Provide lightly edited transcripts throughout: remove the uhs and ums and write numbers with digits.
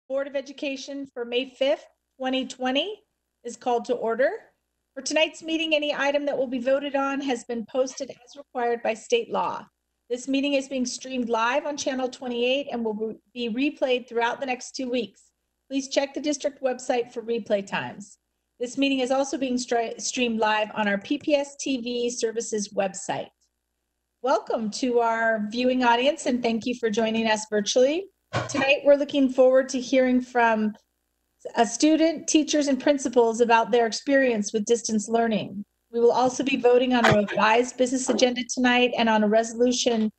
Board of Education for May 5th, 2020 is called to order. For tonight's meeting, any item that will be voted on has been posted as required by state law. This meeting is being streamed live on Channel 28 and will be replayed throughout the next 2 weeks. Please check the district website for replay times. This meeting is also being streamed live on our PPS TV services website. Welcome to our viewing audience and thank you for joining us virtually. Tonight, we're looking forward to hearing from a student, teachers, and principals about their experience with distance learning. We will also be voting on a revised business agenda tonight and on a resolution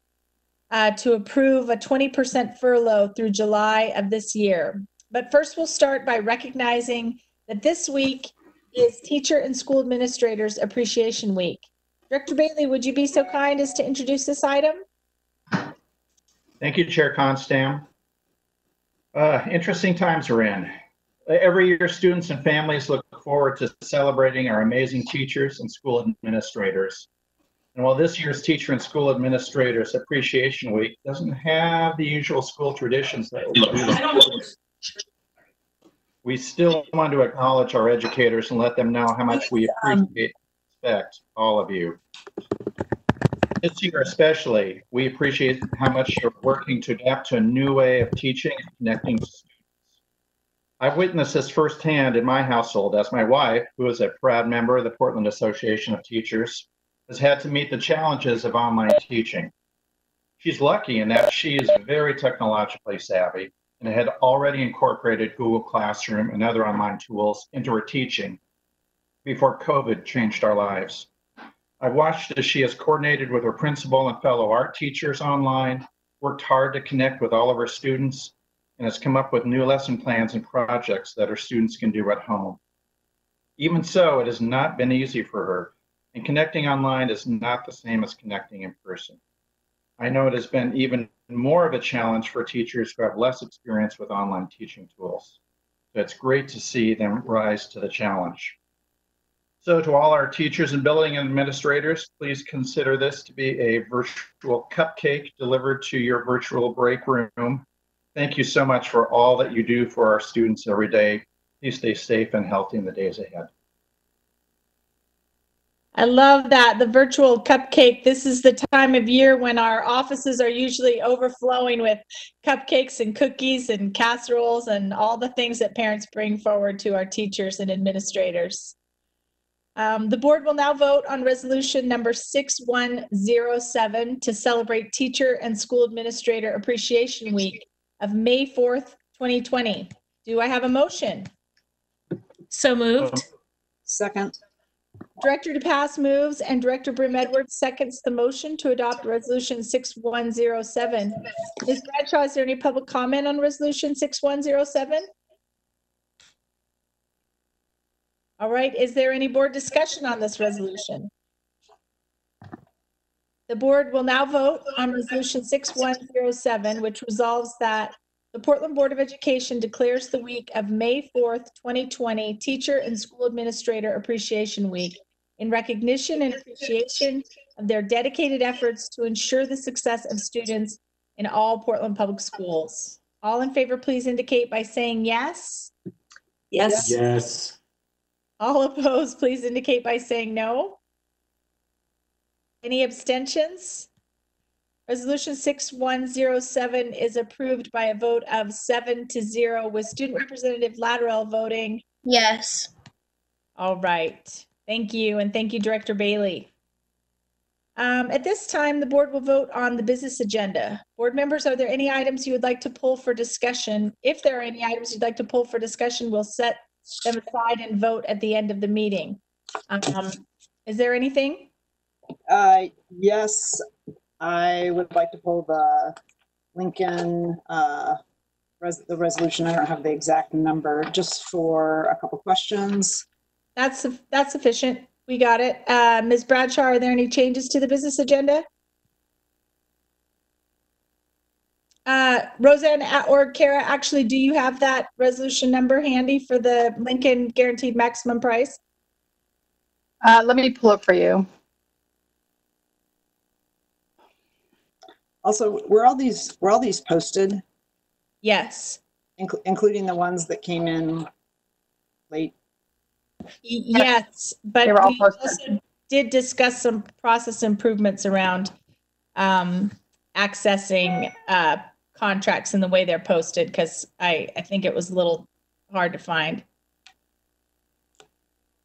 to approve a 20% furlough through July of this year. But first, we'll start by recognizing that this week is Teacher and School Administrators Appreciation Week. Director Bailey, would you be so kind as to introduce this item? Thank you, Chair Constam. Interesting times we're in. Every year, students and families look forward to celebrating our amazing teachers and school administrators. And while this year's Teacher and School Administrators Appreciation Week doesn't have the usual school traditions that we do, we still want to acknowledge our educators and let them know how much we appreciate and respect all of you. This year especially, we appreciate how much you're working to adapt to a new way of teaching and connecting to students. I've witnessed this firsthand in my household as my wife, who is a proud member of the Portland Association of Teachers, has had to meet the challenges of online teaching. She's lucky in that she is very technologically savvy and had already incorporated Google Classroom and other online tools into her teaching before COVID changed our lives. I've watched as she has coordinated with her principal and fellow art teachers online, worked hard to connect with all of her students, and has come up with new lesson plans and projects that her students can do at home. Even so, it has not been easy for her, and connecting online is not the same as connecting in person. I know it has been even more of a challenge for teachers who have less experience with online teaching tools. So it's great to see them rise to the challenge. So to all our teachers and building administrators, please consider this to be a virtual cupcake delivered to your virtual break room. Thank you so much for all that you do for our students every day. Please stay safe and healthy in the days ahead. I love that, the virtual cupcake. This is the time of year when our offices are usually overflowing with cupcakes and cookies and casseroles and all the things that parents bring forward to our teachers and administrators. The board will now vote on resolution number 6107 to celebrate Teacher and School Administrator Appreciation Week of May 4th, 2020. Do I have a motion? So moved. Second. Director DePass moves and Director Brim Edwards seconds the motion to adopt resolution 6107. Ms. Bradshaw, is there any public comment on resolution 6107? All right, is there any board discussion on this resolution? The board will now vote on resolution 6107, which resolves that the Portland Board of Education declares the week of May 4th, 2020 Teacher and School Administrator Appreciation Week in recognition and appreciation of their dedicated efforts to ensure the success of students in all Portland Public Schools. All in favor, please indicate by saying yes. Yes. Yes. All opposed, please indicate by saying no. Any abstentions? Resolution 6107 is approved by a vote of 7-0 with Student Representative Latterell voting Yes. all right. Thank you, and thank you, Director Bailey. At this time, the board will vote on the business agenda. Board members, are there any items you would like to pull for discussion? If there are any items you'd like to pull for discussion, we'll set them aside and vote at the end of the meeting. Is there anything? Yes, I would like to pull the Lincoln the resolution. I don't have the exact number, just for a couple questions. That's sufficient. We got it. Ms. Bradshaw, are there any changes to the business agenda? Roseanne or Kara, actually, do you have that resolution number handy for the Lincoln Guaranteed Maximum Price? Let me pull it for you. Also, were all these posted? Yes. including the ones that came in late? Yes, but They were all we posted. also did discuss some process improvements around accessing contracts and the way they're posted, because I think it was a little hard to find.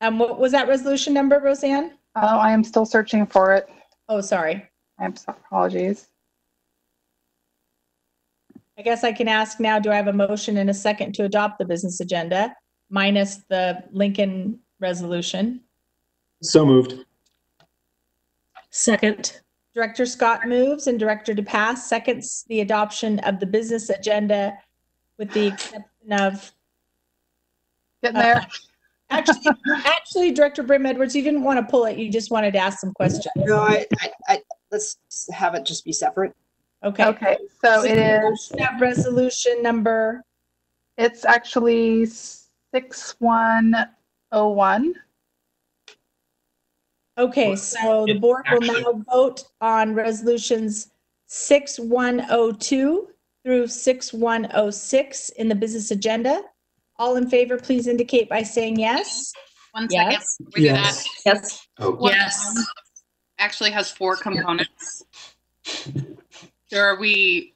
What was that resolution number, Roseanne? Oh, I am still searching for it. Oh, sorry. I'm sorry, apologies. I guess I can ask now, do I have a motion and a second to adopt the business agenda minus the Lincoln resolution? So moved. Second. Director Scott moves and Director DePass seconds the adoption of the business agenda with the exception of, Getting there. actually, Director Brim Edwards, you didn't want to pull it. You just wanted to ask some questions. No, let's have it just be separate. Okay. Okay, so it is, That resolution number, it's actually 6101. okay, so the It board will actually- now vote on resolutions 6102 through 6106 in the business agenda. All in favor, please indicate by saying yes. One second. Yes. before we do that. Yes. Yes. Oh, One Yes. actually has 4 components. So are we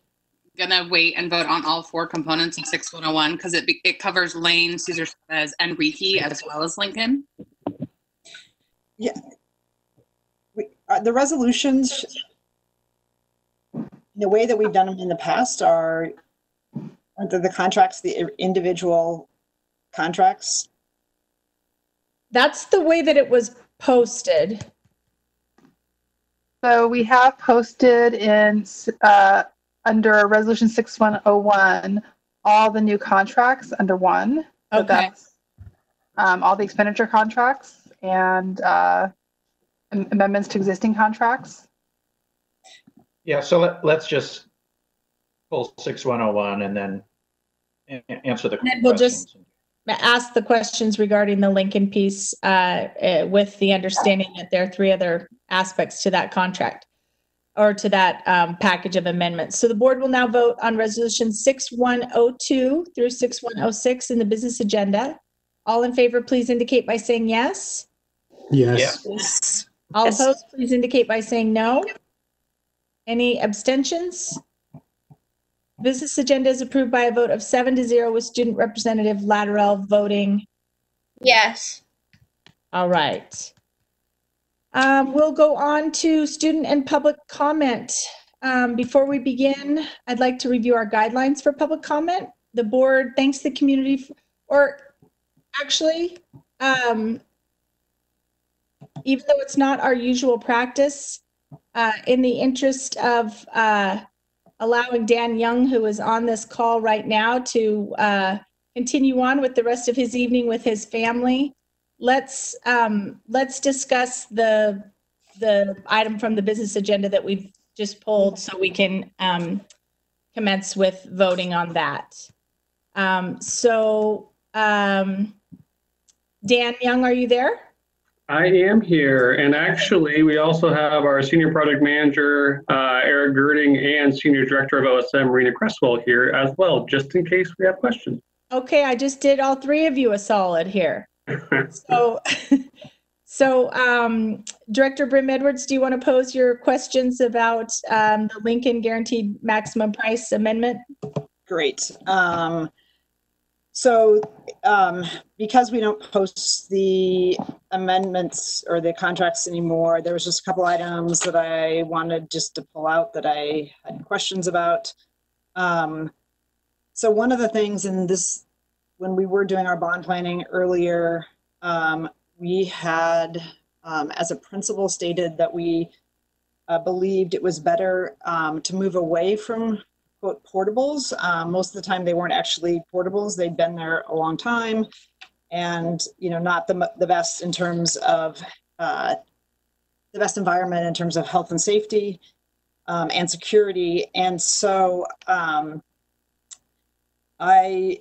gonna wait and vote on all 4 components of 6101? Because it covers Lane, Cesar Chavez, and Reiki as well as Lincoln. The resolutions, the way that we've done them in the past are the contracts, the individual contracts. That's the way that it was posted. So we have posted in, under Resolution 6101, all the new contracts under one. So Okay. that's, all the expenditure contracts and amendments to existing contracts. Yeah, so let's just pull 6101 and then answer the then we'll just- questions. Ask the questions regarding the Lincoln piece with the understanding that there are 3 other aspects to that contract or to that package of amendments. So the board will now vote on resolution 6102 through 6106 in the business agenda. All in favor, please indicate by saying yes. yes. Yes. All Yes. opposed, please indicate by saying no. Any abstentions? Business agenda is approved by a vote of 7-0 with Student Representative Lateral voting. Yes. All right. We'll go on to student and public comment. Before we begin, I'd like to review our guidelines for public comment. The board thanks the community, actually, even though it's not our usual practice, in the interest of allowing Dan Young, who is on this call right now, to continue on with the rest of his evening with his family, let's discuss the item from the business agenda that we've just pulled so we can commence with voting on that. Dan Young, are you there? I am here, and actually, we also have our Senior Project Manager, Eric Girding, and Senior Director of OSM, Marina Cresswell, here as well, just in case we have questions. Okay, I just did all 3 of you a solid here. So, Director Brim Edwards, do you want to pose your questions about the Lincoln Guaranteed Maximum Price Amendment? Great. Because we don't post the amendments or the contracts anymore, there was just a couple items that I wanted just to pull out that I had questions about. So one of the things in this, when we were doing our bond planning earlier, we had, as a principal, stated that we believed it was better to move away from quote portables. Most of the time they weren't actually portables. They'd been there a long time and, not the best in terms of the best environment in terms of health and safety and security. And so I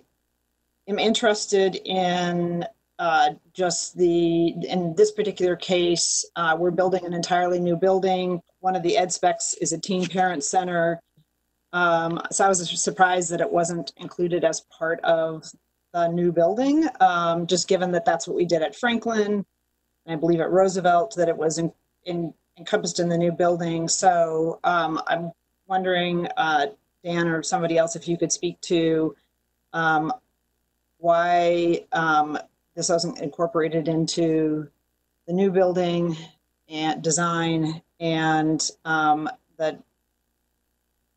am interested in in this particular case, we're building an entirely new building. One of the ed specs is a teen parent center. So I was surprised that it wasn't included as part of the new building, just given that that's what we did at Franklin, and I believe at Roosevelt, that it was encompassed in the new building. So I'm wondering, Dan or somebody else, if you could speak to why this wasn't incorporated into the new building and design, and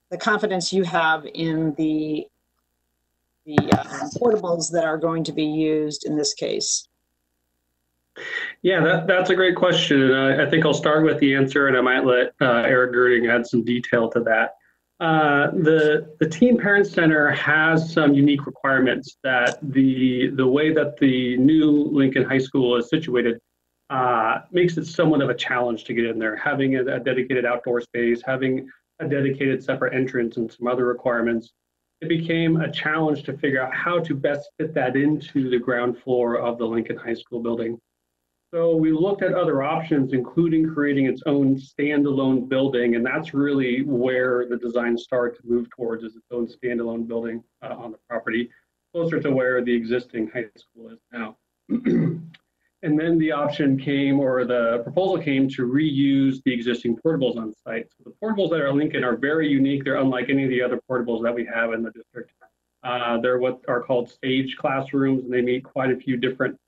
the confidence you have in the portables that are going to be used in this case. Yeah, that's a great question. I think I'll start with the answer, and I might let Eric Girding add some detail to that. The Teen Parent Center has some unique requirements that the way that the new Lincoln High School is situated makes it somewhat of a challenge to get in there. Having a dedicated outdoor space, having a dedicated separate entrance, and some other requirements, it became a challenge to figure out how to best fit that into the ground floor of the Lincoln High School building. So we looked at other options, including creating its own standalone building, and that's really where the design started to move towards, is its own standalone building on the property, closer to where the existing high school is now. And then the option came, or the proposal came, to reuse the existing portables on site. So the portables that are at Lincoln are very unique. They're unlike any of the other portables that we have in the district. They're what are called stage classrooms, and they meet quite a few different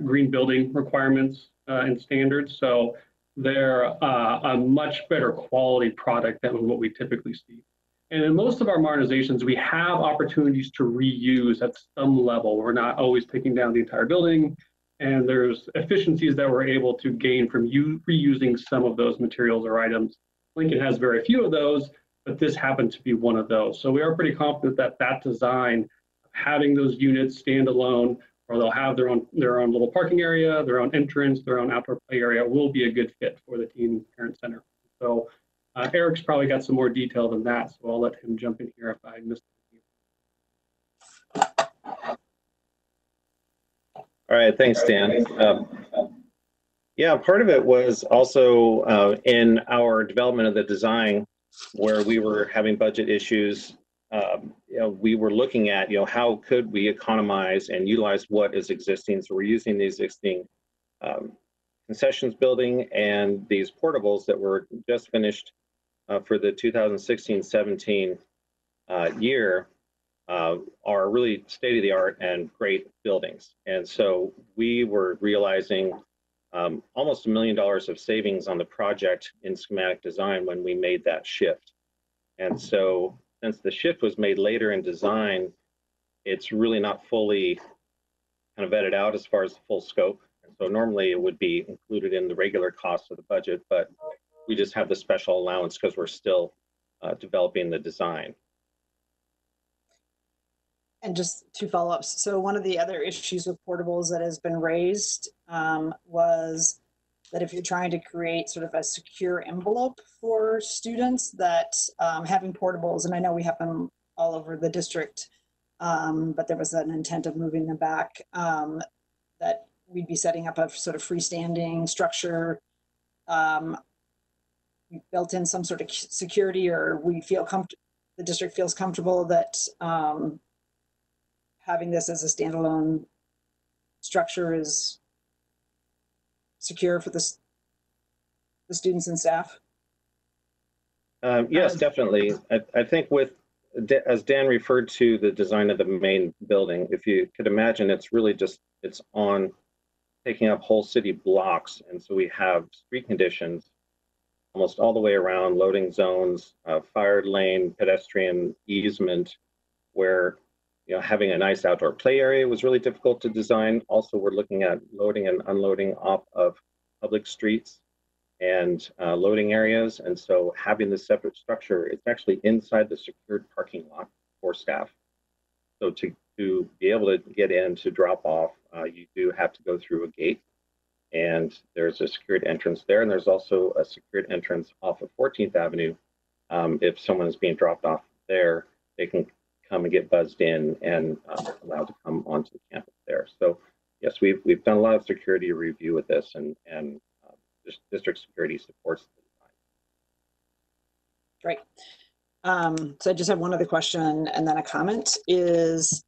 green building requirements and standards. So they're a much better quality product than what we typically see. And in most of our modernizations, we have opportunities to reuse at some level. We're not always taking down the entire building. And there's efficiencies that we're able to gain from reusing some of those materials or items. Lincoln has very few of those, but this happened to be one of those. So we are pretty confident that that design, having those units stand alone, or they'll have their own little parking area, their own entrance, their own outdoor play area, will be a good fit for the Teen Parent Center. So Eric's probably got some more detail than that, so I'll let him jump in here if I missed anything. All right, thanks, Dan. Yeah, part of it was also in our development of the design, where we were having budget issues. We were looking at, how could we economize and utilize what is existing. So we're using these existing concessions building and these portables that were just finished for the 2016-17 year. Are really state-of-the-art and great buildings. And so we were realizing almost $1 million of savings on the project in schematic design when we made that shift. And so since the shift was made later in design, it's really not fully kind of vetted out as far as the full scope. And so normally it would be included in the regular cost of the budget, but we just have the special allowance because we're still developing the design. And just two follow-ups. So one of the other issues with portables that has been raised was that if you're trying to create sort of a secure envelope for students, that having portables, and I know we have them all over the district, but there was an intent of moving them back, that we'd be setting up a sort of freestanding structure. We built in some sort of security, or we feel the district feels comfortable that having this as a standalone structure is secure for the students and staff? Yes, definitely. I think as Dan referred to the design of the main building, if you could imagine, it's really just, it's on taking up whole city blocks. And so we have street conditions almost all the way around, loading zones, fired lane, pedestrian easement, where having a nice outdoor play area was really difficult to design. Also, we're looking at loading and unloading off of public streets and loading areas. And so having this separate structure, it's actually inside the secured parking lot for staff. So to be able to get in to drop off, you do have to go through a gate. And there's a secured entrance there. And there's also a secured entrance off of 14th Avenue. If someone is being dropped off there, they can come and get buzzed in and allowed to come onto the campus there. So yes, we've done a lot of security review with this, and district security supports the design. Great. So I just have one other question and then a comment is,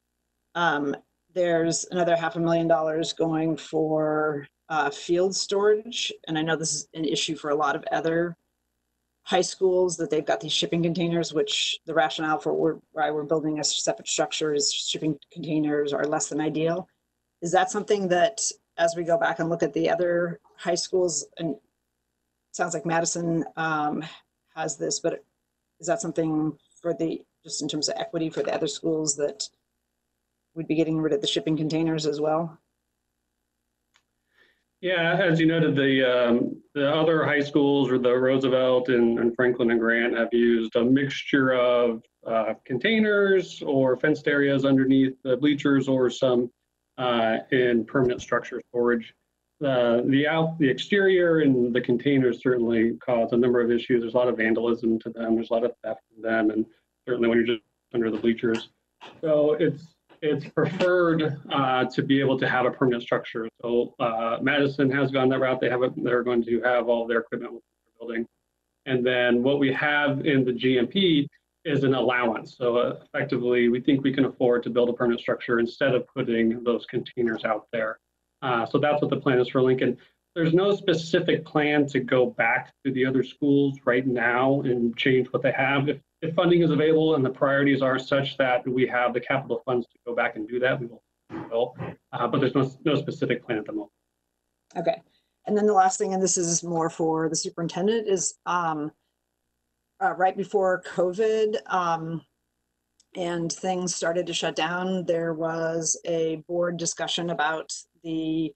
there's another $500,000 going for field storage. And I know this is an issue for a lot of other high schools, that they've got these shipping containers, which the rationale for why we're building a separate structure is shipping containers are less than ideal. Is that something that, as we go back and look at the other high schools, and it sounds like Madison has this, but is that something for just in terms of equity for the other schools, that we'd be getting rid of the shipping containers as well? Yeah, as you noted, the other high schools, or the Roosevelt and Franklin and Grant, have used a mixture of containers or fenced areas underneath the bleachers, or some in permanent structure storage. The exterior and the containers certainly cause a number of issues. There's a lot of vandalism to them. There's a lot of theft in them, and certainly when you're just under the bleachers. So it's preferred to be able to have a permanent structure. So Madison has gone that route. They're going to have all their equipment within the building. And then what we have in the GMP is an allowance. So effectively, we think we can afford to build a permanent structure instead of putting those containers out there. So that's what the plan is for Lincoln. There's no specific plan to go back to the other schools right now and change what they have. If funding is available and the priorities are such that we have the capital funds to go back and do that, we will. But there's no specific plan at the moment. Okay. And then the last thing, and this is more for the superintendent, is right before COVID and things started to shut down, there was a board discussion about the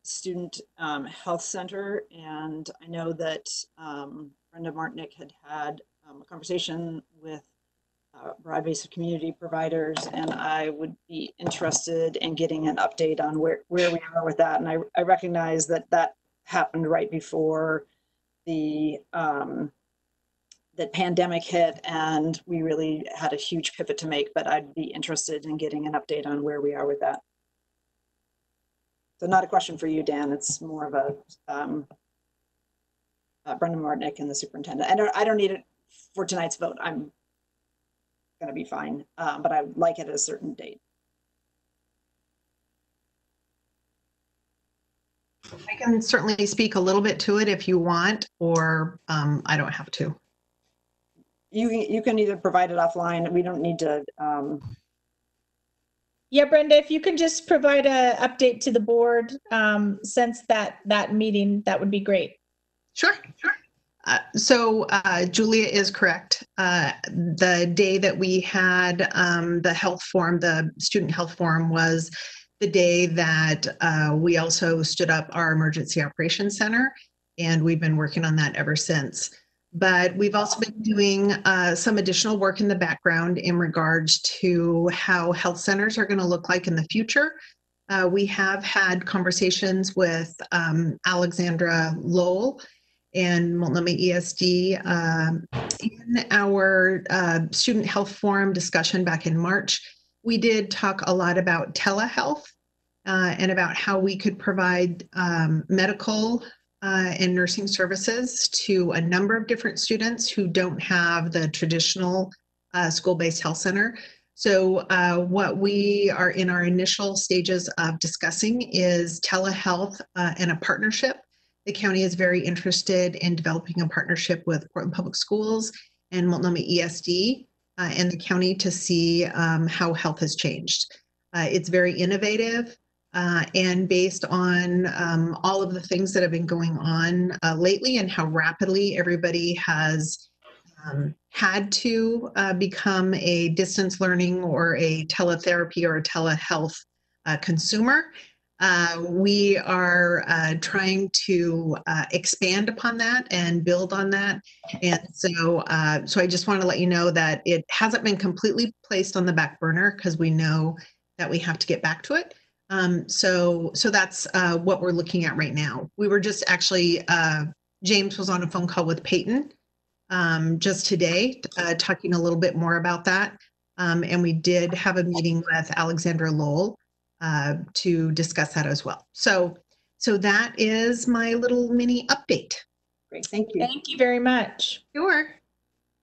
student health center. And I know that Brenda Martinick had a conversation with a broad base of community providers, and I would be interested in getting an update on where we are with that. And I recognize that happened right before the pandemic hit, and we really had a huge pivot to make, but I'd be interested in getting an update on where we are with that. So not a question for you, Dan, it's more of a Brenda Martinick and the superintendent. I don't need it for tonight's vote. I'm going to be fine, but I would like it at a certain date. I can certainly speak a little bit to it if you want, or I don't have to. You can either provide it offline. We don't need to. Yeah, Brenda, if you can just provide an update to the board since that meeting, that would be great. Sure. So Julia is correct. The day that we had the health forum, the student health forum, was the day that we also stood up our emergency operations center, and we've been working on that ever since. But we've also been doing some additional work in the background in regards to how health centers are going to look like in the future. We have had conversations with Alexandra Lowell and Multnomah ESD in our student health forum discussion back in March. We did talk a lot about telehealth and about how we could provide medical and nursing services to a number of different students who don't have the traditional school-based health center. So what we are in our initial stages of discussing is telehealth and a partnership. The county is very interested in developing a partnership with Portland Public Schools and Multnomah ESD and the county to see how health has changed. It's very innovative. And based on all of the things that have been going on lately and how rapidly everybody has had to become a distance learning or a teletherapy or a telehealth consumer, we are trying to expand upon that and build on that. And so I just want to let you know that it hasn't been completely placed on the back burner because we know that we have to get back to it. So that's what we're looking at right now. We were just actually, James was on a phone call with Peyton just today, talking a little bit more about that. And we did have a meeting with Alexandra Lowell to discuss that as well. So that is my little mini update. Great, thank you. Thank you very much. Sure.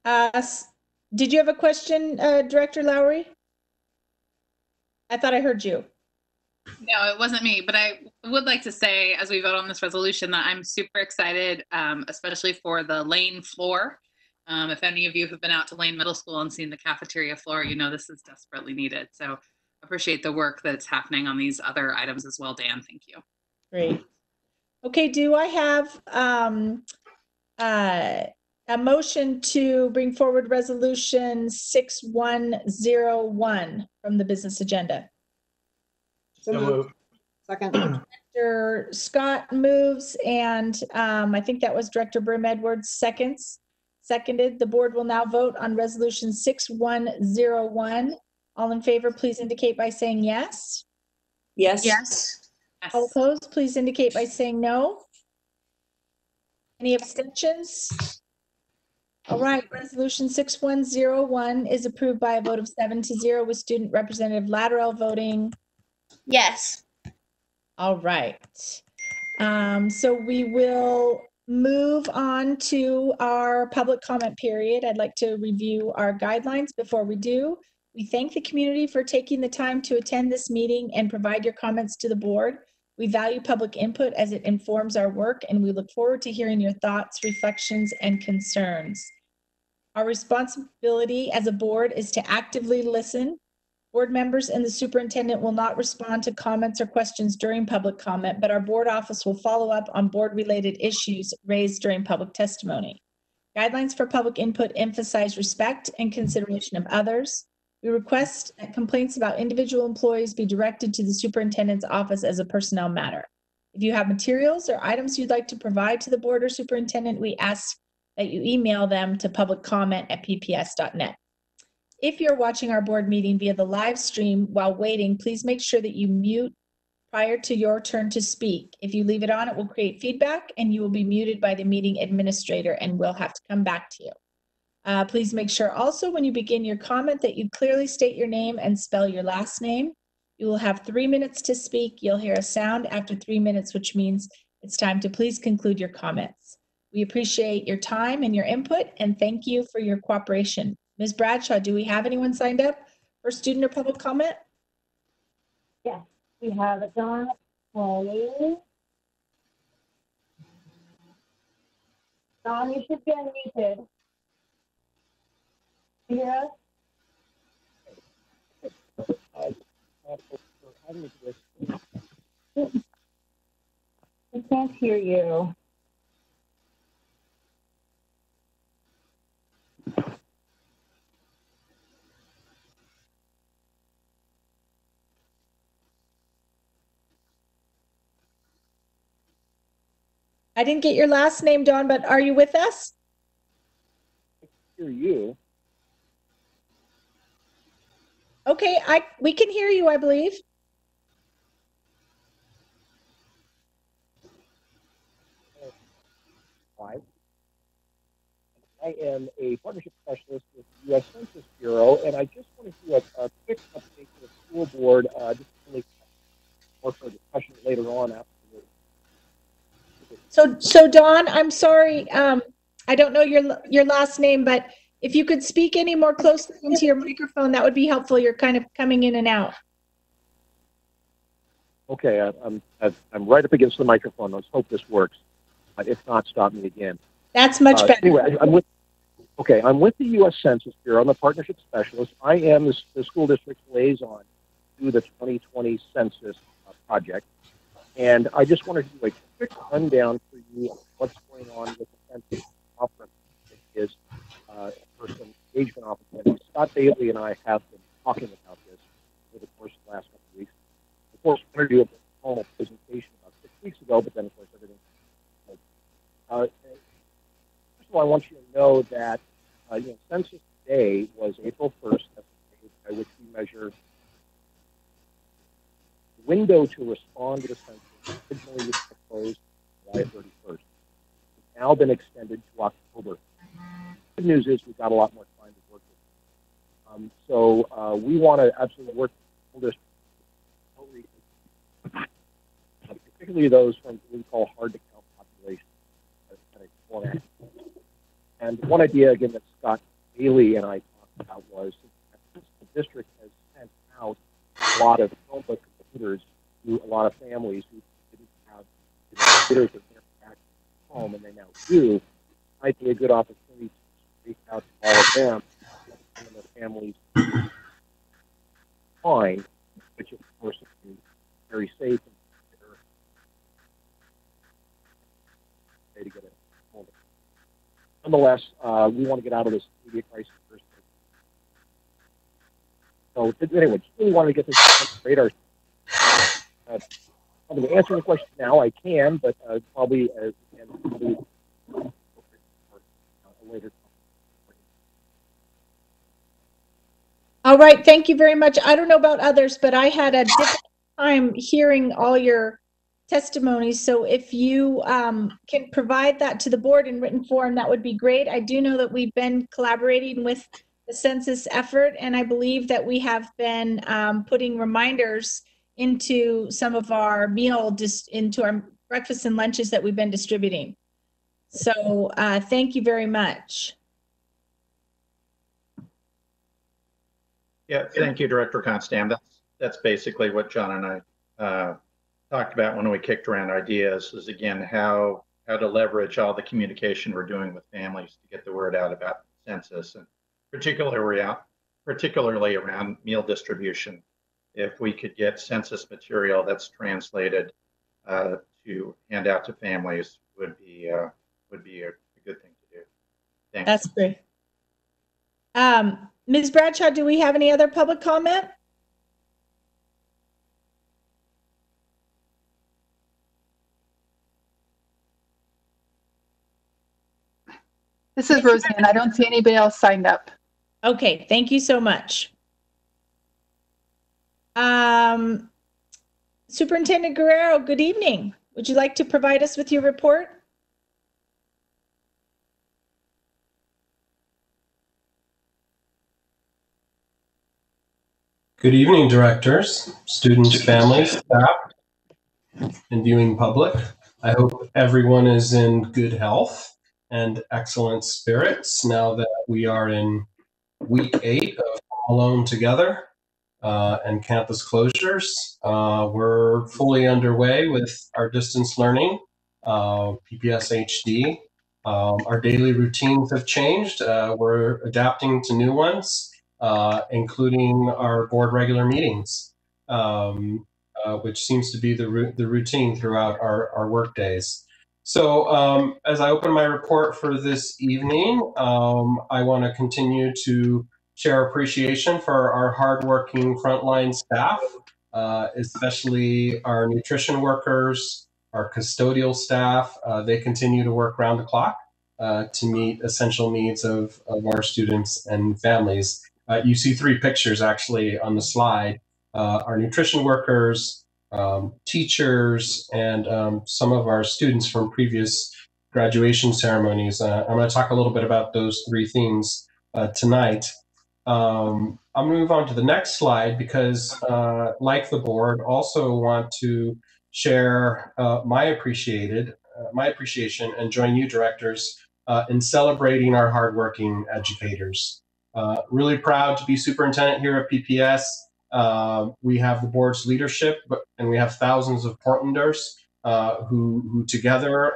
Did you have a question, Director Lowry? I thought I heard you. No, it wasn't me, but I would like to say, as we vote on this resolution, that I'm super excited, especially for the Lane floor. If any of you have been out to Lane Middle School and seen the cafeteria floor, you know this is desperately needed. So appreciate the work that's happening on these other items as well, Dan. Thank you. Great. Okay, do I have a motion to bring forward resolution 6101 from the business agenda? So moved. Second. Director Scott moves, and I think that was Director Brim Edwards seconded. The board will now vote on resolution 6101. All in favor, please indicate by saying yes. Yes. Yes. All opposed, please indicate by saying no. Any abstentions? All right, resolution 6101 is approved by a vote of 7-0 with Student Representative Lattrell voting. Yes. All right. So we will move on to our public comment period. I'd like to review our guidelines before we do. We thank the community for taking the time to attend this meeting and provide your comments to the board. We value public input as it informs our work, and we look forward to hearing your thoughts, reflections, and concerns. Our responsibility as a board is to actively listen. Board members and the superintendent will not respond to comments or questions during public comment, but our board office will follow up on board-related issues raised during public testimony. Guidelines for public input emphasize respect and consideration of others. We request that complaints about individual employees be directed to the superintendent's office as a personnel matter. If you have materials or items you'd like to provide to the board or superintendent, we ask that you email them to publiccomment@pps.net. If you're watching our board meeting via the live stream while waiting, please make sure that you mute prior to your turn to speak. If you leave it on, it will create feedback and you will be muted by the meeting administrator and we'll have to come back to you. Please make sure also when you begin your comment that you clearly state your name and spell your last name. You will have 3 minutes to speak. You'll hear a sound after 3 minutes, which means it's time to please conclude your comments. We appreciate your time and your input and thank you for your cooperation. Ms. Bradshaw, do we have anyone signed up for student or public comment? Yes, we have Dawn Foley. Dawn, you should be unmuted. Yeah. We can't hear you. I didn't get your last name, Dawn, but are you with us? I can hear you. Okay, we can hear you, I believe. I am a partnership specialist with the U.S. Census Bureau, and I just want to do a quick update to the school board, just really more for discussion later on after. So Dawn, I'm sorry, I don't know your last name, but if you could speak any more closely into your microphone, that would be helpful. You're kind of coming in and out. Okay, I'm right up against the microphone. Let's hope this works. If not, stop me again. That's much better. Anyway, I'm with the U.S. Census Bureau. I'm a partnership specialist. I am the school district's liaison to the 2020 census project. And I just wanted to do a quick rundown for you of what's going on with the census conference. It is person engagement opportunity. Scott Bailey and I have been talking about this over the course of the last couple of weeks. Of course, we wanted to do a formal presentation about 6 weeks ago, but then of course everything. First of all, I want you to know that Census Day was April 1st, that's the day by which we measure the window to respond to the census. Originally, was closed July 31st. It's now been extended to October. The good news is we've got a lot more time to work with. So we want to absolutely work with school districts, particularly those from what we call hard to count populations. And one idea, again, that Scott Haley and I talked about was the district has sent out a lot of Chromebook computers to a lot of families who didn't have computers at their home, and they now do. Might be a good opportunity to reach out to all of them and their families fine, which of course is very safe and secure way to get it. Nonetheless, we want to get out of this media crisis first. So anyway, just really wanted to get this on the radar. I'm going to answer the question now. I can, but probably later. All right, thank you very much. I don't know about others, but I had a difficult time hearing all your testimonies. So if you can provide that to the board in written form, that would be great. I do know that we've been collaborating with the census effort, and I believe that we have been putting reminders into some of our into our breakfasts and lunches that we've been distributing. So thank you very much. Yeah, thank you, Director Constam. That's basically what John and I talked about when we kicked around ideas, is again how to leverage all the communication we're doing with families to get the word out about census, and particularly around meal distribution. If we could get census material that's translated to hand out to families, would be a good thing to do. Thanks. That's great. Ms. Bradshaw, do we have any other public comment? This is Roseanne. I don't see anybody else signed up. Okay, thank you so much. Superintendent Guerrero, good evening. Would you like to provide us with your report? Good evening, directors, students, families, staff, and viewing public. I hope everyone is in good health and excellent spirits now that we are in week 8 of Alone Together and campus closures. We're fully underway with our distance learning, PPS HD. Our daily routines have changed. We're adapting to new ones. Including our board regular meetings, which seems to be the routine throughout our work days. So as I open my report for this evening, I want to continue to share appreciation for our hardworking frontline staff, especially our nutrition workers, our custodial staff. They continue to work round the clock to meet essential needs of our students and families. You see 3 pictures actually on the slide. Our nutrition workers, teachers, and some of our students from previous graduation ceremonies. I'm going to talk a little bit about those 3 themes tonight. I'll move on to the next slide because, like the board, also want to share my appreciation and join you directors in celebrating our hardworking educators. Really proud to be superintendent here at PPS. We have the board's leadership, and we have thousands of Portlanders who together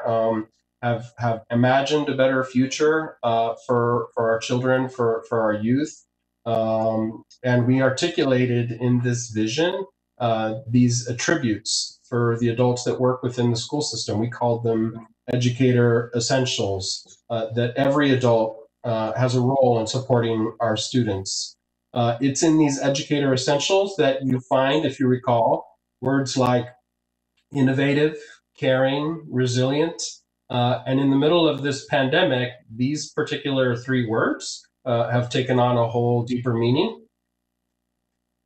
have imagined a better future for our children, for our youth. And we articulated in this vision these attributes for the adults that work within the school system. We called them educator essentials, that every adult has a role in supporting our students. It's in these educator essentials that you find, if you recall, words like innovative, caring, resilient, and in the middle of this pandemic, these particular 3 words have taken on a whole deeper meaning.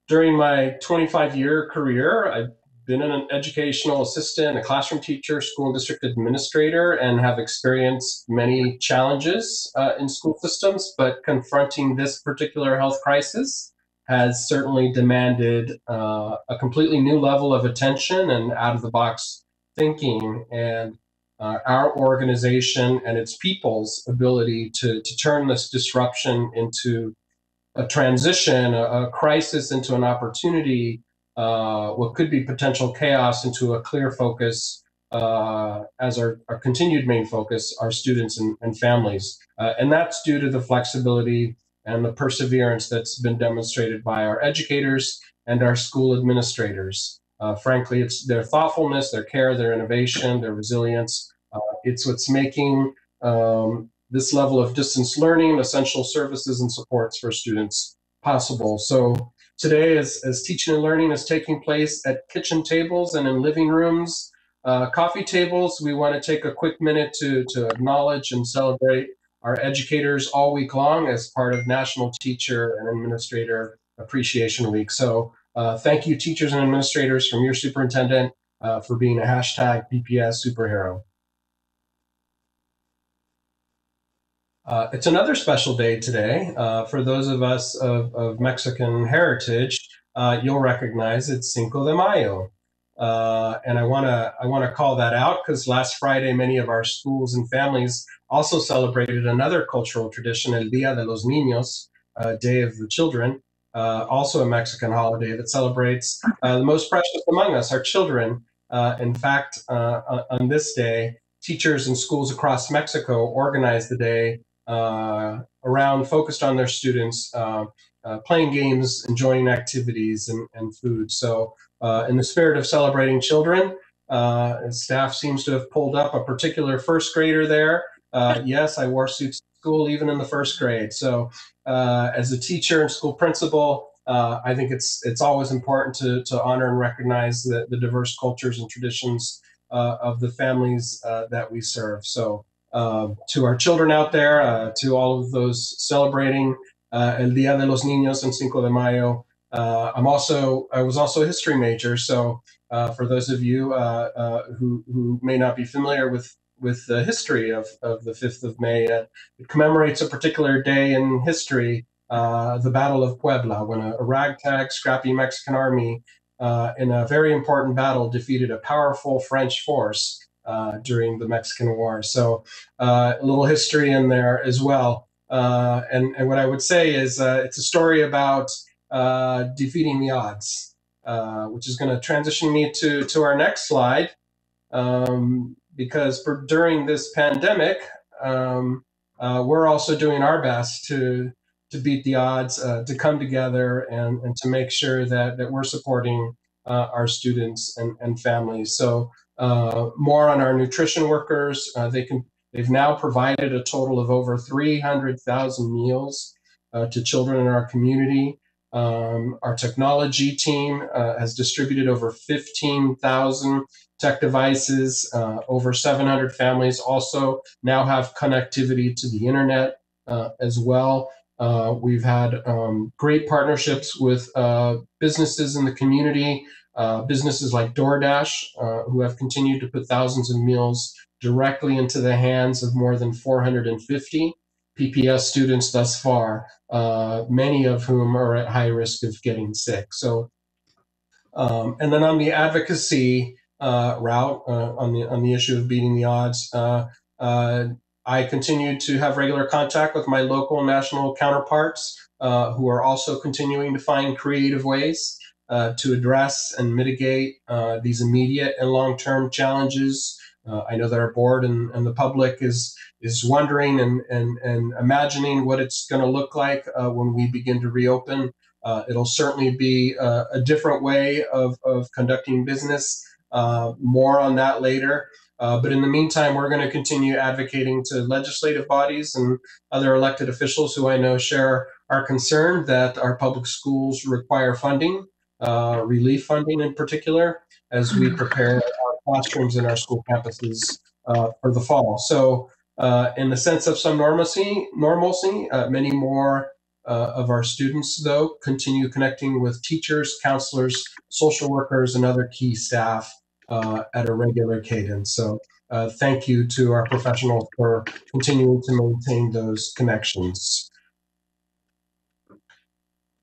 During my 25-year career, I've been an educational assistant, a classroom teacher, school district administrator, and have experienced many challenges in school systems, but confronting this particular health crisis has certainly demanded a completely new level of attention and out-of-the-box thinking. And our organization and its people's ability to turn this disruption into a transition, a crisis into an opportunity, what could be potential chaos into a clear focus as our continued main focus, our students and families. And that's due to the flexibility and the perseverance that's been demonstrated by our educators and our school administrators. Frankly, it's their thoughtfulness, their care, their innovation, their resilience. It's what's making this level of distance learning, essential services and supports for students possible. So today, as teaching and learning is taking place at kitchen tables and in living rooms, coffee tables, we want to take a quick minute to acknowledge and celebrate our educators all week long as part of National Teacher and Administrator Appreciation Week. So thank you, teachers and administrators, from your superintendent for being a hashtag BPS superhero. It's another special day today. For those of us of Mexican heritage, you'll recognize it's Cinco de Mayo. And I want to call that out because last Friday, many of our schools and families also celebrated another cultural tradition, El Día de los Niños, Day of the Children, also a Mexican holiday that celebrates the most precious among us, our children. In fact, on this day, teachers in schools across Mexico organized the day around focused on their students, playing games, enjoying activities and food. So in the spirit of celebrating children, staff seems to have pulled up a particular first grader there. Yes, I wore suits to school even in the first grade. So as a teacher and school principal, I think it's always important to honor and recognize the diverse cultures and traditions of the families that we serve. So to our children out there, to all of those celebrating El Día de los Niños and Cinco de Mayo. I was also a history major, so for those of you who may not be familiar with the history of the 5th of May, it commemorates a particular day in history, the Battle of Puebla, when a ragtag, scrappy Mexican army in a very important battle defeated a powerful French force during the Mexican War. So a little history in there as well. And what I would say is it's a story about defeating the odds, which is going to transition me to our next slide, because during this pandemic, we're also doing our best to beat the odds, to come together and to make sure that we're supporting our students and families. So more on our nutrition workers. They've now provided a total of over 300,000 meals to children in our community. Our technology team has distributed over 15,000 tech devices. Over 700 families also now have connectivity to the internet as well. We've had great partnerships with businesses in the community, businesses like DoorDash, who have continued to put thousands of meals directly into the hands of more than 450 PPS students thus far, many of whom are at high risk of getting sick. So, and then on the advocacy route, on the issue of beating the odds, I continue to have regular contact with my local and national counterparts, who are also continuing to find creative ways to address and mitigate these immediate and long-term challenges. I know that our board and the public is wondering and imagining what it's going to look like when we begin to reopen. It'll certainly be a different way of conducting business. More on that later. But in the meantime, we're going to continue advocating to legislative bodies and other elected officials who I know share our concern that our public schools require funding, relief funding in particular, as we prepare our classrooms in our school campuses for the fall. So in the sense of some normalcy, many more of our students, though, continue connecting with teachers, counselors, social workers, and other key staff at a regular cadence. So thank you to our professionals for continuing to maintain those connections.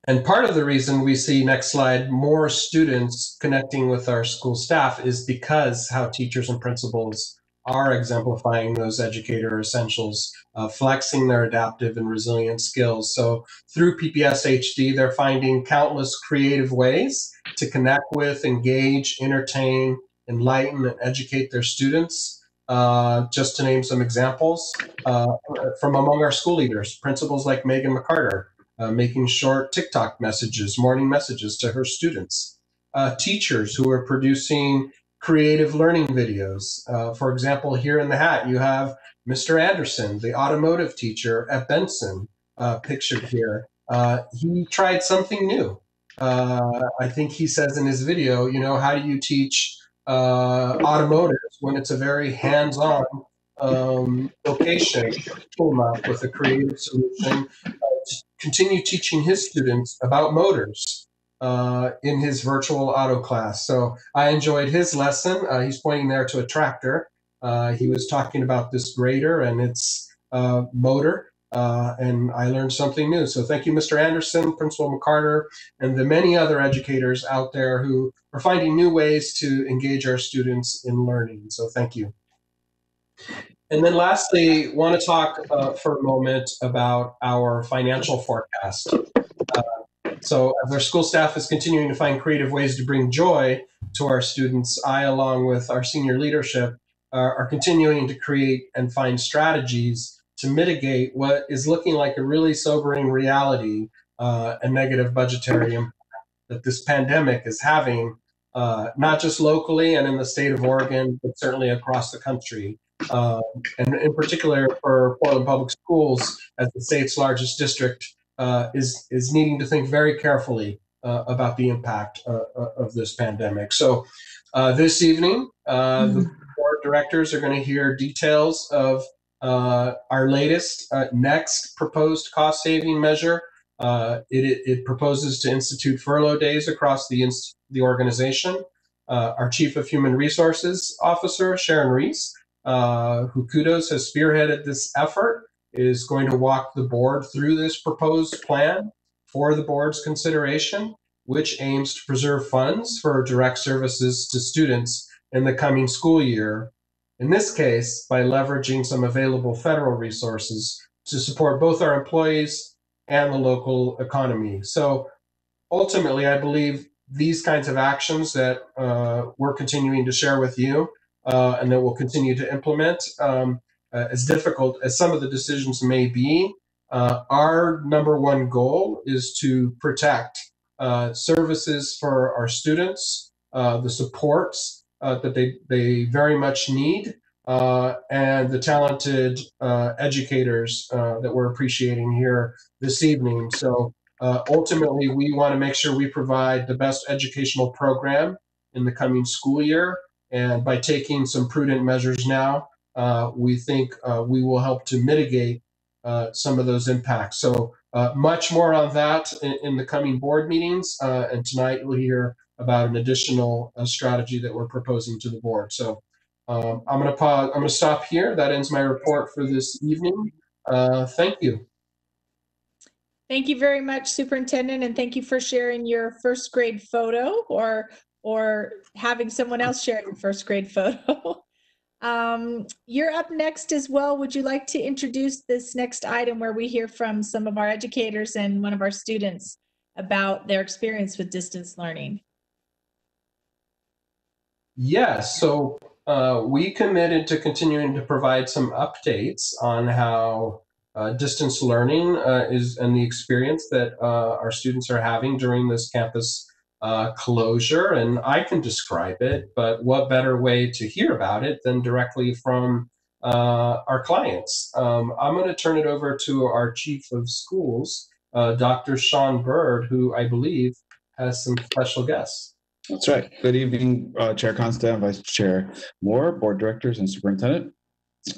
And part of the reason we see, next slide, more students connecting with our school staff is because how teachers and principals are exemplifying those educator essentials, flexing their adaptive and resilient skills. So through PPS HD, they're finding countless creative ways to connect with, engage, entertain, enlighten, and educate their students. Just to name some examples, from among our school leaders, principals like Megan McCarter, making short TikTok messages, morning messages to her students. Teachers who are producing creative learning videos. For example, here in the hat, you have Mr. Anderson, the automotive teacher at Benson, pictured here. He tried something new. I think he says in his video, you know, how do you teach automotive when it's a very hands-on location? Came up with a creative solution to continue teaching his students about motors in his virtual auto class. So I enjoyed his lesson. He's pointing there to a tractor. He was talking about this grader and its motor, and I learned something new. So thank you, Mr. Anderson, Principal McCarter, and the many other educators out there who are finding new ways to engage our students in learning. So thank you. And then lastly, want to talk for a moment about our financial forecast. So as our school staff is continuing to find creative ways to bring joy to our students, I, along with our senior leadership, are continuing to create and find strategies to mitigate what is looking like a really sobering reality, a negative budgetary impact that this pandemic is having, not just locally and in the state of Oregon, but certainly across the country. And in particular for Portland Public Schools, as the state's largest district, is needing to think very carefully about the impact of this pandemic. So this evening, the board directors are going to hear details of our latest next proposed cost-saving measure. It proposes to institute furlough days across the organization. Our Chief of Human Resources Officer, Sharon Reese, who kudos has spearheaded this effort, is going to walk the board through this proposed plan for the board's consideration, which aims to preserve funds for direct services to students in the coming school year. In this case, by leveraging some available federal resources to support both our employees and the local economy. So ultimately, I believe these kinds of actions that we're continuing to share with you and that we'll continue to implement, as difficult as some of the decisions may be, our number one goal is to protect services for our students, the supports that they very much need, and the talented educators that we're appreciating here this evening. So ultimately, we want to make sure we provide the best educational program in the coming school year. And by taking some prudent measures now, we think we will help to mitigate some of those impacts. So much more on that in the coming board meetings. And tonight we'll hear about an additional strategy that we're proposing to the board. So I'm going to pause. I'm going to stop here. That ends my report for this evening. Thank you. Thank you very much, Superintendent, and thank you for sharing your first grade photo or having someone else share your first grade photo. You're up next as well. Would you like to introduce this next item where we hear from some of our educators and one of our students about their experience with distance learning? Yes, so we committed to continuing to provide some updates on how distance learning is and the experience that our students are having during this campus closure. And I can describe it, but what better way to hear about it than directly from our clients? I'm going to turn it over to our Chief of Schools, Dr. Sean Bird, who I believe has some special guests. That's right. Good evening, Chair Constant, Vice Chair Moore, Board Directors, and Superintendent.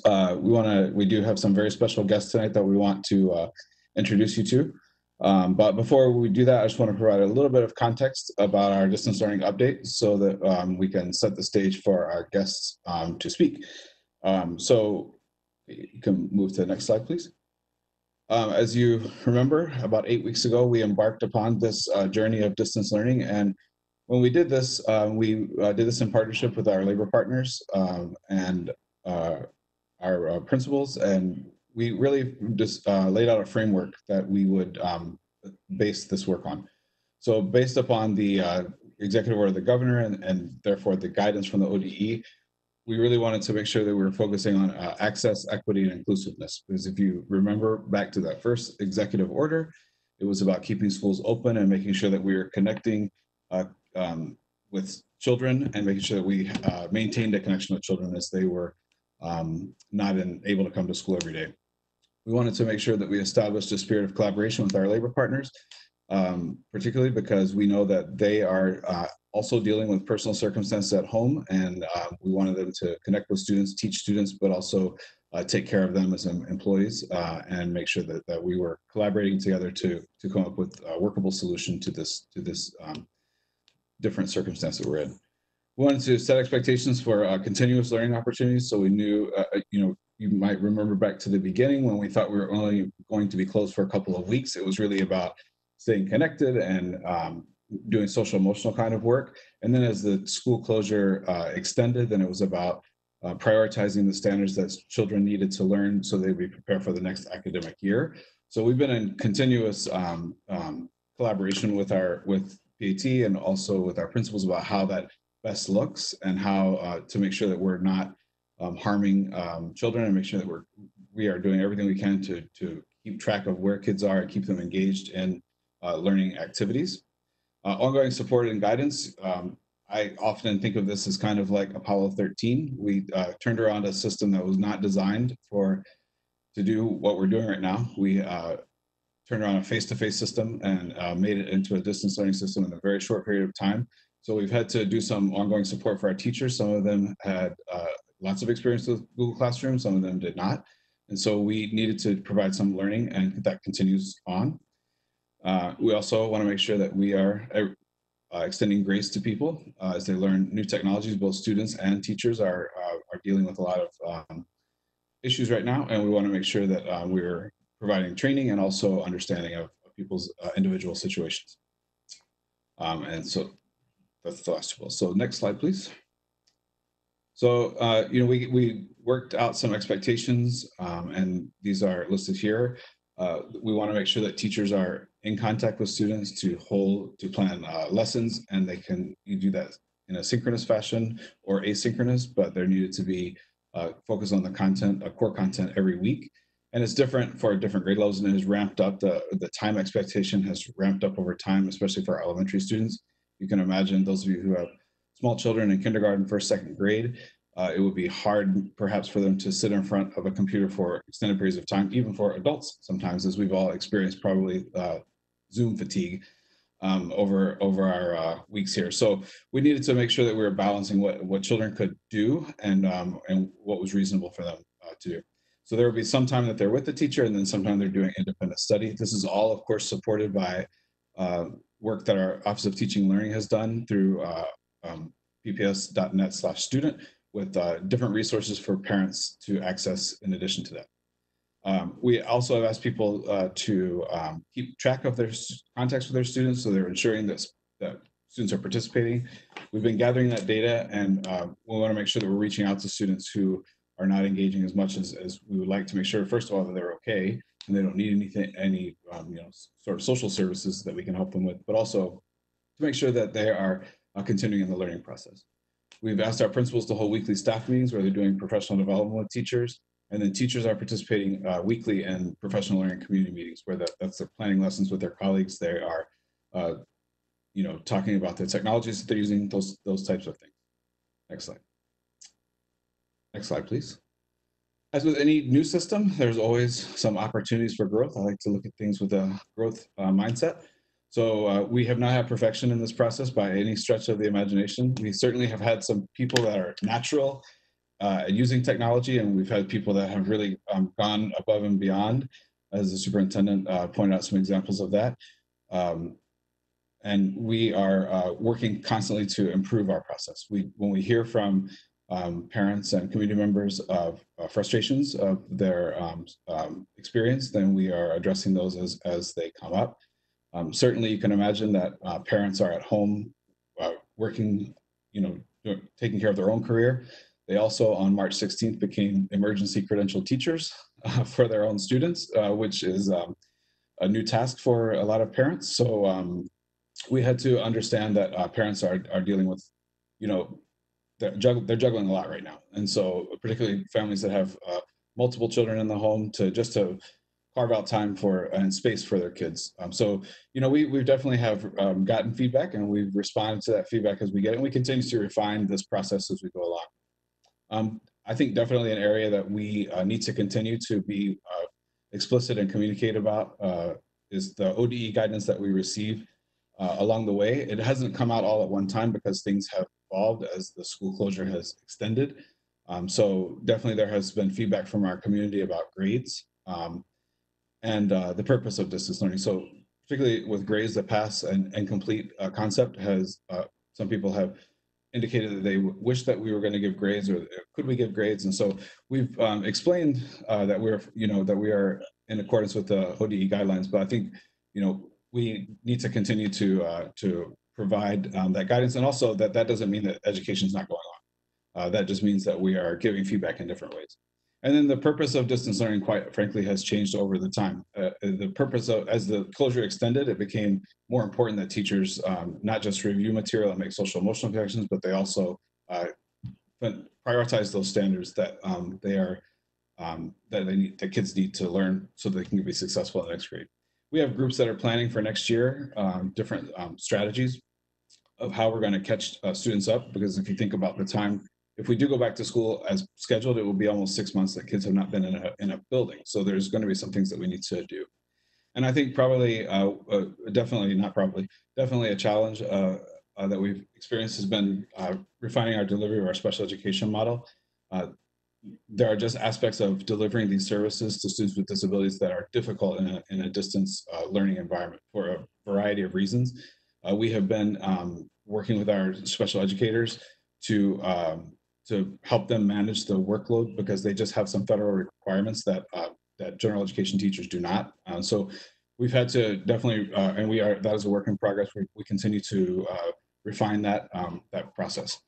We do have some very special guests tonight that we want to introduce you to. But before we do that, I just want to provide a little bit of context about our distance learning update so that we can set the stage for our guests to speak. So you can move to the next slide, please. As you remember, about 8 weeks ago, we embarked upon this journey of distance learning. And when we did this in partnership with our labor partners and our principals, and we really just laid out a framework that we would base this work on. So based upon the executive order of the governor and therefore the guidance from the ODE, we really wanted to make sure that we were focusing on access, equity, and inclusiveness. Because if you remember back to that first executive order, it was about keeping schools open and making sure that we were connecting with children and making sure that we maintained a connection with children as they were not able to come to school every day. We wanted to make sure that we established a spirit of collaboration with our labor partners, particularly because we know that they are also dealing with personal circumstances at home, and we wanted them to connect with students, teach students, but also take care of them as employees and make sure that we were collaborating together to come up with a workable solution to this different circumstance that we're in. We wanted to set expectations for continuous learning opportunities. So we knew, you might remember back to the beginning when we thought we were only going to be closed for a couple of weeks. It was really about staying connected and doing social emotional kind of work. And then as the school closure extended, then it was about prioritizing the standards that children needed to learn so they'd be prepared for the next academic year. So we've been in continuous collaboration with PAT and also with our principals about how that best looks and how to make sure that we're not harming children and make sure that we are doing everything we can to keep track of where kids are and keep them engaged in learning activities. Ongoing support and guidance. I often think of this as kind of like Apollo 13. We turned around a system that was not designed to do what we're doing right now. We turned around a face-to-face system and made it into a distance learning system in a very short period of time. So we've had to do some ongoing support for our teachers. Some of them had lots of experience with Google Classroom, some of them did not. And so we needed to provide some learning, and that continues on. We also want to make sure that we are extending grace to people as they learn new technologies. Both students and teachers are dealing with a lot of issues right now, and we want to make sure that we're providing training and also understanding of people's individual situations. And so that's the last two. So next slide, please. So, we worked out some expectations, and these are listed here. We want to make sure that teachers are in contact with students to plan lessons, and they can do that in a synchronous fashion or asynchronous, but there needed to be focus on the content, core content every week. And it's different for different grade levels, and it has ramped up. The time expectation has ramped up over time, especially for our elementary students. You can imagine those of you who have small children in kindergarten, first, second grade, it would be hard perhaps for them to sit in front of a computer for extended periods of time, even for adults sometimes, as we've all experienced probably Zoom fatigue over our weeks here. So we needed to make sure that we were balancing what children could do and what was reasonable for them to do. So there will be some time that they're with the teacher, and then sometime they're doing independent study. This is all, of course, supported by work that our Office of Teaching and Learning has done through pps.net/student with different resources for parents to access in addition to that. We also have asked people to keep track of their contacts with their students, so they're ensuring that students are participating. We've been gathering that data, and we want to make sure that we're reaching out to students who are not engaging as much as we would like to make sure, first of all, that they're okay and they don't need any sort of social services that we can help them with, but also to make sure that they are continuing in the learning process. We've asked our principals to hold weekly staff meetings where they're doing professional development with teachers, and then teachers are participating weekly in professional learning community meetings where that's they're planning lessons with their colleagues. They are, talking about the technologies that they're using, those types of things. Next slide. Next slide, please. As with any new system, there's always some opportunities for growth. I like to look at things with a growth mindset. So we have not had perfection in this process by any stretch of the imagination. We certainly have had some people that are natural at using technology, and we've had people that have really gone above and beyond, as the superintendent pointed out some examples of that. And we are working constantly to improve our process. When we hear from parents and community members of frustrations of their experience, then we are addressing those as they come up. Certainly, you can imagine that parents are at home working, taking care of their own career. They also, on March 16th, became emergency credentialed teachers for their own students, which is a new task for a lot of parents. So we had to understand that parents are dealing with, they're juggling a lot right now. And so particularly families that have multiple children in the home to carve out time for and space for their kids. So we definitely have gotten feedback, and we've responded to that feedback as we get it, and we continue to refine this process as we go along. I think definitely an area that we need to continue to be explicit and communicate about is the ODE guidance that we receive along the way. It hasn't come out all at one time because things have evolved as the school closure has extended. So definitely there has been feedback from our community about grades and the purpose of distance learning. So particularly with grades, the pass and complete concept has, some people have indicated that they wish that we were going to give grades, or could we give grades? And so we've explained that we are in accordance with the ODE guidelines, but I think, we need to continue to provide that guidance, and also that doesn't mean that education is not going on. That just means that we are giving feedback in different ways. And then the purpose of distance learning, quite frankly, has changed over the time. The purpose of, as the closure extended, it became more important that teachers not just review material and make social emotional connections, but they also prioritize those standards that that kids need to learn so they can be successful in the next grade. We have groups that are planning for next year, different strategies of how we're going to catch students up, because if you think about the time, if we do go back to school as scheduled, it will be almost 6 months that kids have not been in a building. So there's going to be some things that we need to do. And I think definitely a challenge that we've experienced has been refining our delivery of our special education model. There are just aspects of delivering these services to students with disabilities that are difficult in a distance learning environment for a variety of reasons. We have been working with our special educators to help them manage the workload, because they just have some federal requirements that general education teachers do not. So we've had to definitely, and that is a work in progress. We continue to refine that process.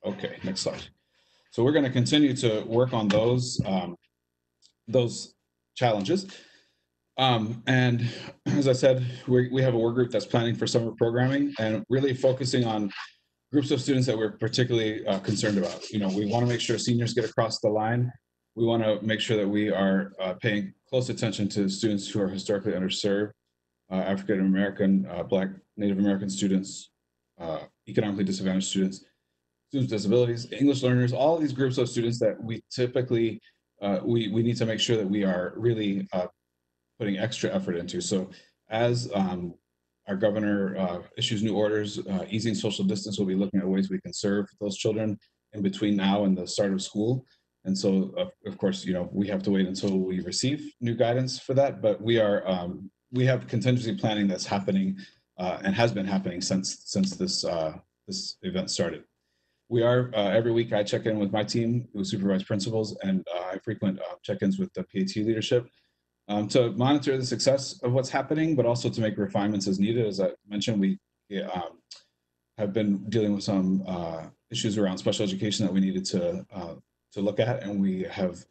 Okay, next slide. So we're going to continue to work on those challenges. And as I said, we have a work group that's planning for summer programming and really focusing on groups of students that we're particularly concerned about. We want to make sure seniors get across the line. We want to make sure that we are paying close attention to students who are historically underserved, African American, Black, Native American students, economically disadvantaged students with disabilities, English learners, all of these groups of students that we typically, we need to make sure that we are really putting extra effort into. So as our governor issues new orders, easing social distance, we'll be looking at ways we can serve those children in between now and the start of school. And so, of course, we have to wait until we receive new guidance for that. But we have contingency planning that's happening and has been happening since this event started. We are every week I check in with my team who supervise principals, and I frequent check-ins with the PAT leadership to monitor the success of what's happening, but also to make refinements as needed. As I mentioned, we have been dealing with some issues around special education that we needed to look at, and we have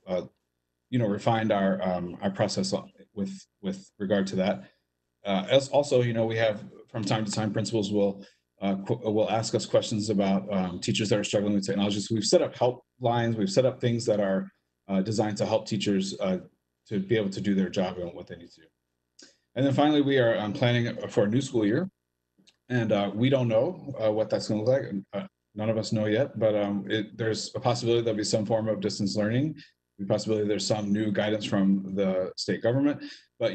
refined our process with regard to that. As also, we have from time to time principals will ask us questions about teachers that are struggling with technology. So we've set up helplines, we've set up things that are designed to help teachers to be able to do their job and what they need to do. And then finally, we are planning for a new school year. And we don't know what that's going to look like. None of us know yet, but there's a possibility there'll be some form of distance learning. The possibility there's some new guidance from the state government. But,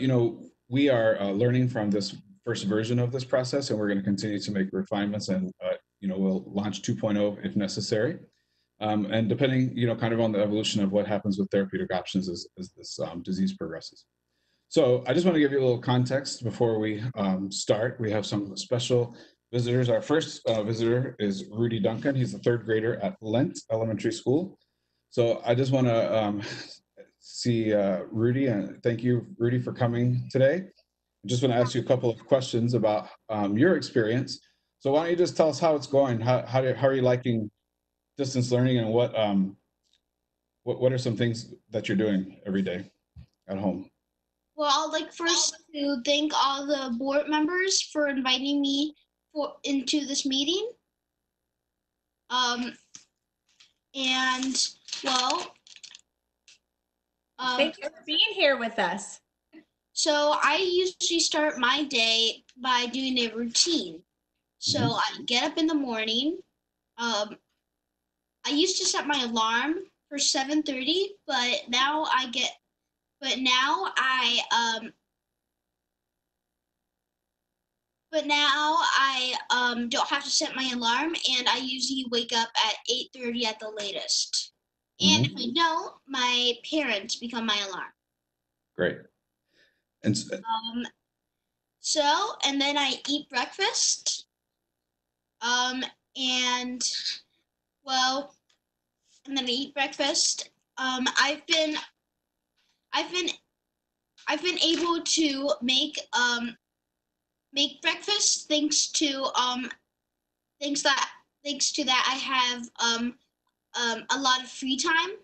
we are learning from this first version of this process, and we're going to continue to make refinements, and we'll launch 2.0 if necessary, and depending kind of on the evolution of what happens with therapeutic options as this disease progresses. So I just want to give you a little context before we start. We have some special visitors. Our first visitor is Rudy Duncan. He's the third grader at Lent Elementary School. So I just want to see Rudy, and thank you, Rudy, for coming today. I just want to ask you a couple of questions about your experience. So why don't you just tell us how it's going? How are you liking distance learning, and what are some things that you're doing every day at home? Well, I'd like first to thank all the board members for inviting me into this meeting. And well, Thank you for being here with us. so I usually start my day by doing a routine. So I get up in the morning. I used to set my alarm for 7:30, but now I don't have to set my alarm, and I usually wake up at 8:30 at the latest. And if I don't, my parents become my alarm. Great. And And then I eat breakfast. And then I eat breakfast. I've been able to make breakfast thanks to that I have a lot of free time.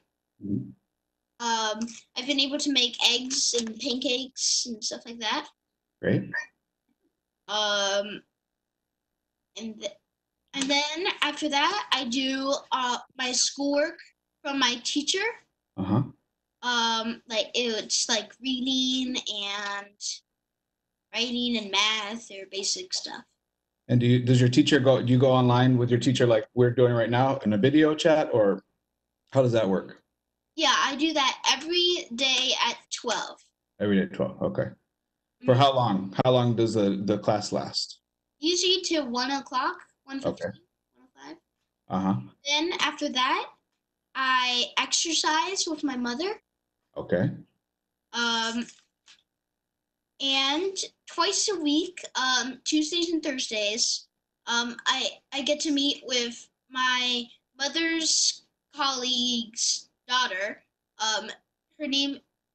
I've been able to make eggs and pancakes and stuff like that. Great. And then after that, I do my schoolwork from my teacher. It's like reading and writing and math or basic stuff. And does your teacher do you go online with your teacher like we're doing right now in a video chat, or how does that work? Yeah, I do that every day at 12. Every day at 12. Okay. For how long? How long does the class last? Usually to 1 o'clock, 1:15, Okay. 1:05. Then after that, I exercise with my mother. Okay. And twice a week, Tuesdays and Thursdays, I get to meet with my mother's colleague's daughter.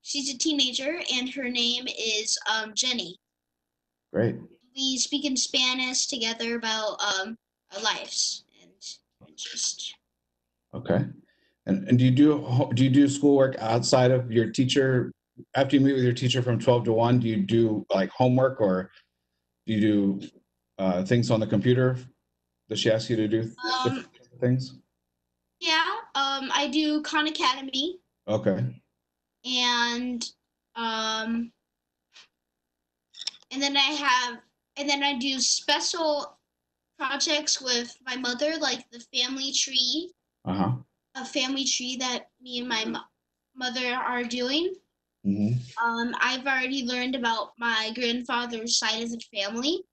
She's a teenager, and her name is Jenny. Great. We speak in Spanish together about our lives and just. Okay. And do you do schoolwork outside of your teacher? After you meet with your teacher from 12 to 1, do you do like homework, or do you do things on the computer? Does she ask you to do different things? Yeah, I do Khan Academy. Okay. And then I do special projects with my mother, like the family tree. A family tree that me and my mother are doing. I've already learned about my grandfather's side of the family.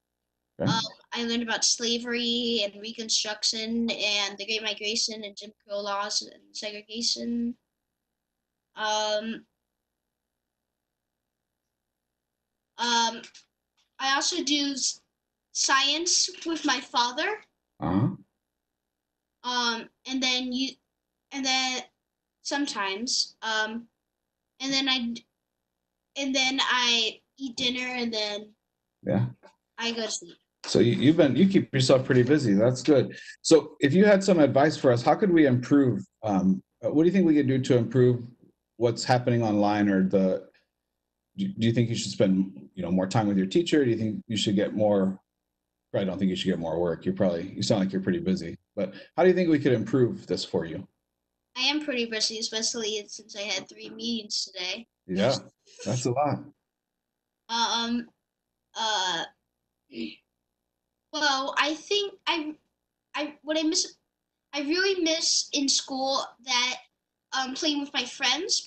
Okay. I learned about slavery and Reconstruction and the Great Migration and Jim Crow laws and segregation. I also do science with my father. And then sometimes, and then I eat dinner, and then I go to sleep. So you keep yourself pretty busy. That's good. So if you had some advice for us, how could we improve? What do you think we could do to improve what's happening online, or do you think you should spend more time with your teacher? Do you think you should get more? I don't think you should get more work. You sound like you're pretty busy. But how do you think we could improve this for you? I am pretty busy, especially since I had 3 meetings today. Yeah, that's a lot. Well, I think I really miss in school that playing with my friends,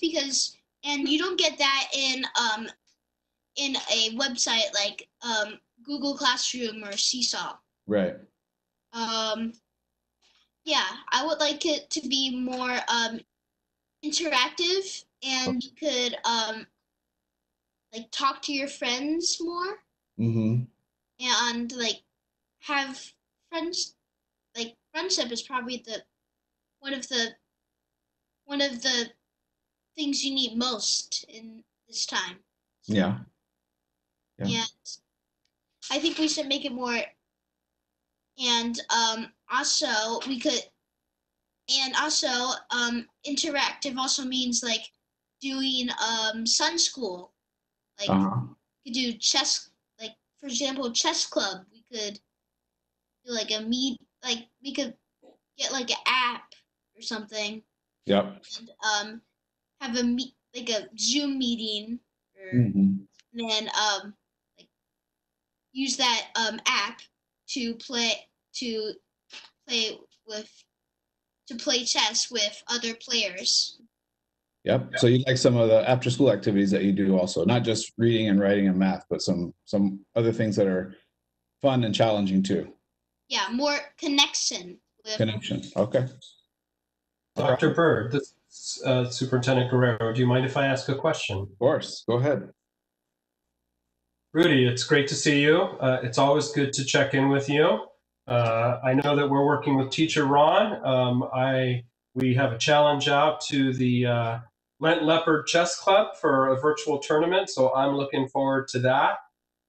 and you don't get that in a website like Google Classroom or Seesaw. Right. Yeah, I would like it to be more interactive, and you could like talk to your friends more. And like have friends. Like friendship is probably one of the things you need most in this time. Yeah. And I think we should make it more. And also we could And also, interactive also means like doing Sun School. Like we could do chess, like for example, chess club. We could do like a meet, like we could get like an app or something. Yep. And have a meet, like a Zoom meeting, or then like use that app to play chess with other players. Yep. So you like some of the after school activities that you do also, not just reading and writing and math, but some other things that are fun and challenging too. Yeah, more connection. Okay. Dr. Bird, this is Superintendent Guerrero. Do you mind if I ask a question? Of course. Go ahead. Rudy, it's great to see you. It's always good to check in with you. I know that we're working with Teacher Ron. We have a challenge out to the Lent Leopard Chess Club for a virtual tournament, so I'm looking forward to that.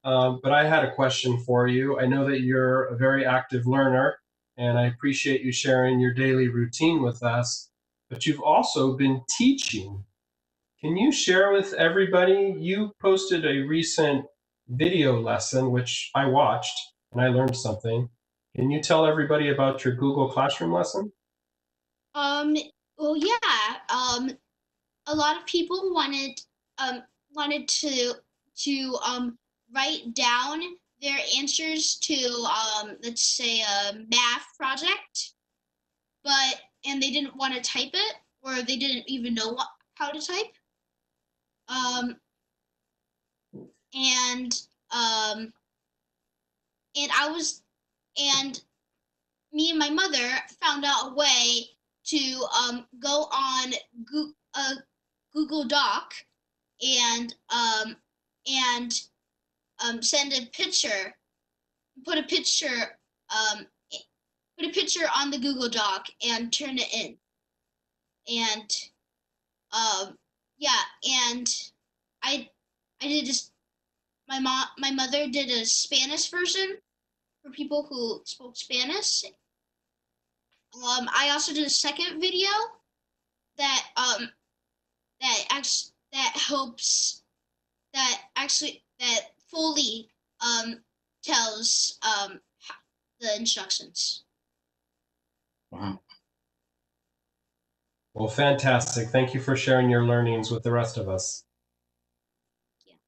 But I had a question for you. I know that you're a very active learner, and I appreciate you sharing your daily routine with us, but you've also been teaching. Can you share with everybody, you posted a recent video lesson, which I watched, and I learned something. Can you tell everybody about your Google Classroom lesson? Well, yeah. A lot of people wanted to write down their answers to let's say a math project, and they didn't want to type it, or they didn't even know how to type. And me and my mother found out a way to go on Google Doc and send a picture, put a picture on the Google Doc and turn it in. And yeah, and I did just my mother did a Spanish version for people who spoke Spanish. I also did a second video that fully tells the instructions. Wow. Well, fantastic. Thank you for sharing your learnings with the rest of us.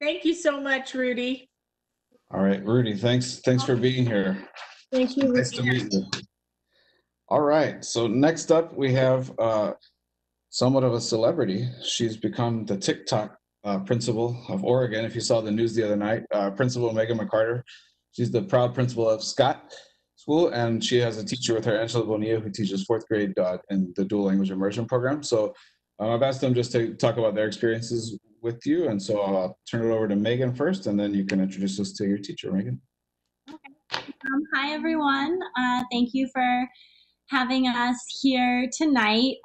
Thank you so much, Rudy. All right, Rudy, thanks for being here. Thank you. Nice to meet you. All right, so next up we have somewhat of a celebrity. She's become the TikTok principal of Oregon. If you saw the news the other night, Principal Megan McCarter. She's the proud principal of Scott School, and she has a teacher with her, Angela Bonilla, who teaches 4th grade in the dual language immersion program. So I've asked them just to talk about their experiences with you, and so I'll turn it over to Megan first, and then you can introduce us to your teacher, Megan. Okay. Hi, everyone. Thank you for having us here tonight.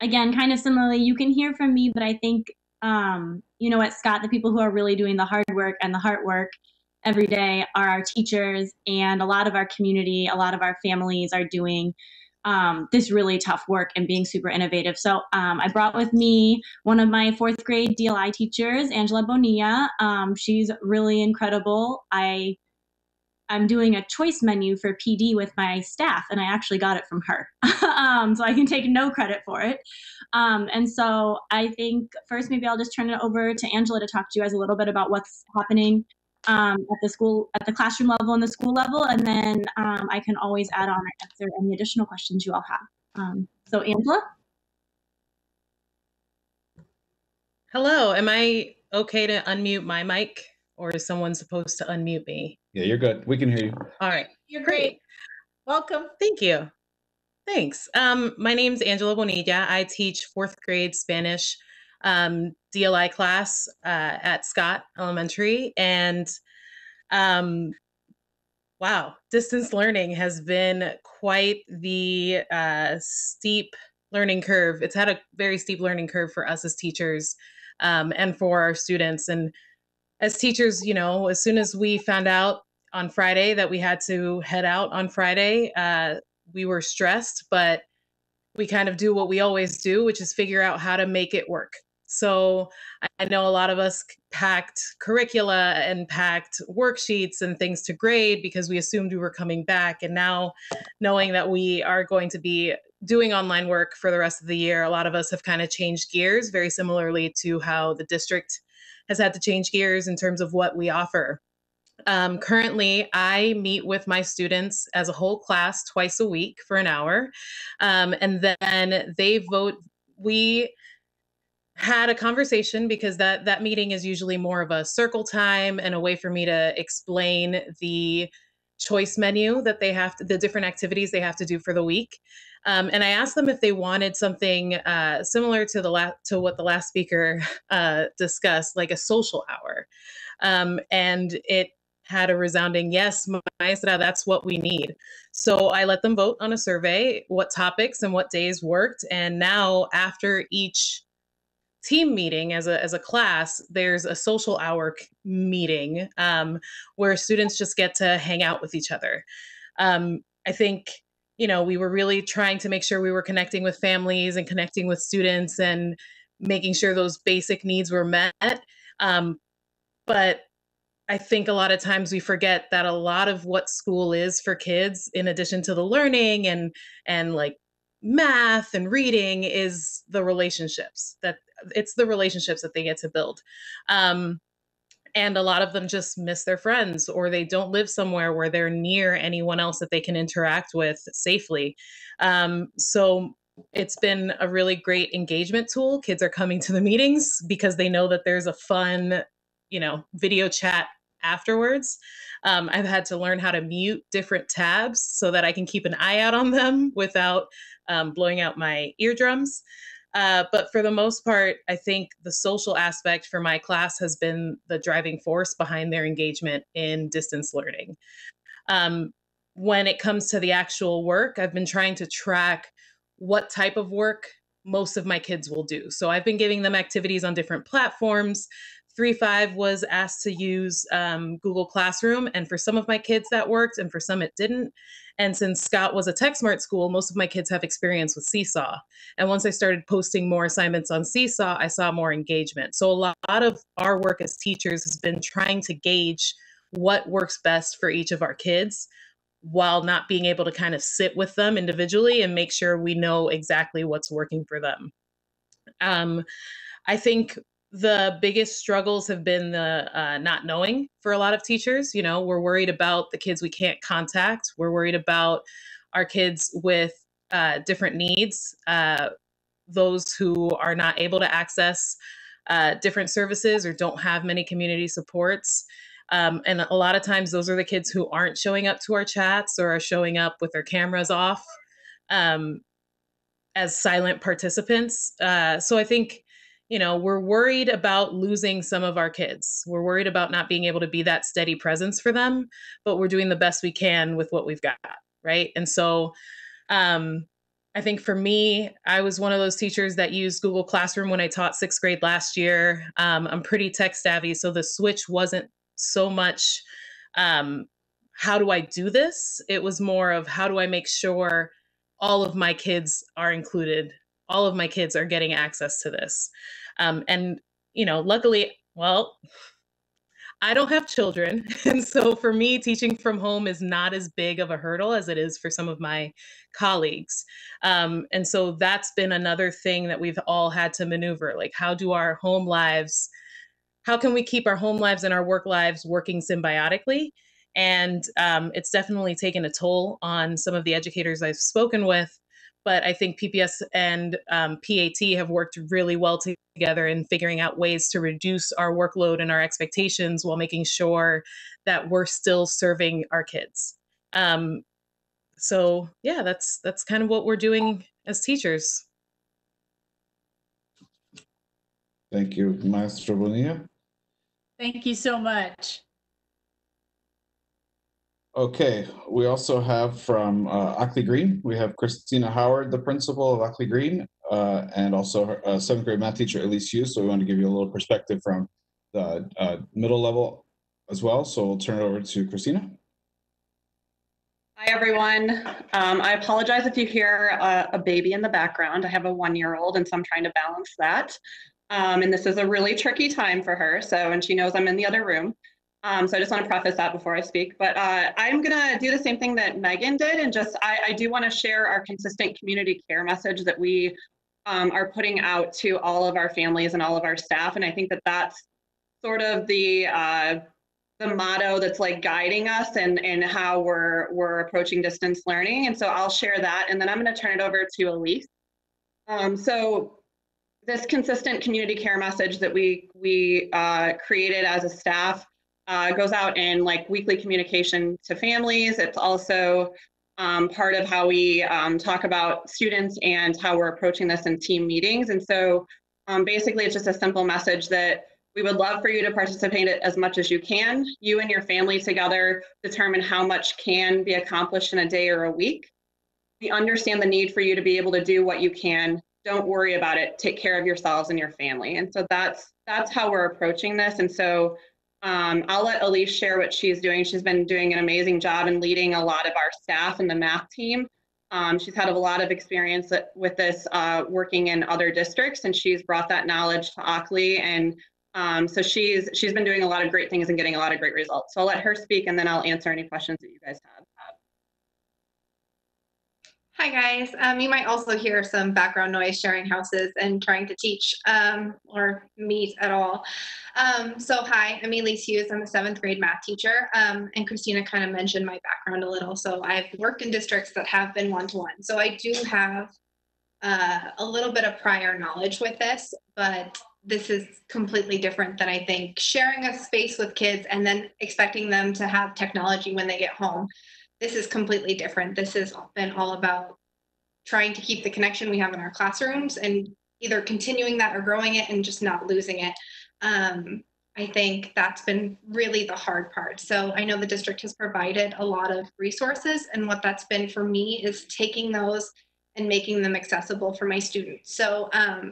Again, kind of similarly, you can hear from me, but I think, at Scott, the people who are really doing the hard work and the heart work every day are our teachers, and a lot of our community, a lot of our families are doing this really tough work and being super innovative. So I brought with me one of my 4th grade DLI teachers, Angela Bonilla. She's really incredible. I'm doing a choice menu for PD with my staff, and I actually got it from her. So I can take no credit for it. And so I think first, maybe I'll just turn it over to Angela to talk to you guys a little bit about what's happening at the classroom level and the school level. And then I can always add on or answer any additional questions you all have. So Angela? Hello, am I okay to unmute my mic, or is someone supposed to unmute me? Yeah, you're good. We can hear you. All right. You're great. Welcome. Thank you. Thanks. My name's Angela Bonilla. I teach 4th grade Spanish DLI class at Scott Elementary. And wow, distance learning has been quite the steep learning curve. It's had a very steep learning curve for us as teachers and for our students. And as teachers, as soon as we found out on Friday that we had to head out on Friday, we were stressed, but we kind of do what we always do, which is figure out how to make it work. So I know a lot of us packed curricula and packed worksheets and things to grade because we assumed we were coming back. And now knowing that we are going to be doing online work for the rest of the year, a lot of us have kind of changed gears, very similarly to how the district has had to change gears in terms of what we offer. Currently, I meet with my students as a whole class twice a week for an hour. And then they vote. We had a conversation because that meeting is usually more of a circle time and a way for me to explain the choice menu that they have to, the different activities they have to do for the week. And I asked them if they wanted something similar to what the last speaker discussed, like a social hour. And it had a resounding yes, Maestra, that's what we need. So I let them vote on a survey, what topics and what days worked. And now after each team meeting as a class, there's a social hour meeting where students just get to hang out with each other. I think, we were really trying to make sure we were connecting with families and connecting with students and making sure those basic needs were met. But I think a lot of times we forget that a lot of what school is for kids, in addition to the learning and like math and reading, is the relationships that they get to build. And a lot of them just miss their friends, or they don't live somewhere where they're near anyone else that they can interact with safely. So it's been a really great engagement tool. Kids are coming to the meetings because they know that there's a fun, video chat afterwards. I've had to learn how to mute different tabs so that I can keep an eye out on them without blowing out my eardrums. But for the most part, I think the social aspect for my class has been the driving force behind their engagement in distance learning. When it comes to the actual work, I've been trying to track what type of work most of my kids will do. So I've been giving them activities on different platforms. 3-5 was asked to use Google Classroom, and for some of my kids that worked, and for some it didn't. And since Scott was a TechSmart school, most of my kids have experience with Seesaw. And once I started posting more assignments on Seesaw, I saw more engagement. So a lot of our work as teachers has been trying to gauge what works best for each of our kids, while not being able to kind of sit with them individually and make sure we know exactly what's working for them. I think the biggest struggles have been the not knowing for a lot of teachers. We're worried about the kids we can't contact. We're worried about our kids with different needs, those who are not able to access different services or don't have many community supports. And a lot of times those are the kids who aren't showing up to our chats or are showing up with their cameras off as silent participants. So I think, we're worried about losing some of our kids. We're worried about not being able to be that steady presence for them, but we're doing the best we can with what we've got, right? And so I think for me, I was one of those teachers that used Google Classroom when I taught 6th grade last year. I'm pretty tech savvy, so the switch wasn't so much, how do I do this? It was more of how do I make sure all of my kids are included, all of my kids are getting access to this. And, luckily, I don't have children. And so for me, teaching from home is not as big of a hurdle as it is for some of my colleagues. And so that's been another thing that we've all had to maneuver. Like, how can we keep our home lives and our work lives working symbiotically? And it's definitely taken a toll on some of the educators I've spoken with. But I think PPS and PAT have worked really well together in figuring out ways to reduce our workload and our expectations while making sure that we're still serving our kids. So yeah, that's kind of what we're doing as teachers. Thank you, Maestra Bonilla. Thank you so much. Okay, we also have from Ackley Green, we have Christina Howard, the principal of Ackley Green, and also her 7th grade math teacher, Elise Hughes. So we want to give you a little perspective from the middle level as well. So we'll turn it over to Christina. Hi, everyone. I apologize if you hear a baby in the background. I have a 1-year-old, and so I'm trying to balance that. And this is a really tricky time for her. And she knows I'm in the other room. So I just want to preface that before I speak. But I'm going to do the same thing that Megan did. And I do want to share our consistent community care message that we are putting out to all of our families and all of our staff. And I think that that's sort of the motto that's like guiding us and how we're approaching distance learning. And so I'll share that, and then I'm going to turn it over to Elise. So this consistent community care message that we created as a staff goes out in like weekly communication to families. It's also part of how we talk about students and how we're approaching this in team meetings. And so basically it's just a simple message that we would love for you to participate as much as you can. You and your family together determine how much can be accomplished in a day or a week. We understand the need for you to be able to do what you can. Don't worry about it. Take care of yourselves and your family. And so that's how we're approaching this. And so I'll let Elise share what she's doing. She's been doing an amazing job in leading a lot of our staff and the math team. She's had a lot of experience with this working in other districts, and she's brought that knowledge to Ockley. And so she's been doing a lot of great things and getting a lot of great results. So I'll let her speak, and then I'll answer any questions that you guys have. Hi guys, you might also hear some background noise sharing houses and trying to teach or meet at all. So hi, I'm Elise Hughes. I'm a 7th grade math teacher, and Christina kind of mentioned my background a little. So I've worked in districts that have been one-to-one. So I do have a little bit of prior knowledge with this, but this is completely different than I think sharing a space with kids and then expecting them to have technology when they get home. This is completely different. This has been all about trying to keep the connection we have in our classrooms and either continuing that or growing it and just not losing it. I think that's been really the hard part. So I know the district has provided a lot of resources, and what that's been for me is taking those and making them accessible for my students. So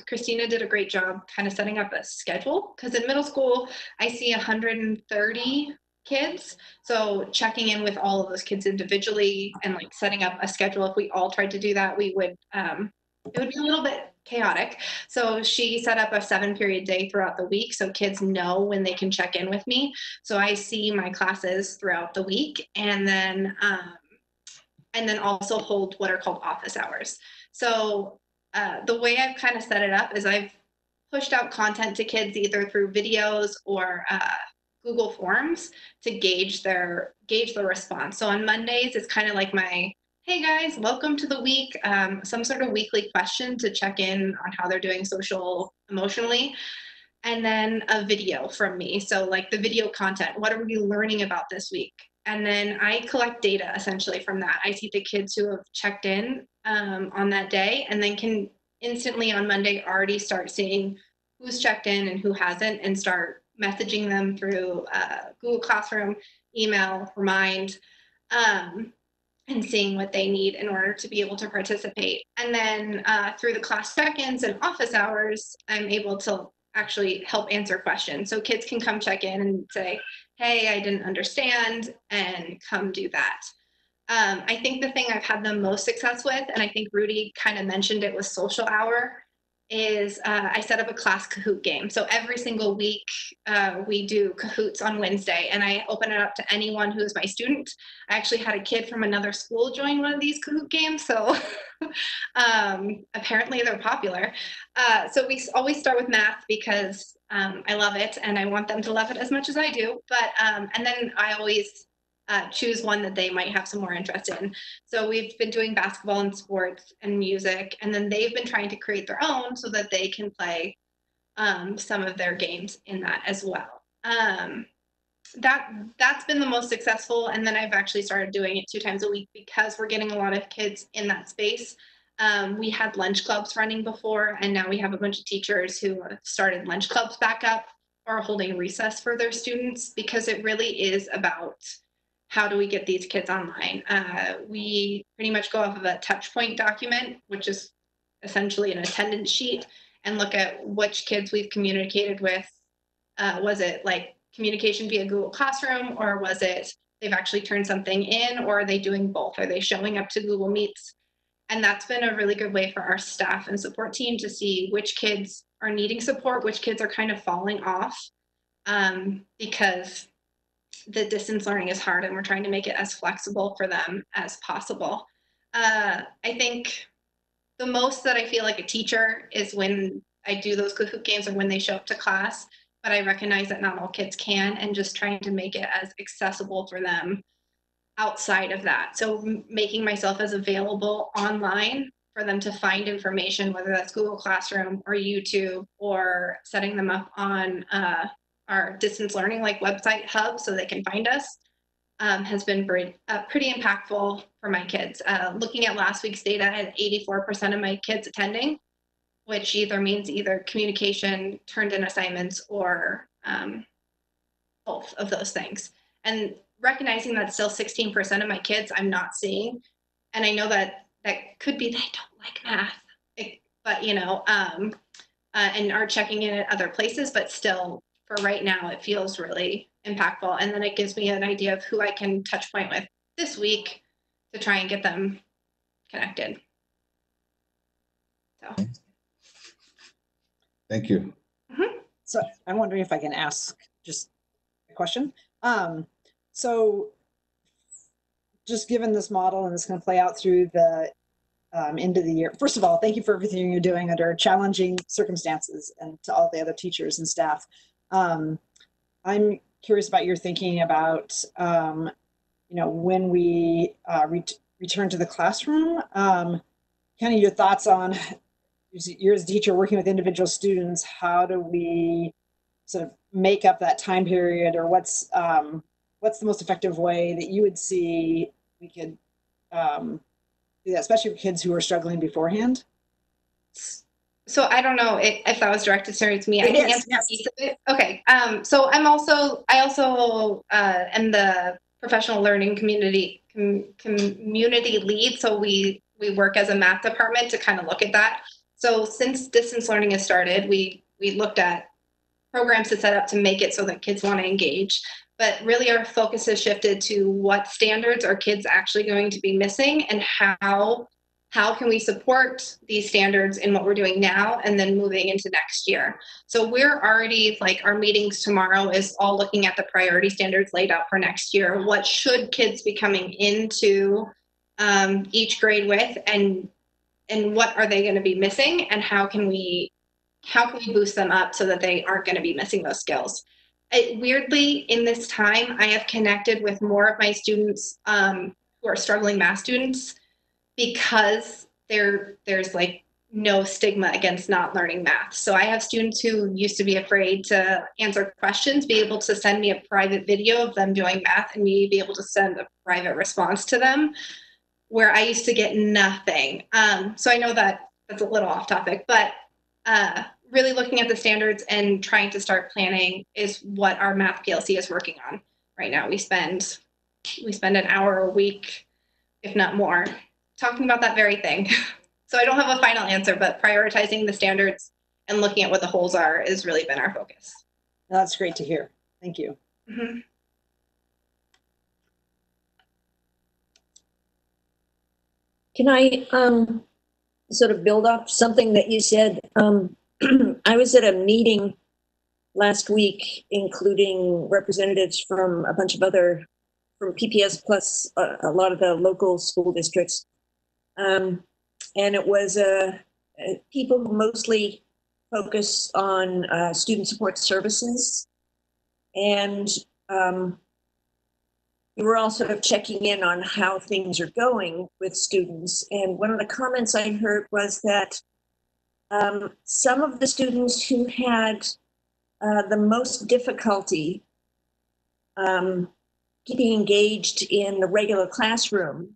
Christina did a great job kind of setting up a schedule, because in middle school, I see 130 kids. So checking in with all of those kids individually and like setting up a schedule. If we all tried to do that, we would, it would be a little bit chaotic. So she set up a 7-period day throughout the week, so kids know when they can check in with me. So I see my classes throughout the week, and then also hold what are called office hours. So the way I've kind of set it up is I've pushed out content to kids either through videos or Google Forms to gauge their response. So on Mondays, it's kind of like my, hey guys, welcome to the week, some sort of weekly question to check in on how they're doing social, emotionally, and then a video from me. So like the video content, what are we learning about this week? And then I collect data essentially from that. I see the kids who have checked in on that day, and then can instantly on Monday already start seeing who's checked in and who hasn't, and start messaging them through Google Classroom, email, Remind, and seeing what they need in order to be able to participate. And then through the class check-ins and office hours, I'm able to actually help answer questions. So kids can come check in and say, hey, I didn't understand, and come do that. I think the thing I've had the most success with, and I think Rudy kind of mentioned it, was social hour, is I set up a class Kahoot game. So every single week we do Kahoots on Wednesday, and I open it up to anyone who is my student. I actually had a kid from another school join one of these Kahoot games, so apparently they're popular. So we always start with math because I love it and I want them to love it as much as I do. But and then I always choose one that they might have some more interest in. So we've been doing basketball and sports and music, and then they've been trying to create their own so that they can play some of their games in that as well. That's been the most successful. And then I've actually started doing it 2 times a week because we're getting a lot of kids in that space. We had lunch clubs running before, and now we have a bunch of teachers who have started lunch clubs back up or holding recess for their students, because it really is about how do we get these kids online. We pretty much go off of a touch point document, which is essentially an attendance sheet, and look at which kids we've communicated with. Was it like communication via Google Classroom, or was it they've actually turned something in, or are they doing both? Are they showing up to Google Meets? And that's been a really good way for our staff and support team to see which kids are needing support, which kids are kind of falling off, because the distance learning is hard and we're trying to make it as flexible for them as possible. I think the most that I feel like a teacher is when I do those Kahoot games or when they show up to class, but I recognize that not all kids can, and just trying to make it as accessible for them outside of that. So making myself as available online for them to find information, whether that's Google Classroom or YouTube, or setting them up on our distance learning like website hub so they can find us, has been pretty impactful for my kids. Looking at last week's data, I had 84% of my kids attending, which either means communication, turned in assignments, or both of those things. And recognizing that still 16% of my kids I'm not seeing. And I know that could be they don't like math, but and are checking in at other places, but still for right now, it feels really impactful. And then it gives me an idea of who I can touch point with this week to try and get them connected. So. Thank you. Mm-hmm. So I'm wondering if I can ask just a question. So just given this model, and it's going to play out through the end of the year. First of all, thank you for everything you're doing under challenging circumstances, and to all the other teachers and staff. I'm curious about your thinking about, when we return to the classroom, kind of your thoughts on, you're as a teacher working with individual students, how do we sort of make up that time period, or what's the most effective way that you would see we could do that, especially for kids who are struggling beforehand? So I don't know if that was directed to me. I can answer that piece of it. Okay. So I also am the professional learning community lead. So we work as a math department to kind of look at that. So since distance learning has started, we looked at programs to set up to make it so that kids want to engage. But really our focus has shifted to what standards are kids actually going to be missing, and how can we support these standards in what we're doing now and then moving into next year. So we're already, our meetings tomorrow is all looking at the priority standards laid out for next year. What should kids be coming into each grade with, and what are they going to be missing, and how can we boost them up so that they aren't going to be missing those skills. Weirdly, in this time, I have connected with more of my students who are struggling math students, because there's no stigma against not learning math. So I have students who used to be afraid to answer questions, be able to send me a private video of them doing math, and me be able to send a private response to them, where I used to get nothing. So I know that that's a little off topic, but really looking at the standards and trying to start planning is what our math PLC is working on right now. We spend an hour a week, if not more, talking about that very thing. So I don't have a final answer, but prioritizing the standards and looking at what the holes are has really been our focus. That's great to hear. Thank you. Mm-hmm. Can I sort of build off something that you said? I was at a meeting last week, including representatives from a bunch of from PPS plus a lot of the local school districts. And it was people who mostly focus on student support services. And we were all sort of checking in on how things are going with students. And one of the comments I heard was that some of the students who had the most difficulty getting engaged in the regular classroom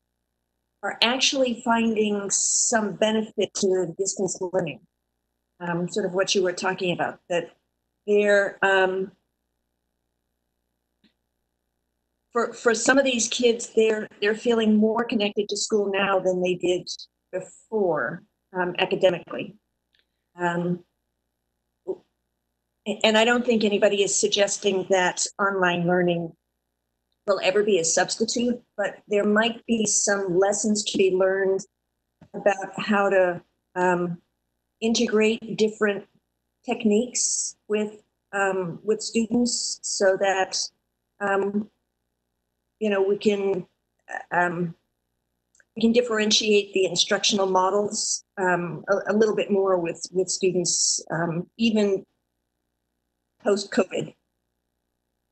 are actually finding some benefit to distance learning. Sort of what you were talking about, that they're, for some of these kids, they're feeling more connected to school now than they did before academically. And I don't think anybody is suggesting that online learning will ever be a substitute, but there might be some lessons to be learned about how to integrate different techniques with students, so that we can differentiate the instructional models a little bit more with students, even post-COVID.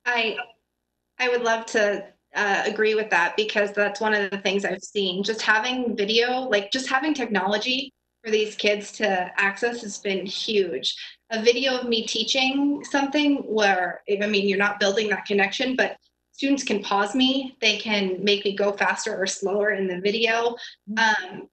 I would love to agree with that, because that's one of the things I've seen. Just having video, like just having technology for these kids to access has been huge. A video of me teaching something where, I mean, you're not building that connection, but students can pause me. They can make me go faster or slower in the video.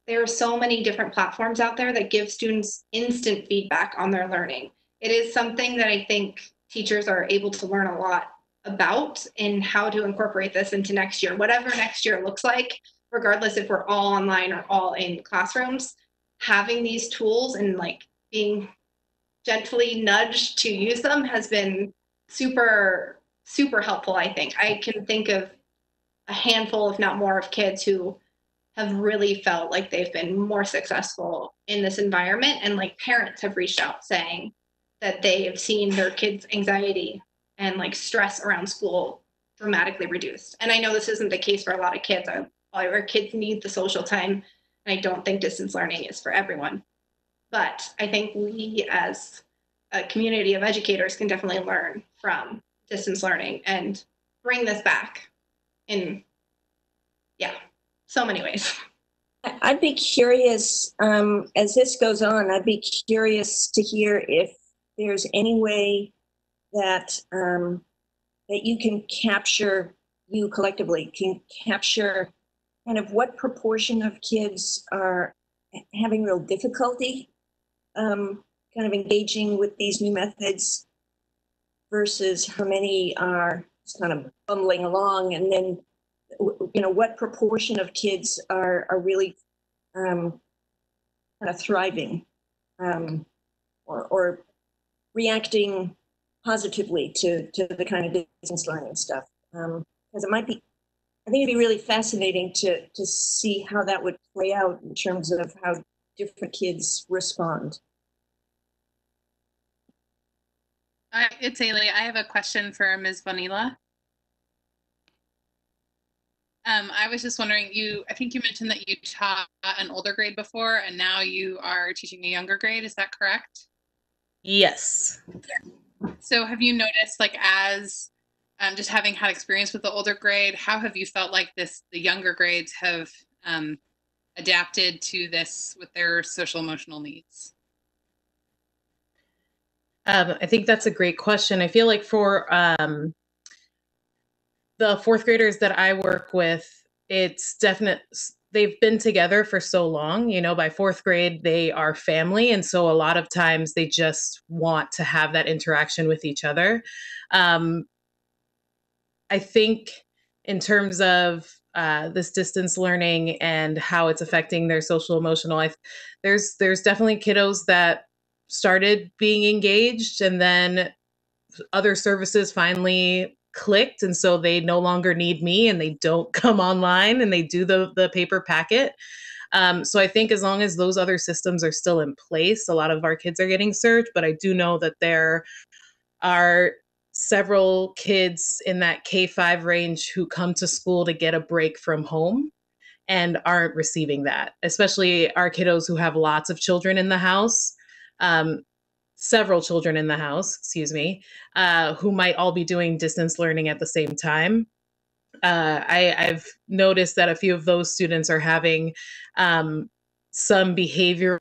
There are so many different platforms out there that give students instant feedback on their learning. It is something that I think teachers are able to learn a lot about, and how to incorporate this into next year, whatever next year looks like, regardless if we're all online or all in classrooms. Having these tools and like being gently nudged to use them has been super, super helpful. I think I can think of a handful, if not more, of kids who have really felt like they've been more successful in this environment, and like parents have reached out saying that they have seen their kids' anxiety and like stress around school dramatically reduced. And I know this isn't the case for a lot of kids. Our kids need the social time, and I don't think distance learning is for everyone. But I think we as a community of educators can definitely learn from distance learning and bring this back in, so many ways. I'd be curious, as this goes on, I'd be curious to hear if there's any way that that you can capture, you collectively can capture kind of what proportion of kids are having real difficulty kind of engaging with these new methods versus how many are just kind of bumbling along, and then what proportion of kids are really kind of thriving or reacting positively to the kind of distance learning stuff, because I think it'd be really fascinating to see how that would play out in terms of how different kids respond. It's Ailey. I have a question for Ms. Bonilla. I was just wondering, I think you mentioned that you taught an older grade before, and now you are teaching a younger grade. Is that correct? Yes. So have you noticed, like, as just having had experience with the older grade, how have you felt like the younger grades have adapted to this with their social emotional needs? I think that's a great question. I feel like for the fourth graders that I work with, it's definite. They've been together for so long, by fourth grade, they are family. And so a lot of times they just want to have that interaction with each other. I think in terms of this distance learning and how it's affecting their social emotional life, there's definitely kiddos that started being engaged, and then other services finally clicked, and so they no longer need me, and they don't come online, and they do the paper packet. So I think as long as those other systems are still in place, a lot of our kids are getting served. But I do know that there are several kids in that K-5 range who come to school to get a break from home and aren't receiving that, especially our kiddos who have lots of children in the house. Several children in the house, who might all be doing distance learning at the same time. I've noticed that a few of those students are having some behavioral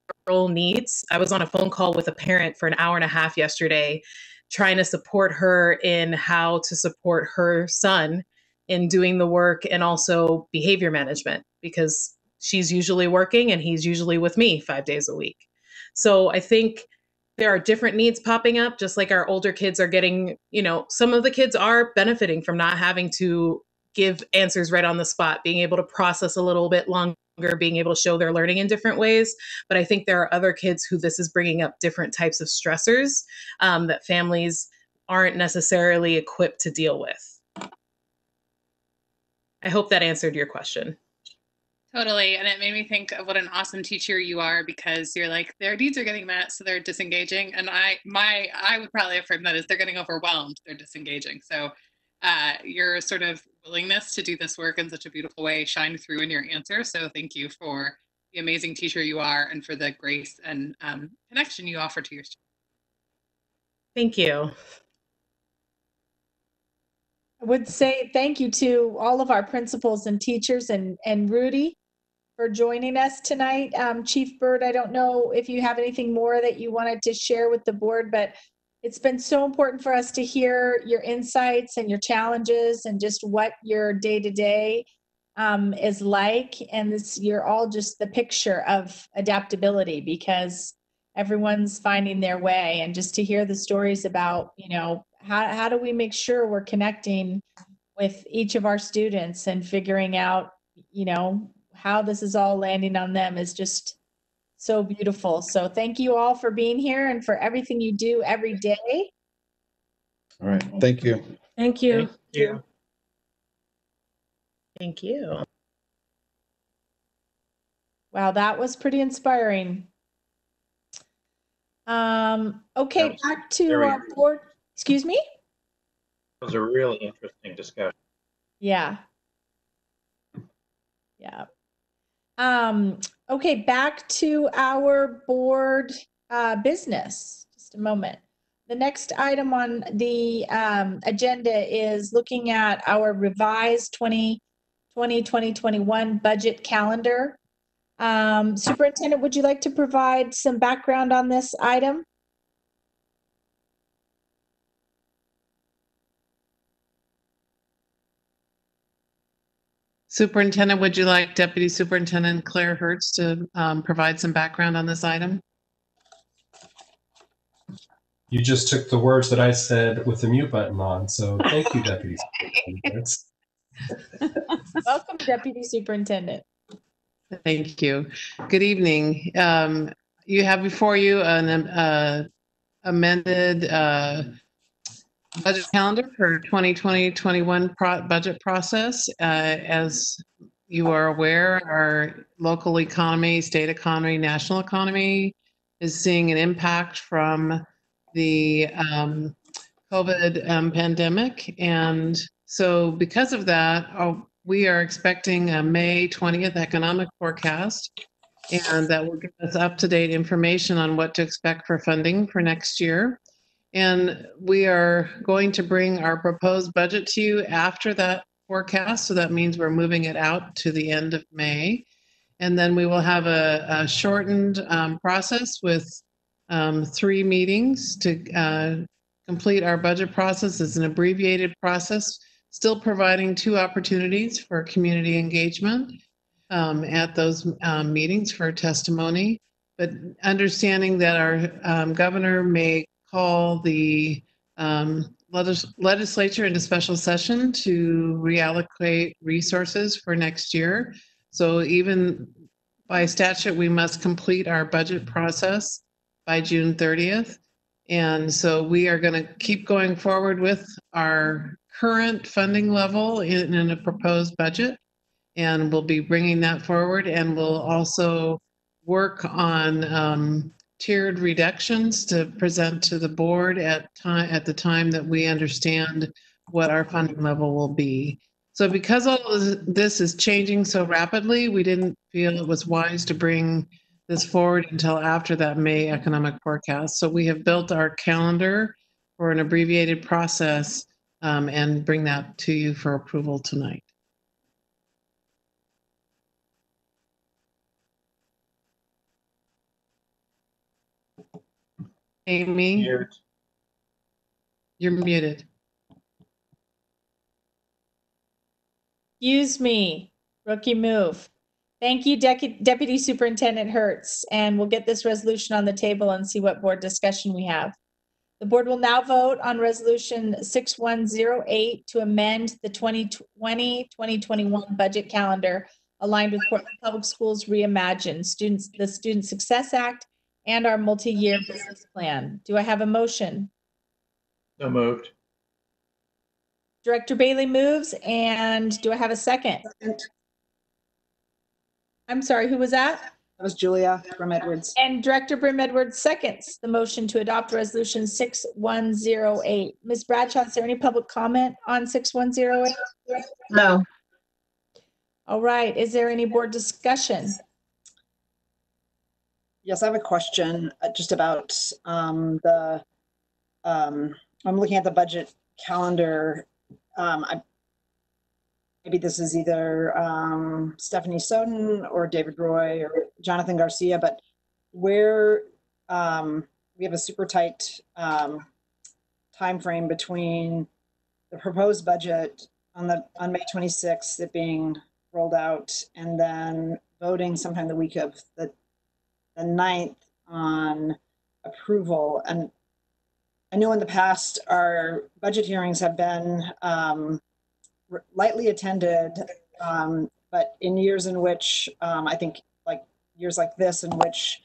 needs. I was on a phone call with a parent for an hour and a half yesterday, trying to support her in how to support her son in doing the work and also behavior management, because she's usually working and he's usually with me 5 days a week. So I think there are different needs popping up, just like our older kids are getting, some of the kids are benefiting from not having to give answers right on the spot, being able to process a little bit longer, being able to show their learning in different ways. But I think there are other kids who this is bringing up different types of stressors that families aren't necessarily equipped to deal with. I hope that answered your question. Totally. And it made me think of what an awesome teacher you are, because you're like, their needs are getting met, so they're disengaging. And I would probably have framed that as they're getting overwhelmed, they're disengaging. So your sort of willingness to do this work in such a beautiful way shined through in your answer. So thank you for the amazing teacher you are and for the grace and connection you offer to your students. Thank you. I would say thank you to all of our principals and teachers and Rudy for joining us tonight. Chief Byrd, I don't know if you have anything more that you wanted to share with the board, but it's been so important for us to hear your insights and your challenges and just what your day-to-day is like. And you're all just the picture of adaptability, because everyone's finding their way. And just to hear the stories about, how do we make sure we're connecting with each of our students and figuring out, how this is all landing on them is just so beautiful. So thank you all for being here and for everything you do every day. All right. Thank you. Thank you. Thank you. Thank you. Wow, that was pretty inspiring. Okay, back to our board. Excuse me? It was a really interesting discussion. Yeah. Okay, back to our board business. Just a moment. The next item on the agenda is looking at our revised 2020-2021 budget calendar. Superintendent, would you like to provide some background on this item? Superintendent, would you like Deputy Superintendent Claire Hertz to provide some background on this item? You just took the words that I said with the mute button on, so thank you, Deputy Superintendent. Welcome, Deputy Superintendent. Thank you. Good evening. You have before you an amended budget calendar for 2020-21 budget process. As you are aware, our local economy, state economy, national economy is seeing an impact from the COVID pandemic. And so because of that, we are expecting a May 20th economic forecast, and that will give us up-to-date information on what to expect for funding for next year. And we are going to bring our proposed budget to you after that forecast. So that means we're moving it out to the end of May. And then we will have a shortened process with 3 meetings to complete our budget process. It's an abbreviated process, still providing 2 opportunities for community engagement at those meetings for testimony, but understanding that our governor may call the legislature into special session to reallocate resources for next year. So even by statute, we must complete our budget process by June 30th. And so we are going to keep going forward with our current funding level in a proposed budget. And we'll be bringing that forward, and we'll also work on tiered reductions to present to the board at the time that we understand what our funding level will be. So because all of this is changing so rapidly, we didn't feel it was wise to bring this forward until after that May economic forecast. So we have built our calendar for an abbreviated process and bring that to you for approval tonight. Amy, you're muted. Excuse me, rookie move. Thank you, Deputy Superintendent Hertz, and we'll get this resolution on the table and see what board discussion we have. The board will now vote on resolution 6108 to amend the 2020-2021 budget calendar aligned with Portland Public Schools Reimagine, the Student Success Act, and our multi-year business plan. Do I have a motion? So moved. Director Bailey moves, and do I have a second? I'm sorry, who was that? That was Julia Brim Edwards. And Director Brim Edwards seconds the motion to adopt Resolution 6108. Ms. Bradshaw, is there any public comment on 6108? No. All right, is there any board discussion? Yes, I have a question just about I'm looking at the budget calendar. Maybe this is either Stephanie Soden or David Roy or Jonathan Garcia, but where we have a super tight time frame between the proposed budget on May 26th, it being rolled out, and then voting sometime the week of the 9th on approval. And I know in the past our budget hearings have been lightly attended, but in years in which I think like years like this in which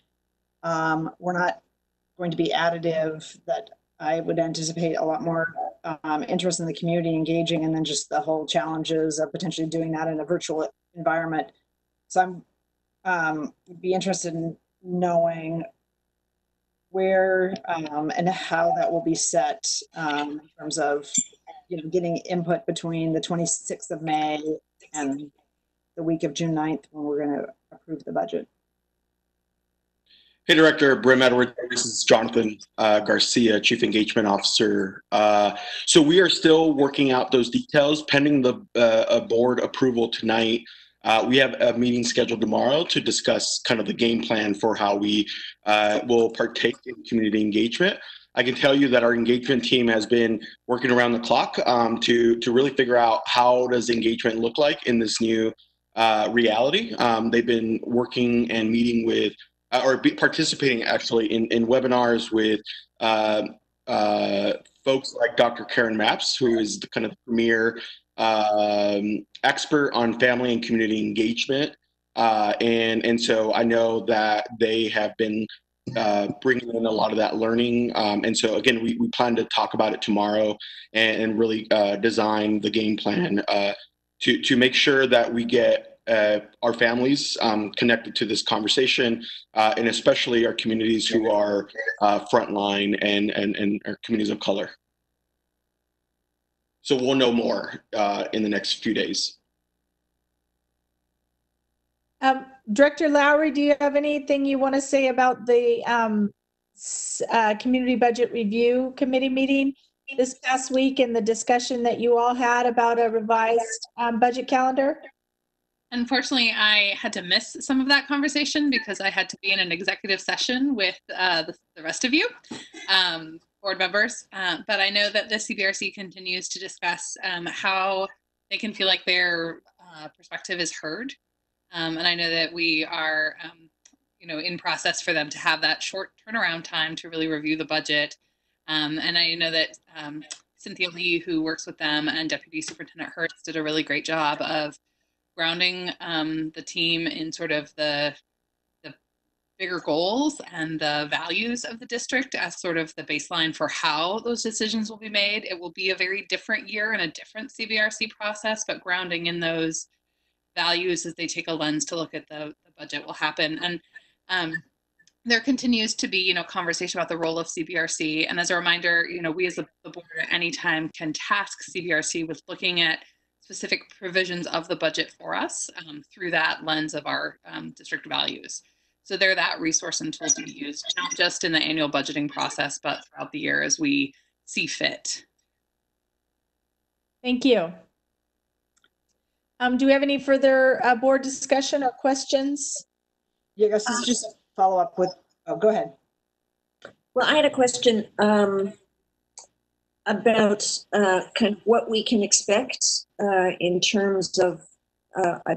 we're not going to be additive, that I would anticipate a lot more interest in the community engaging, and then just the whole challenges of potentially doing that in a virtual environment. So I'm would be interested in knowing where and how that will be set in terms of getting input between the 26th of May and the week of June 9th when we're going to approve the budget. Hey, Director Brim Edwards, this is Jonathan Garcia, Chief Engagement Officer. So we are still working out those details pending the board approval tonight. We have a meeting scheduled tomorrow to discuss kind of the game plan for how we will partake in community engagement. I can tell you that our engagement team has been working around the clock to really figure out how does engagement look like in this new reality. They've been working and meeting with participating actually in webinars with folks like Dr. Karen Mapps, who is the kind of premier expert on family and community engagement. And so I know that they have been bringing in a lot of that learning. And so again, we plan to talk about it tomorrow and really design the game plan to make sure that we get our families connected to this conversation, and especially our communities who are frontline and our communities of color. So we'll know more in the next few days. Director Lowry, do you have anything you want to say about the Community Budget Review Committee meeting this past week and the discussion that you all had about a revised budget calendar? Unfortunately, I had to miss some of that conversation because I had to be in an executive session with the rest of you, board members. But I know that the CBRC continues to discuss how they can feel like their perspective is heard. And I know that we are, in process for them to have that short turnaround time to really review the budget. And I know that Cynthia Lee, who works with them, and Deputy Superintendent Hurst did a really great job of grounding the team in sort of the bigger goals and the values of the district as sort of the baseline for how those decisions will be made. It will be a very different year and a different CBRC process, but grounding in those values as they take a lens to look at the budget will happen. And there continues to be, conversation about the role of CBRC. And as a reminder, we as the board at any time can task CBRC with looking at specific provisions of the budget for us through that lens of our district values. So they're that resource and tool to be used, not just in the annual budgeting process, but throughout the year as we see fit. Thank you. Do we have any further board discussion or questions? Yeah, I guess this is just a follow up with, go ahead. Well, I had a question about kind of what we can expect in terms of a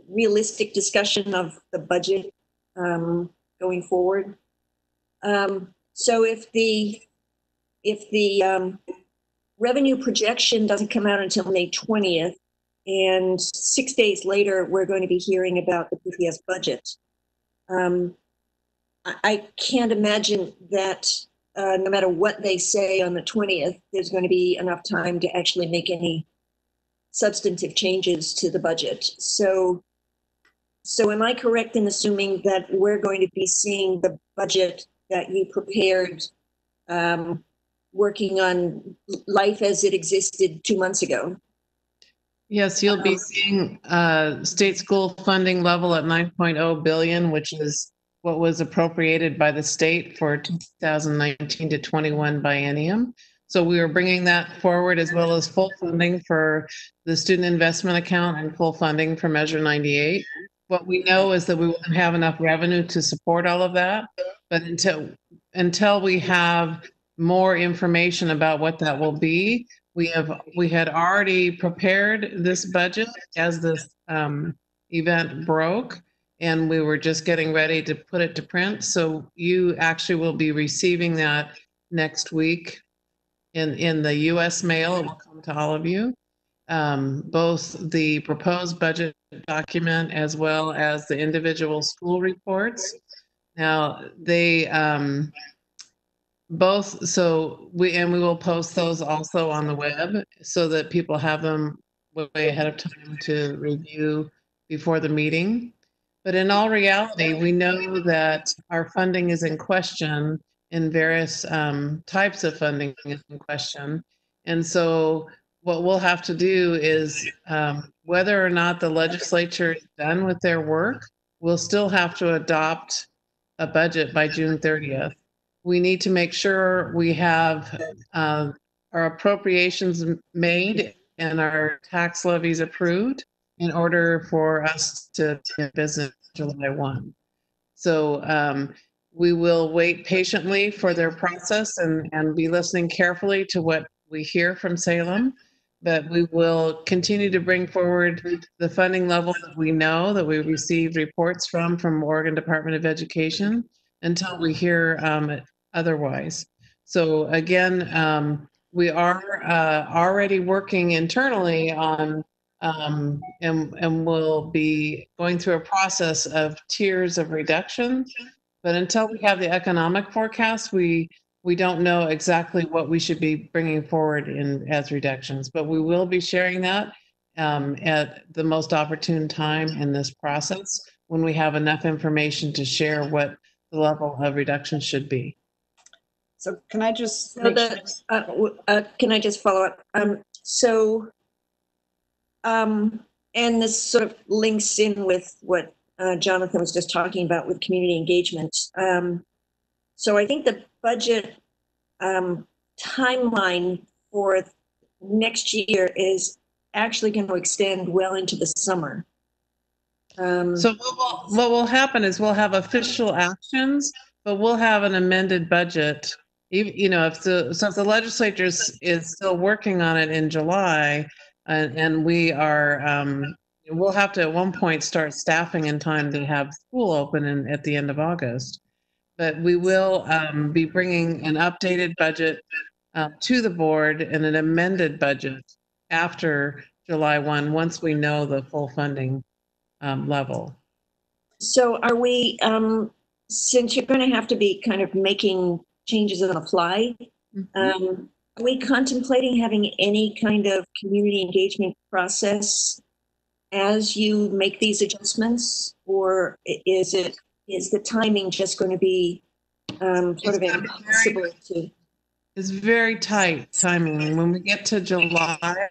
realistic discussion of the budget going forward. So if the revenue projection doesn't come out until May 20th, and 6 days later, we're going to be hearing about the PPS budget. I can't imagine that no matter what they say on the 20th, there's going to be enough time to actually make any substantive changes to the budget. So am I correct in assuming that we're going to be seeing the budget that you prepared working on life as it existed 2 months ago? Yes, you'll be seeing state school funding level at 9.0 billion, which is what was appropriated by the state for 2019 to 21 biennium. So we are bringing that forward, as well as full funding for the student investment account and full funding for Measure 98. What we know is that we won't have enough revenue to support all of that, but until we have more information about what that will be, we had already prepared this budget as this event broke, and we were just getting ready to put it to print. So you actually will be receiving that next week in the U.S. mail. It will come to all of you, both the proposed budget document as well as the individual school reports. Now they both, so we will post those also on the web so that people have them way ahead of time to review before the meeting. But in all reality, we know that our funding is in question, in various types of funding is in question. And so what we'll have to do is, whether or not the legislature is done with their work, we'll still have to adopt a budget by June 30th. We need to make sure we have our appropriations made and our tax levies approved in order for us to begin business July 1. So we will wait patiently for their process and be listening carefully to what we hear from Salem, but we will continue to bring forward the funding level that we know that we received reports from Oregon Department of Education until we hear otherwise. So again, we are already working internally on and we'll be going through a process of tiers of reduction. But until we have the economic forecast, we don't know exactly what we should be bringing forward as reductions. But we will be sharing that at the most opportune time in this process when we have enough information to share what the level of reduction should be. So can I just can I just follow up? And this sort of links in with what Jonathan was just talking about with community engagement. So I think the budget timeline for next year is actually going to extend well into the summer. So what will happen is we'll have official actions, but we'll have an amended budget. You know, if the legislature is still working on it in July, and we are, we'll have to at one point start staffing in time to have school open at the end of August. But we will be bringing an updated budget to the board and an amended budget after July 1, once we know the full funding level. So are we, since you're going to have to be kind of making changes on the fly, are we contemplating having any kind of community engagement process as you make these adjustments, or is the timing just going to be sort of impossible to? It's very tight timing. When we get to July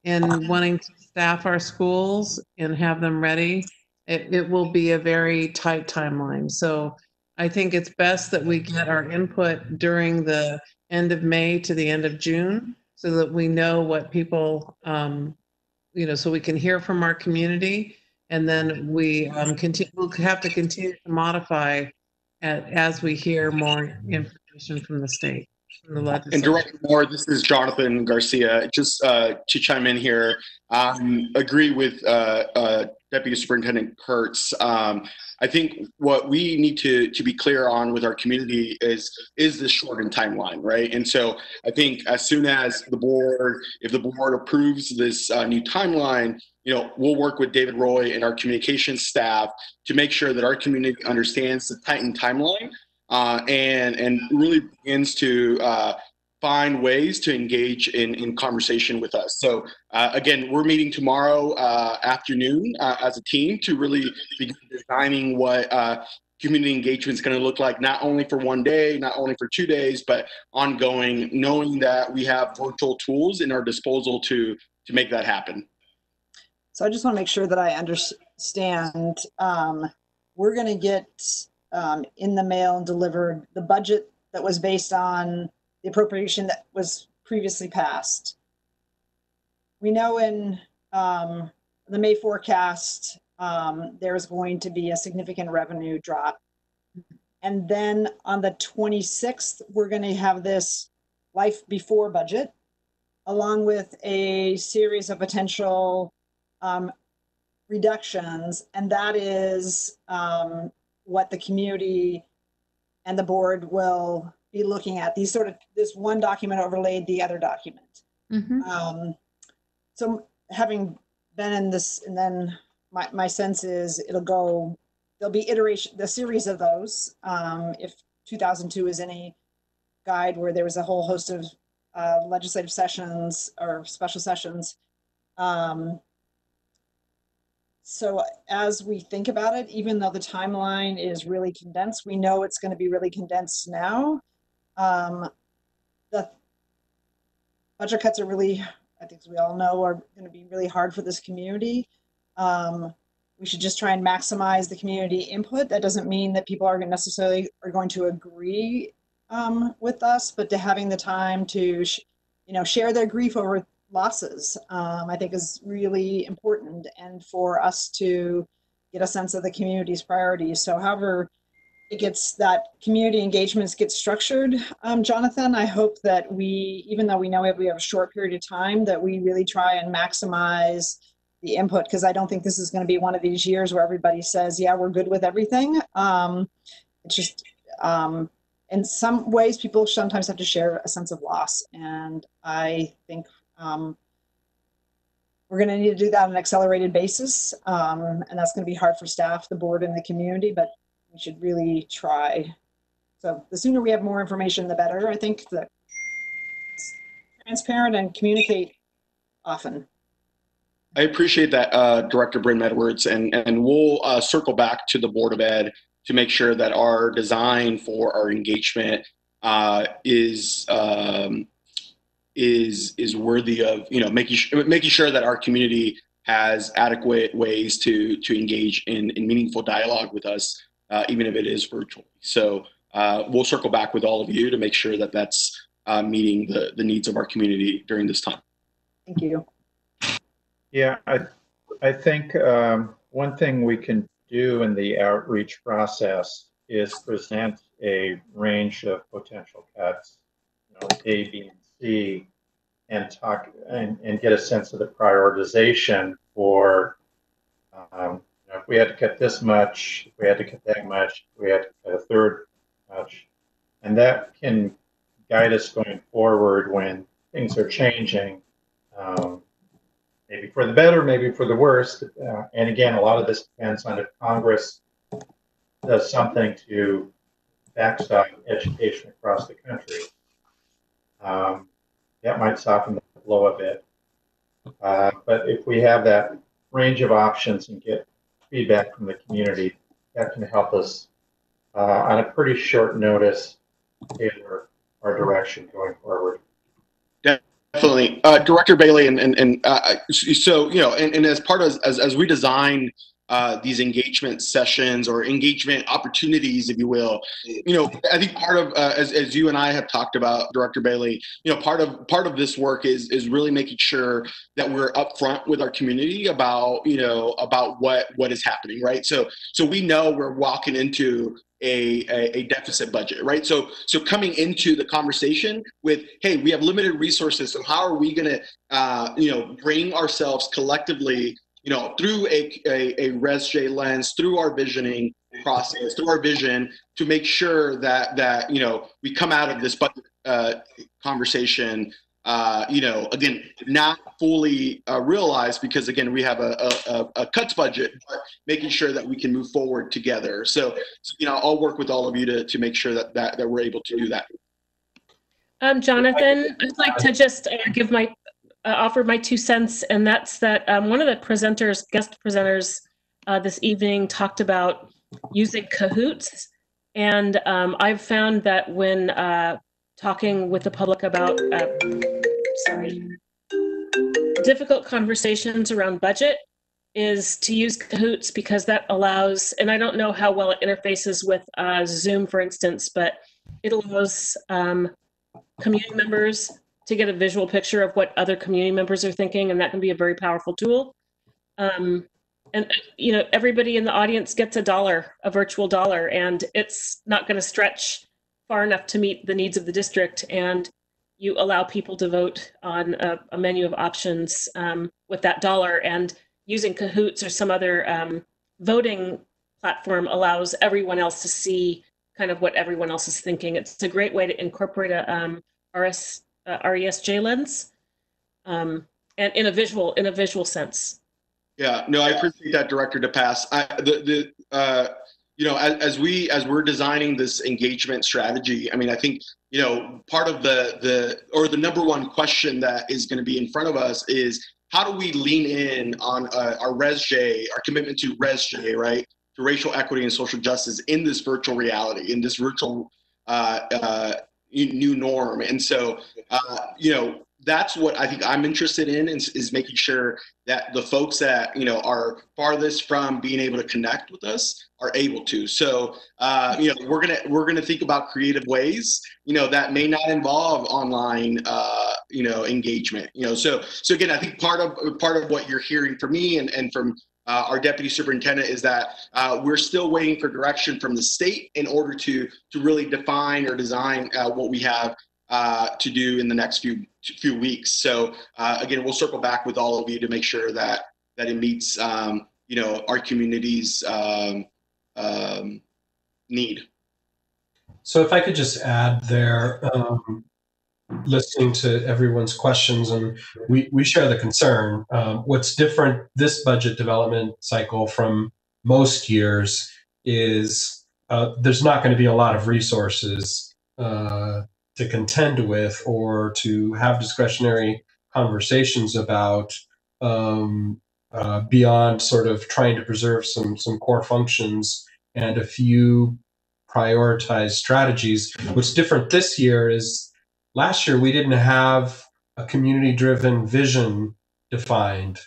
and wanting to staff our schools and have them ready, it will be a very tight timeline. So I think it's best that we get our input during the end of May to the end of June so that we know what people, you know, so we can hear from our community, and then we'll have to continue to modify as we hear more information from the state. And Director Moore, this is Jonathan Garcia. Just to chime in here, agree with Deputy Superintendent Kurtz. I think what we need to be clear on with our community is this shortened timeline, right? And so I think as soon as if the board approves this new timeline, you know, we'll work with David Roy and our communications staff to make sure that our community understands the tightened timeline. and really begins to find ways to engage in conversation with us. So again, we're meeting tomorrow afternoon as a team to really begin designing what community engagement is going to look like, not only for one day, not only for 2 days, but ongoing, knowing that we have virtual tools in our disposal to make that happen. So I just want to make sure that I understand. We're going to get in the mail and delivered the budget that was based on the appropriation that was previously passed. We know in the May forecast, there's going to be a significant revenue drop. And then on the 26th, we're going to have this life before budget, along with a series of potential reductions. And that is what the community and the board will be looking at. This one document overlaid the other document. So having been in this, and then my sense is there'll be the series of those. If 2002 is any guide, where there was a whole host of legislative sessions or special sessions. So as we think about it, even though the timeline is really condensed, we know it's going to be really condensed now. The budget cuts are really, I think as we all know, are going to be really hard for this community. We should just try and maximize the community input. That doesn't mean that people are necessarily going to agree with us, but to having the time to share their grief over losses, I think is really important, and for us to get a sense of the community's priorities. So however that community engagements get structured, Jonathan, I hope that even though we know we have a short period of time, that we really try and maximize the input, because I don't think this is going to be one of these years where everybody says, yeah, we're good with everything. It's just, in some ways, people sometimes have to share a sense of loss. And I think we're going to need to do that on an accelerated basis. And that's going to be hard for staff, the board, and the community, but we should really try. So the sooner we have more information, the better. I think that transparent and communicate often. I appreciate that, Director Bryn Edwards, and we'll circle back to the Board of Ed to make sure that our design for our engagement is worthy of making sure that our community has adequate ways to engage in meaningful dialogue with us, even if it is virtually. So we'll circle back with all of you to make sure that that's meeting the needs of our community during this time. Thank you. Yeah, I think one thing we can do in the outreach process is present a range of potential cuts, A, B, and C, and talk and get a sense of the prioritization for if we had to cut this much, if we had to cut that much, if we had to cut a third much, and that can guide us going forward when things are changing. Maybe for the better, maybe for the worse. And again, a lot of this depends on if Congress does something to backstop education across the country. That might soften the blow a bit. But if we have that range of options and get feedback from the community, that can help us on a pretty short notice tailor our direction going forward. Definitely, Director Bailey, and so and as part of as we design these engagement sessions or engagement opportunities, if you will, I think part of as you and I have talked about, Director Bailey, part of this work is really making sure that we're upfront with our community about what is happening, right? So we know we're walking into a deficit budget, right? So coming into the conversation with, hey, we have limited resources, so how are we going to bring ourselves collectively through a Res-J lens, through our visioning process, through our vision, to make sure that we come out of this budget conversation again, not fully realized because, again, we have a cuts budget, but making sure that we can move forward together. So I'll work with all of you to make sure that we're able to do that. Jonathan, I'd like to just give offer my 2 cents, and that's that one of the guest presenters this evening talked about using Kahoots. And I've found that when talking with the public about, difficult conversations around budget is to use Kahoots, because that allows, and I don't know how well it interfaces with Zoom, for instance, but it allows community members to get a visual picture of what other community members are thinking, and that can be a very powerful tool. And everybody in the audience gets a virtual dollar, and it's not going to stretch far enough to meet the needs of the district. And you allow people to vote on a menu of options with that dollar. And using Kahoots or some other voting platform allows everyone else to see kind of what everyone else is thinking. It's a great way to incorporate a RESJ lens, and in a visual sense. Yeah, no, I appreciate that, Director DePass. As we're designing this engagement strategy, I mean, I think part of the number one question that is going to be in front of us is how do we lean in on our RESJ, our commitment to RESJ, right, to racial equity and social justice in this virtual reality, in this virtual new norm. And so, that's what I think I'm interested in is making sure that the folks that, are farthest from being able to connect with us are able to. So, we're going to think about creative ways, that may not involve online, engagement, So again, I think part of what you're hearing from me and from our deputy superintendent is that we're still waiting for direction from the state in order to really define or design what we have to do in the next few weeks. So again, we'll circle back with all of you to make sure that it meets our community's need. So if I could just add there, listening to everyone's questions, and we share the concern. What's different this budget development cycle from most years is there's not going to be a lot of resources to contend with or to have discretionary conversations about beyond sort of trying to preserve some core functions and a few prioritized strategies. What's different this year is last year we didn't have a community-driven vision defined.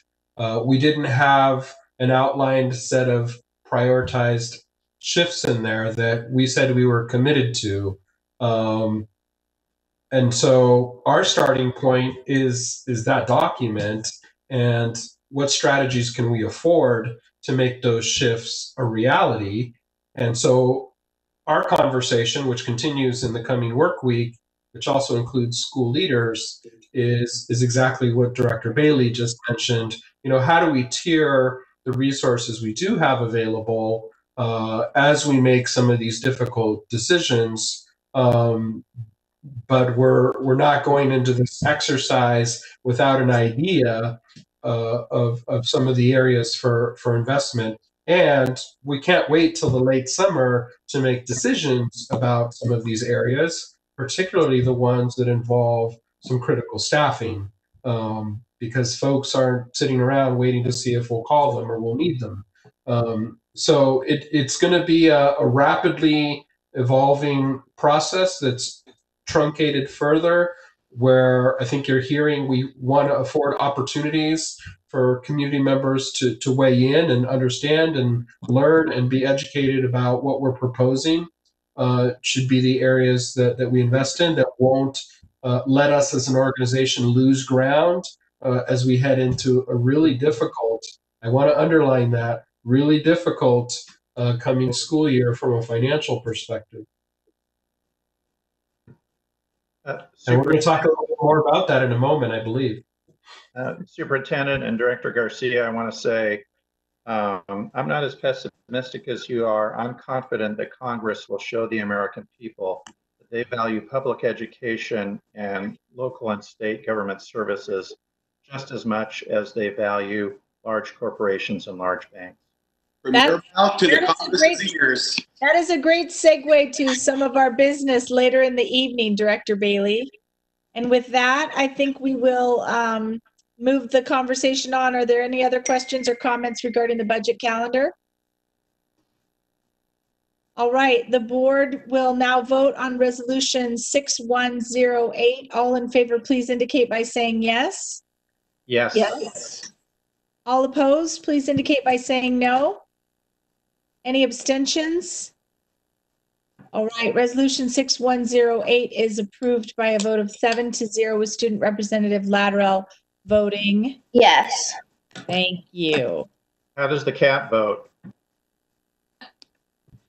We didn't have an outlined set of prioritized shifts in there that we said we were committed to. And so our starting point is that document, and what strategies can we afford to make those shifts a reality. And so our conversation, which continues in the coming work week, which also includes school leaders, is exactly what Director Bailey just mentioned. How do we tier the resources we do have available as we make some of these difficult decisions? But we're not going into this exercise without an idea of some of the areas for investment. And we can't wait till the late summer to make decisions about some of these areas, particularly the ones that involve some critical staffing, because folks aren't sitting around waiting to see if we'll call them or we'll need them. So it's going to be a rapidly evolving process that's truncated further, where I think you're hearing we want to afford opportunities for community members to weigh in and understand and learn and be educated about what we're proposing. Should be the areas that we invest in that won't let us as an organization lose ground as we head into a really difficult, I want to underline that, really difficult coming school year from a financial perspective. And we're going to talk a little bit more about that in a moment, I believe. Superintendent and Director Garcia, I want to say, I'm not as pessimistic as you are. I'm confident that Congress will show the American people that they value public education and local and state government services just as much as they value large corporations and large banks. From your mouth to the Congress's ears. That is a great segue to some of our business later in the evening, Director Bailey. And with that, I think we will move the conversation on. Are there any other questions or comments regarding the budget calendar? All right, the board will now vote on resolution 6108. All in favor, please indicate by saying yes. Yes. Yes. All opposed, please indicate by saying no. Any abstentions? All right, resolution 6108 is approved by a vote of 7-0 with Student Representative Lattrell voting yes. Thank you. How does the cat vote?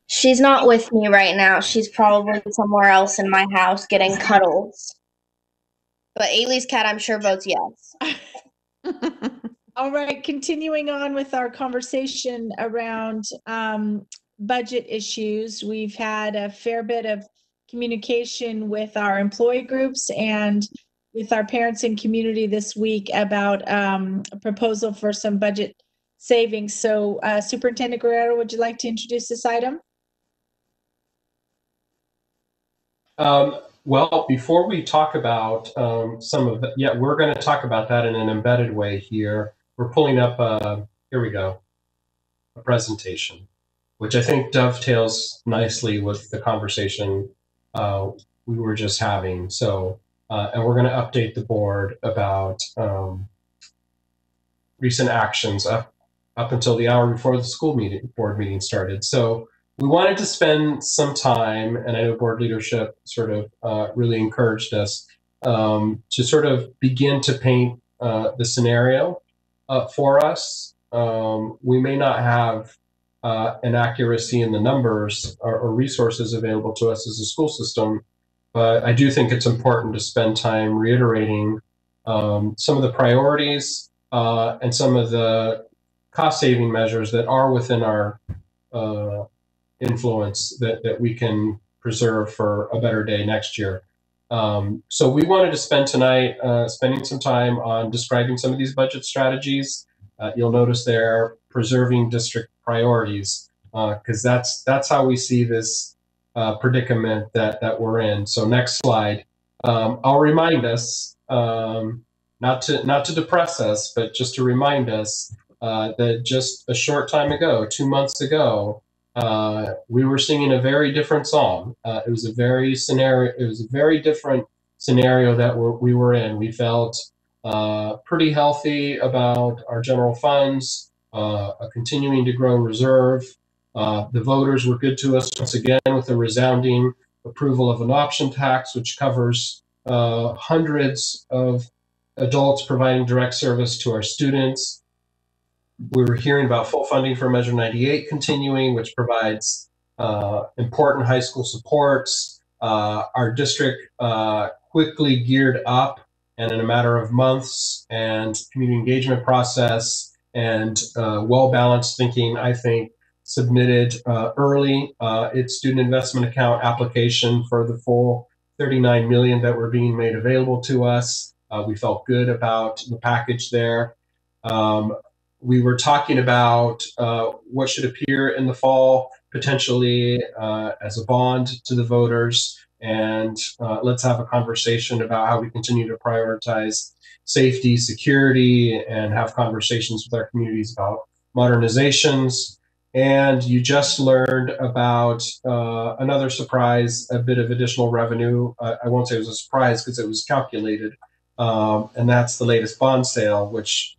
She's not with me right now. She's probably somewhere else in my house getting cuddles. But Ailey's cat, I'm sure, votes yes. All right, continuing on with our conversation around budget issues. We've had a fair bit of communication with our employee groups and with our parents and community this week about a proposal for some budget savings. So Superintendent Guerrero, would you like to introduce this item? Well, before we talk about some of the, we're going to talk about that in an embedded way here. We're pulling up, here we go, a presentation, which I think dovetails nicely with the conversation we were just having. So, and we're going to update the board about recent actions up until the hour before the board meeting started. So we wanted to spend some time, and I know board leadership sort of really encouraged us to sort of begin to paint the scenario for us. We may not have an accuracy in the numbers or resources available to us as a school system, but I do think it's important to spend time reiterating some of the priorities and some of the cost-saving measures that are within our influence that we can preserve for a better day next year. So we wanted to spend tonight spending some time on describing some of these budget strategies. You'll notice they're preserving district priorities because that's how we see this predicament that we're in. So next slide. I'll remind us, not to depress us, but just to remind us that just a short time ago, 2 months ago, we were singing a very different song. It was a very different scenario that we were in. We felt pretty healthy about our general funds, continuing to grow reserve. The voters were good to us once again with a resounding approval of an option tax, which covers hundreds of adults providing direct service to our students. We were hearing about full funding for Measure 98 continuing, which provides important high school supports. Our district quickly geared up and in a matter of months and community engagement process and well-balanced thinking, I think, submitted early its student investment account application for the full $39 million that were being made available to us. We felt good about the package there. We were talking about what should appear in the fall, potentially as a bond to the voters. And let's have a conversation about how we continue to prioritize safety, security, and have conversations with our communities about modernizations. And you just learned about another surprise, a bit of additional revenue. I won't say it was a surprise because it was calculated. And that's the latest bond sale, which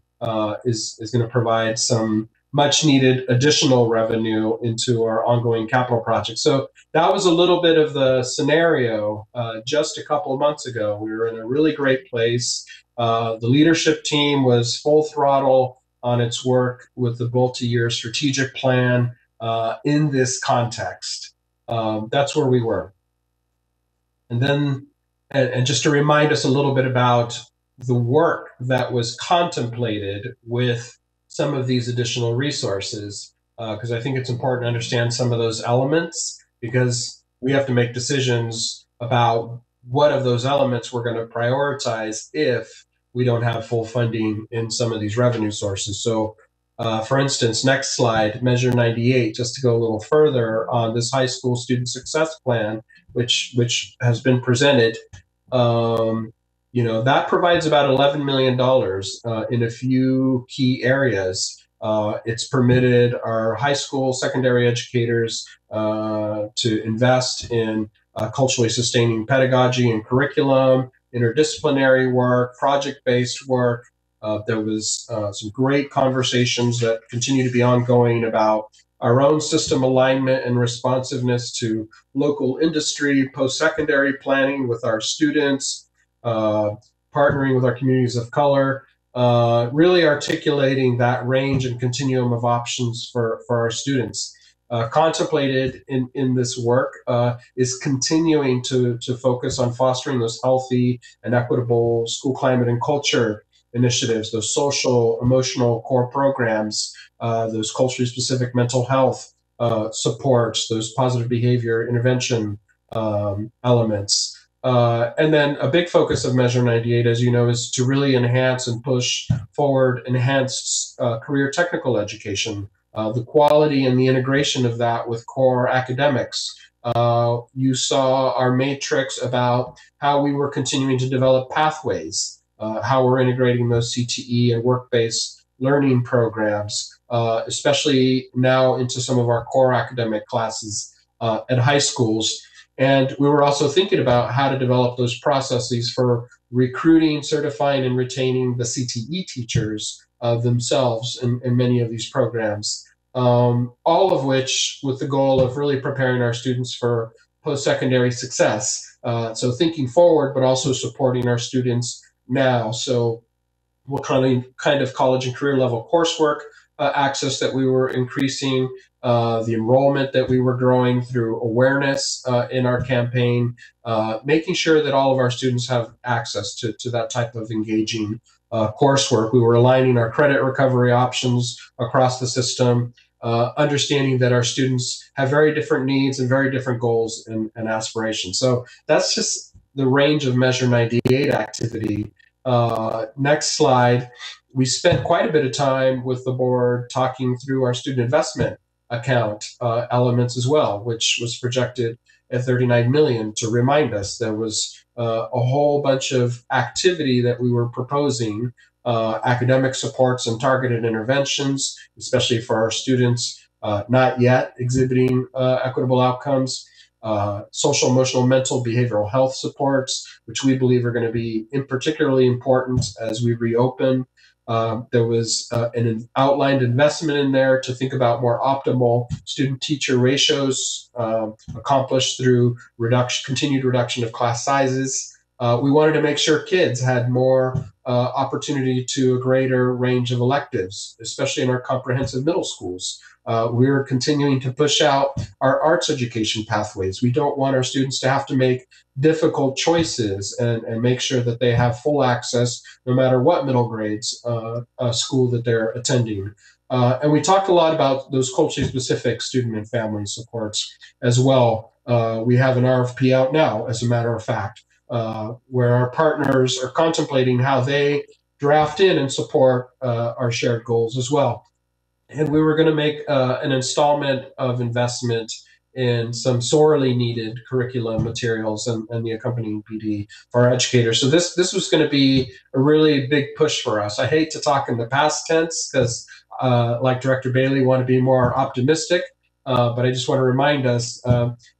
is going to provide some much needed additional revenue into our ongoing capital projects. So that was a little bit of the scenario just a couple of months ago. We were in a really great place. The leadership team was full throttle on its work with the multi-year strategic plan in this context. That's where we were. And then, and just to remind us a little bit about the work that was contemplated with some of these additional resources, because I think it's important to understand some of those elements, because we have to make decisions about what of those elements we're going to prioritize if we don't have full funding in some of these revenue sources. So, for instance, next slide, Measure 98, just to go a little further on this high school student success plan, which has been presented. That provides about $11 million in a few key areas. It's permitted our high school secondary educators to invest in culturally sustaining pedagogy and curriculum, interdisciplinary work, project-based work. There was some great conversations that continue to be ongoing about our own system alignment and responsiveness to local industry, post-secondary planning with our students, partnering with our communities of color, really articulating that range and continuum of options for our students. Contemplated in this work is continuing to focus on fostering those healthy and equitable school climate and culture initiatives, those social, emotional core programs, those culturally specific mental health supports, those positive behavior intervention elements. And then a big focus of Measure 98, as you know, is to really enhance and push forward enhanced career technical education, the quality and the integration of that with core academics. You saw our matrix about how we were continuing to develop pathways, how we're integrating those CTE and work-based learning programs, especially now into some of our core academic classes at high schools. And we were also thinking about how to develop those processes for recruiting, certifying, and retaining the CTE teachers themselves in many of these programs, all of which with the goal of really preparing our students for post-secondary success. So thinking forward, but also supporting our students now. So what kind of college and career level coursework access that we were increasing, the enrollment that we were growing through awareness in our campaign, making sure that all of our students have access to that type of engaging coursework. We were aligning our credit recovery options across the system, understanding that our students have very different needs and very different goals and aspirations. So that's just the range of Measure 98 activity. Next slide. We spent quite a bit of time with the board talking through our student investment account elements as well, which was projected at 39 million. To remind us, there was a whole bunch of activity that we were proposing, academic supports and targeted interventions, especially for our students not yet exhibiting equitable outcomes, social, emotional, mental, behavioral health supports, which we believe are going to be particularly important as we reopen. There was an outlined investment in there to think about more optimal student-teacher ratios accomplished through continued reduction of class sizes. We wanted to make sure kids had more opportunity to a greater range of electives, especially in our comprehensive middle schools. We're continuing to push out our arts education pathways. We don't want our students to have to make difficult choices and make sure that they have full access no matter what middle grades school that they're attending. And we talked a lot about those culturally specific student and family supports as well. We have an RFP out now, as a matter of fact, where our partners are contemplating how they draft in and support our shared goals as well. And we were going to make an installment of investment in some sorely needed curriculum materials and the accompanying PD for our educators. So this was going to be a really big push for us. I hate to talk in the past tense because, like Director Bailey, want to be more optimistic, but I just want to remind us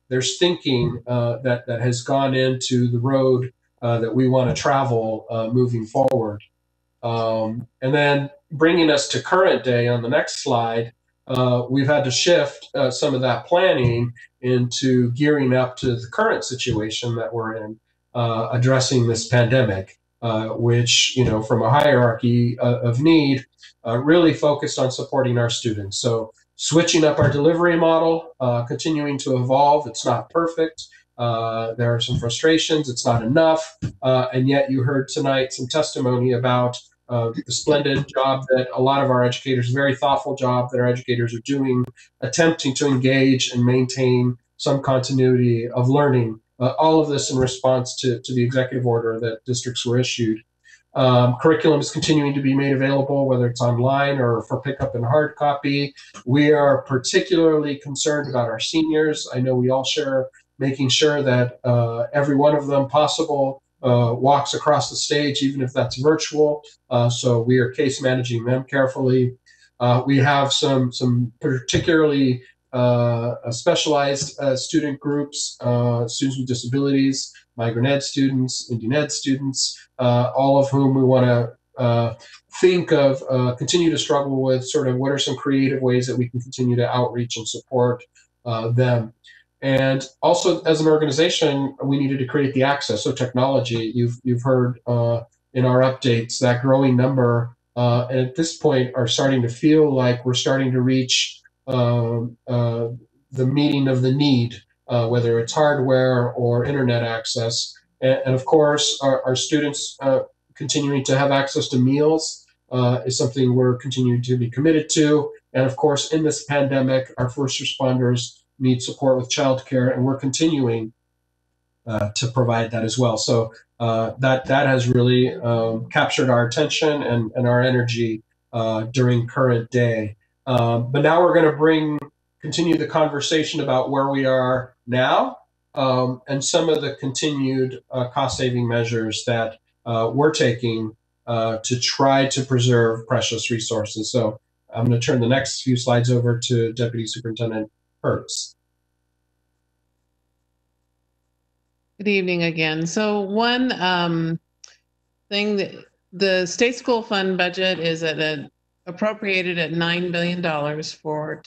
there's thinking that has gone into the road that we want to travel moving forward. And then bringing us to current day on the next slide, we've had to shift some of that planning into gearing up to the current situation that we're in, addressing this pandemic, which, from a hierarchy of need, really focused on supporting our students. So switching up our delivery model, continuing to evolve. It's not perfect. There are some frustrations. It's not enough. And yet you heard tonight some testimony about the splendid job that a lot of our educators, very thoughtful job that our educators are doing, attempting to engage and maintain some continuity of learning all of this in response to the executive order that districts were issued. Curriculum is continuing to be made available, whether it's online or for pickup in hard copy. We are particularly concerned about our seniors. I know we all share making sure that every one of them possible walks across the stage, even if that's virtual. So we are case managing them carefully. We have some particularly specialized student groups, students with disabilities, migrant ed students, Indian ed students, all of whom we want to think of, continue to struggle with sort of what are some creative ways that we can continue to outreach and support them. And also, as an organization, we needed to create the access. So technology, you've heard in our updates that growing number, and at this point are starting to feel like we're starting to reach the meeting of the need, whether it's hardware or internet access. And of course, our students continuing to have access to meals is something we're continuing to be committed to. And of course, in this pandemic, our first responders need support with childcare, and we're continuing to provide that as well. So that has really captured our attention and our energy during current day. But now we're going to continue the conversation about where we are now and some of the continued cost-saving measures that we're taking to try to preserve precious resources. So I'm going to turn the next few slides over to Deputy Superintendent Hertz. Good evening again. So one thing that the state school fund budget is appropriated at $9 billion for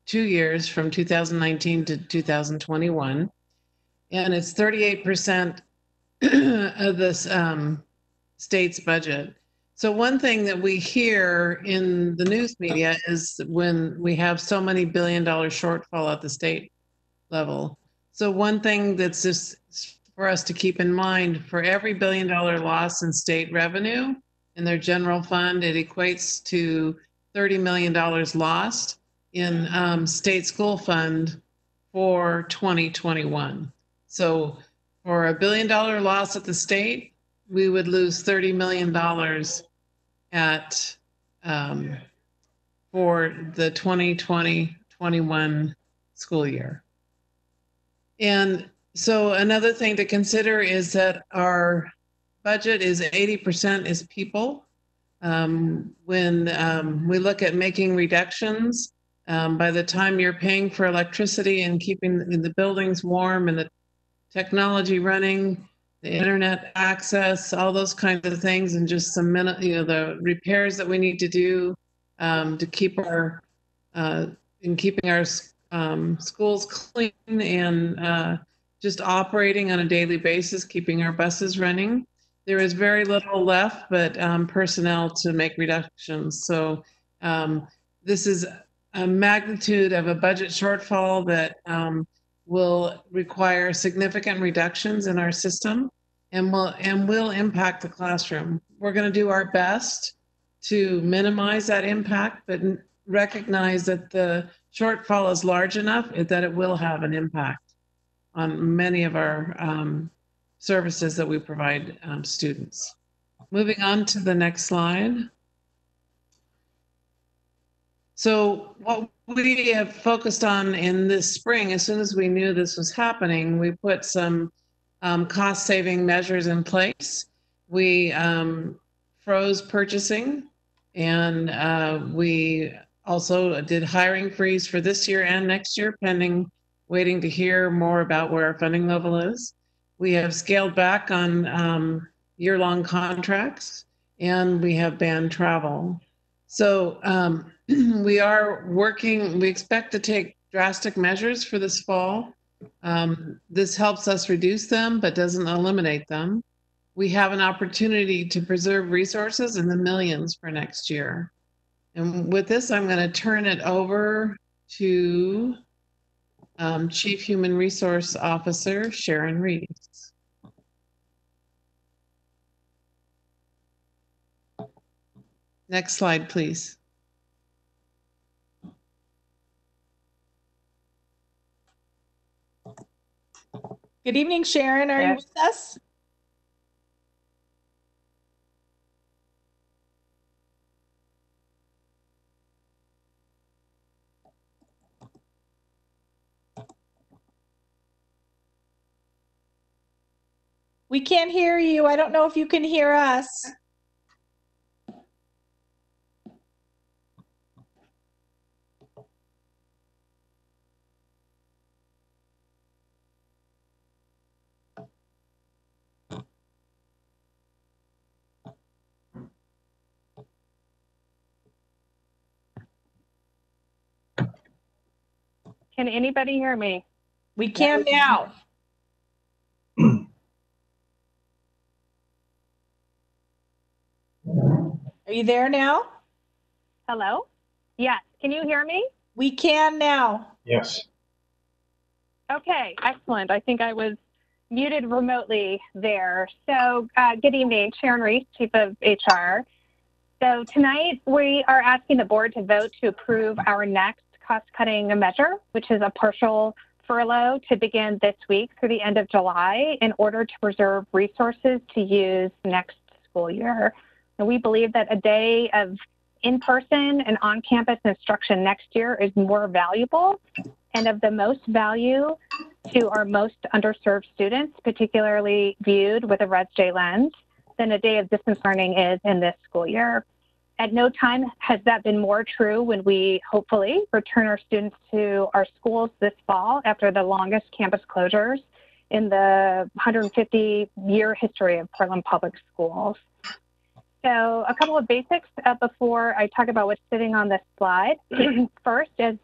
2 years from 2019 to 2021. And it's 38% of this state's budget. So one thing that we hear in the news media is when we have so many $1 billion shortfall at the state level. So one thing that's just for us to keep in mind, for every $1 billion loss in state revenue in their general fund, it equates to $30 million lost in state school fund for 2021. So for $1 billion loss at the state, we would lose $30 million at for the 2020-21 school year. And so another thing to consider is that our budget is 80% is people. When we look at making reductions, by the time you're paying for electricity and keeping the buildings warm and the technology running, the internet access, all those kinds of things, and just some the repairs that we need to do to keep our keeping our schools clean and just operating on a daily basis, keeping our buses running. There is very little left, but personnel to make reductions. So this is a magnitude of a budget shortfall that will require significant reductions in our system and will impact the classroom. We're going to do our best to minimize that impact, but recognize that the shortfall is large enough that it will have an impact on many of our services that we provide students. Moving on to the next slide. So what we have focused on in this spring, as soon as we knew this was happening, we put some cost-saving measures in place. We froze purchasing, and we also did hiring freeze for this year and next year, pending waiting to hear more about where our funding level is. We have scaled back on year-long contracts, and we have banned travel. So we are working, we expect to take drastic measures for this fall. This helps us reduce them, but doesn't eliminate them. We have an opportunity to preserve resources in the millions for next year. And with this, I'm going to turn it over to Chief Human Resource Officer Sharon Reeves. Next slide, please. Good evening, Sharon. Are you with us? We can't hear you. I don't know if you can hear us. Can anybody hear me? We can now. Are you there now? Hello? Yes. Can you hear me? We can now. Yes. Okay, excellent. I think I was muted remotely there. So good evening, Sharon Reese, Chief of HR. So tonight we are asking the board to vote to approve our next cost-cutting measure, which is a partial furlough to begin this week through the end of July in order to preserve resources to use next school year. And we believe that a day of in-person and on-campus instruction next year is more valuable and of the most value to our most underserved students, particularly viewed with a ResJ lens, than a day of distance learning is in this school year. At no time has that been more true when we hopefully return our students to our schools this fall after the longest campus closures in the 150-year history of Portland Public Schools. So a couple of basics before I talk about what's sitting on this slide. First, as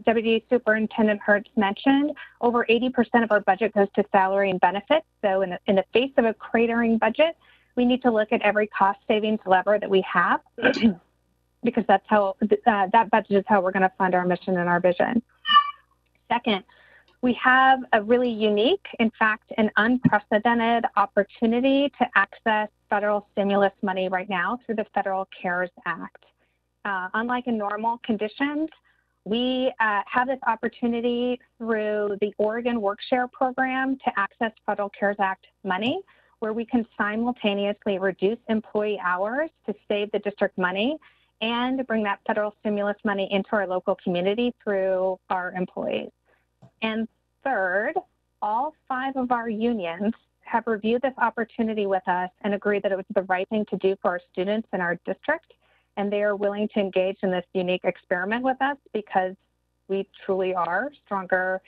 Deputy Superintendent Hertz mentioned, over 80% of our budget goes to salary and benefits. So in the face of a cratering budget, we need to look at every cost savings lever that we have because that's how that budget is how we're going to fund our mission and our vision. Second, we have a really unique, in fact, an unprecedented opportunity to access federal stimulus money right now through the Federal CARES Act. Unlike in normal conditions, we have this opportunity through the Oregon Workshare program to access Federal CARES Act money, where we can simultaneously reduce employee hours to save the district money and bring that federal stimulus money into our local community through our employees. And third, all 5 of our unions have reviewed this opportunity with us and agreed that it was the right thing to do for our students in our district. And they are willing to engage in this unique experiment with us because we truly are stronger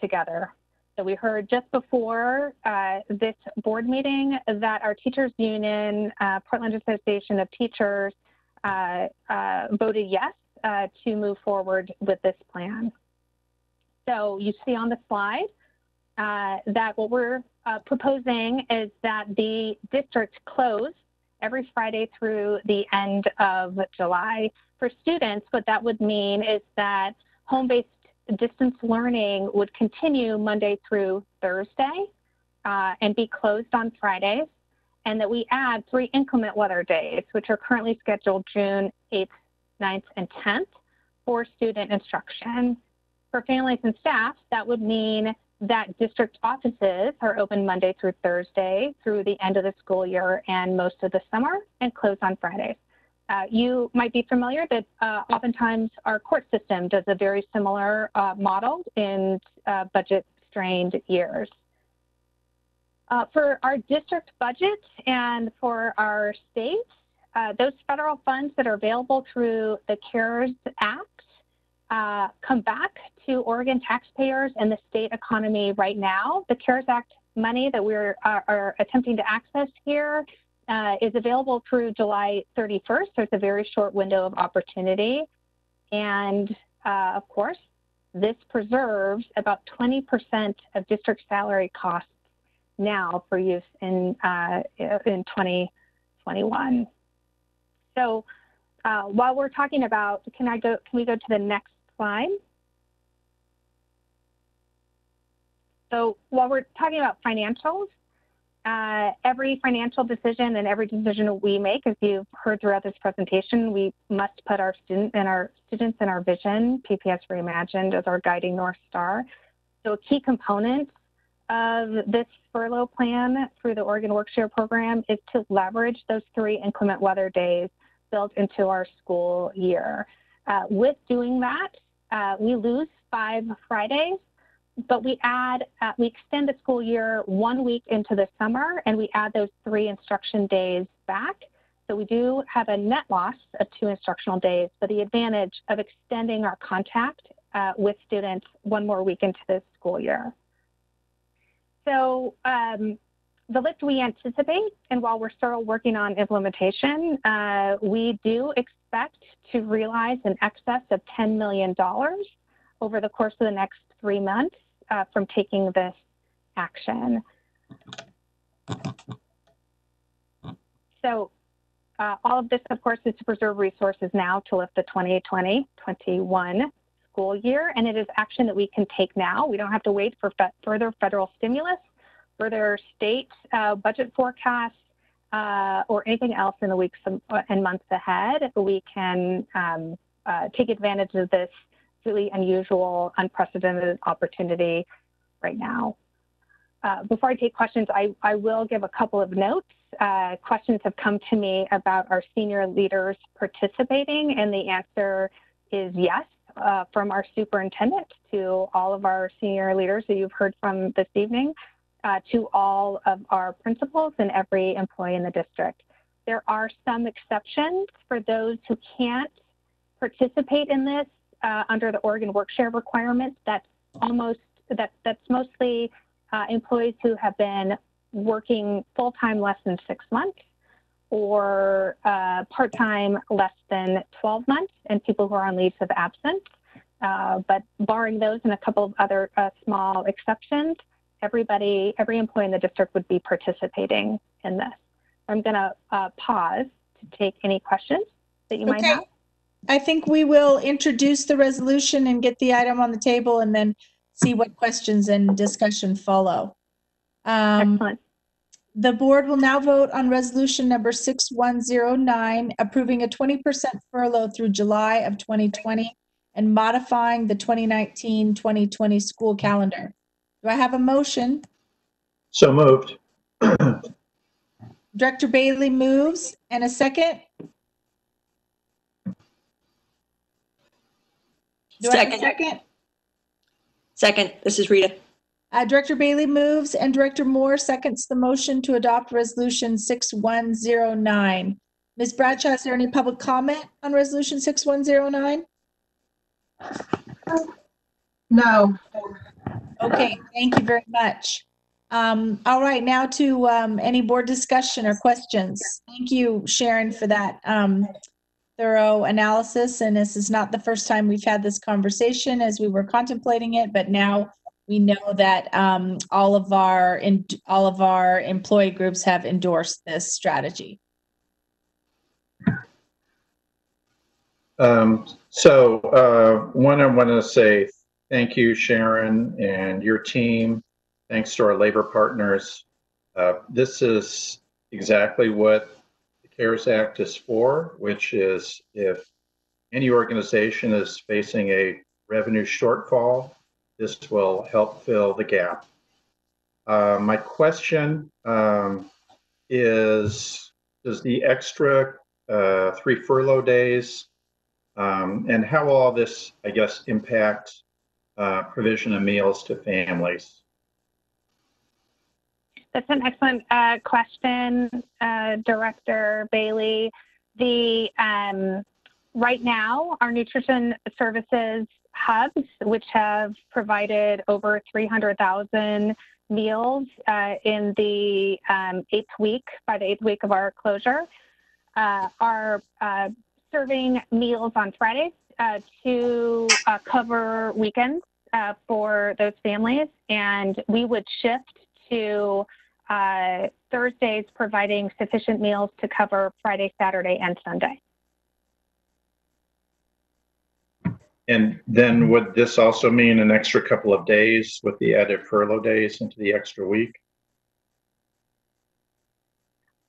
together. So we heard just before this board meeting that our teachers union, Portland Association of Teachers, voted yes to move forward with this plan. So you see on the slide that what we're proposing is that the district close every Friday through the end of July. For students, what that would mean is that home-based distance learning would continue Monday through Thursday and be closed on Fridays, and that we add 3 inclement weather days, which are currently scheduled June 8th, 9th, and 10th for student instruction. For families and staff, that would mean that district offices are open Monday through Thursday through the end of the school year and most of the summer and close on Fridays. You might be familiar that oftentimes our court system does a very similar model in budget-strained years. For our district budget and for our state, those federal funds that are available through the CARES Act come back to Oregon taxpayers and the state economy right now. The CARES Act money that we're are attempting to access here is available through July 31st, so it's a very short window of opportunity. And of course, this preserves about 20% of district salary costs now for use in 2021. So while we're talking about, can we go to the next slide? So while we're talking about financials, every financial decision and every decision we make, as you've heard throughout this presentation, we must put our students in our vision, PPS Reimagined, as our guiding North Star. So a key component of this furlough plan through the Oregon Workshare program is to leverage those 3 inclement weather days built into our school year. With doing that, we lose 5 Fridays, but we extend the school year 1 week into the summer, and we add those 3 instruction days back. So we do have a net loss of 2 instructional days, but the advantage of extending our contact with students 1 more week into the school year. So the lift we anticipate, and while we're still working on implementation, we do expect to realize in excess of $10 million over the course of the next 3 months from taking this action. So all of this, of course, is to preserve resources now to lift the 2020-21 school year, and it is action that we can take now. We don't have to wait for further federal stimulus, further state budget forecasts, or anything else in the weeks and months ahead. We can take advantage of this really unusual, unprecedented opportunity right now. Before I take questions, I will give a couple of notes. Questions have come to me about our senior leaders participating, and the answer is yes, from our superintendent to all of our senior leaders that you've heard from this evening, to all of our principals and every employee in the district. There are some exceptions for those who can't participate in this under the Oregon Workshare requirements. That's mostly employees who have been working full-time less than 6 months, or part-time less than 12 months, and people who are on leaves of absence. But barring those and a couple of other small exceptions, every employee in the district would be participating in this. I'm going to pause to take any questions that you might have. I think we will introduce the resolution and get the item on the table, and then see what questions and discussion follow. Excellent. The board will now vote on resolution number 6109, approving a 20% furlough through July of 2020 and modifying the 2019-2020 school calendar. Do I have a motion? So moved. Director Bailey moves, and a second? Do I have a second? Second, this is Rita. Director Bailey moves, and Director Moore seconds the motion to adopt resolution 6109. Ms. Bradshaw, is there any public comment on resolution 6109? No. Okay, thank you very much. All right, now to any board discussion or questions. Thank you, Sharon, for that thorough analysis. And this is not the first time we've had this conversation as we were contemplating it, but now we know that all of our employee groups have endorsed this strategy. One, I want to say thank you, Sharon, and your team. Thanks to our labor partners. This is exactly what the CARES Act is for, which is if any organization is facing a revenue shortfall, this will help fill the gap. My question is, does the extra 3 furlough days and how will all this, I guess, impact provision of meals to families? That's an excellent question, Director Bailey. Right now, our nutrition services hubs, which have provided over 300,000 meals in the 8th week, by the 8th week of our closure, are serving meals on Fridays to cover weekends for those families, and we would shift to Thursdays providing sufficient meals to cover Friday, Saturday, and Sunday. And then would this also mean an extra couple of days with the added furlough days into the extra week?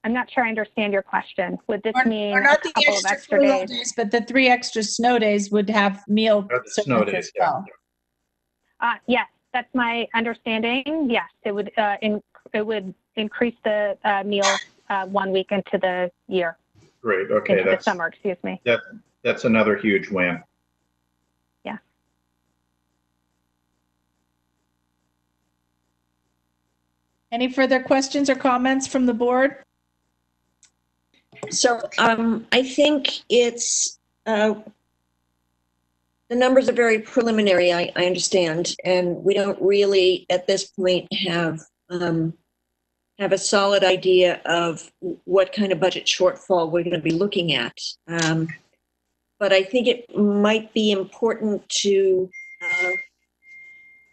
I'm not sure I understand your question. Would this mean or not a couple of extra days? But the 3 extra snow days would have meal snow days, as well. Yes, That's my understanding. Yes, it would increase the meals 1 week into the year. Great. Okay, into the summer. Excuse me. That's another huge win. Yeah. Any further questions or comments from the board? So I think it's, the numbers are very preliminary, I understand, and we don't really at this point have a solid idea of what kind of budget shortfall we're going to be looking at. But I think it might be important to,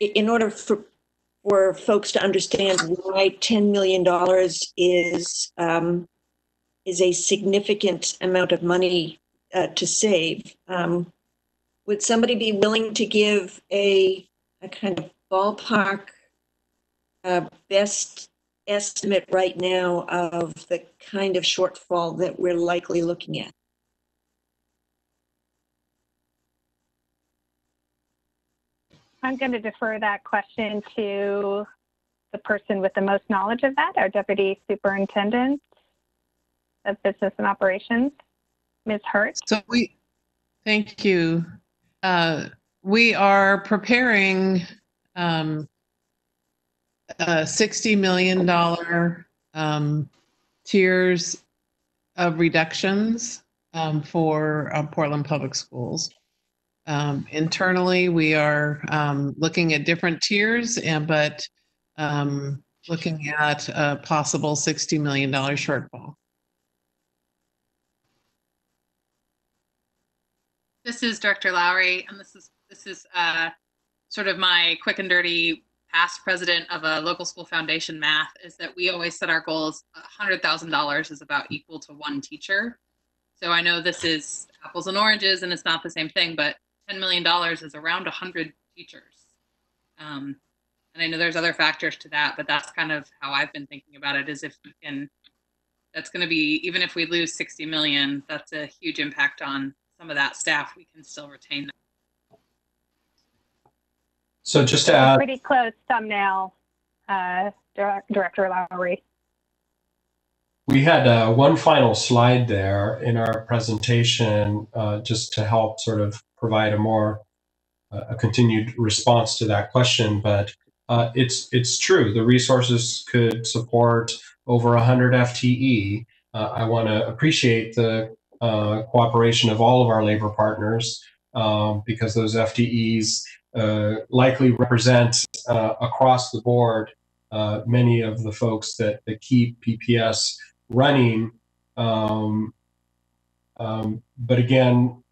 in order for folks to understand why $10 million is a significant amount of money to save. Would somebody be willing to give a kind of ballpark best estimate right now of the kind of shortfall that we're likely looking at? I'm going to defer that question to the person with the most knowledge of that, our Deputy Superintendent of Business and Operations, Ms. Hurt. So thank you. We are preparing $60 million tiers of reductions for Portland Public Schools. Internally, we are looking at different tiers, but looking at a possible $60 million shortfall. This is Director Lowry, and this is sort of my quick and dirty past president of a local school foundation math, is that we always set our goals. $100,000 is about equal to one teacher. So I know this is apples and oranges and it's not the same thing, but $10 million is around 100 teachers. And I know there's other factors to that, but that's kind of how I've been thinking about it, is if we can, that's going to be, even if we lose 60 million, that's a huge impact on some of that staff. We can still retain them. So just to add, Pretty close thumbnail, Director Lowry. we had one final slide there in our presentation just to help sort of provide a more a continued response to that question. But it's true, the resources could support over 100 FTE. I want to appreciate the cooperation of all of our labor partners because those FTEs likely represent across the board many of the folks that keep PPS running. But again,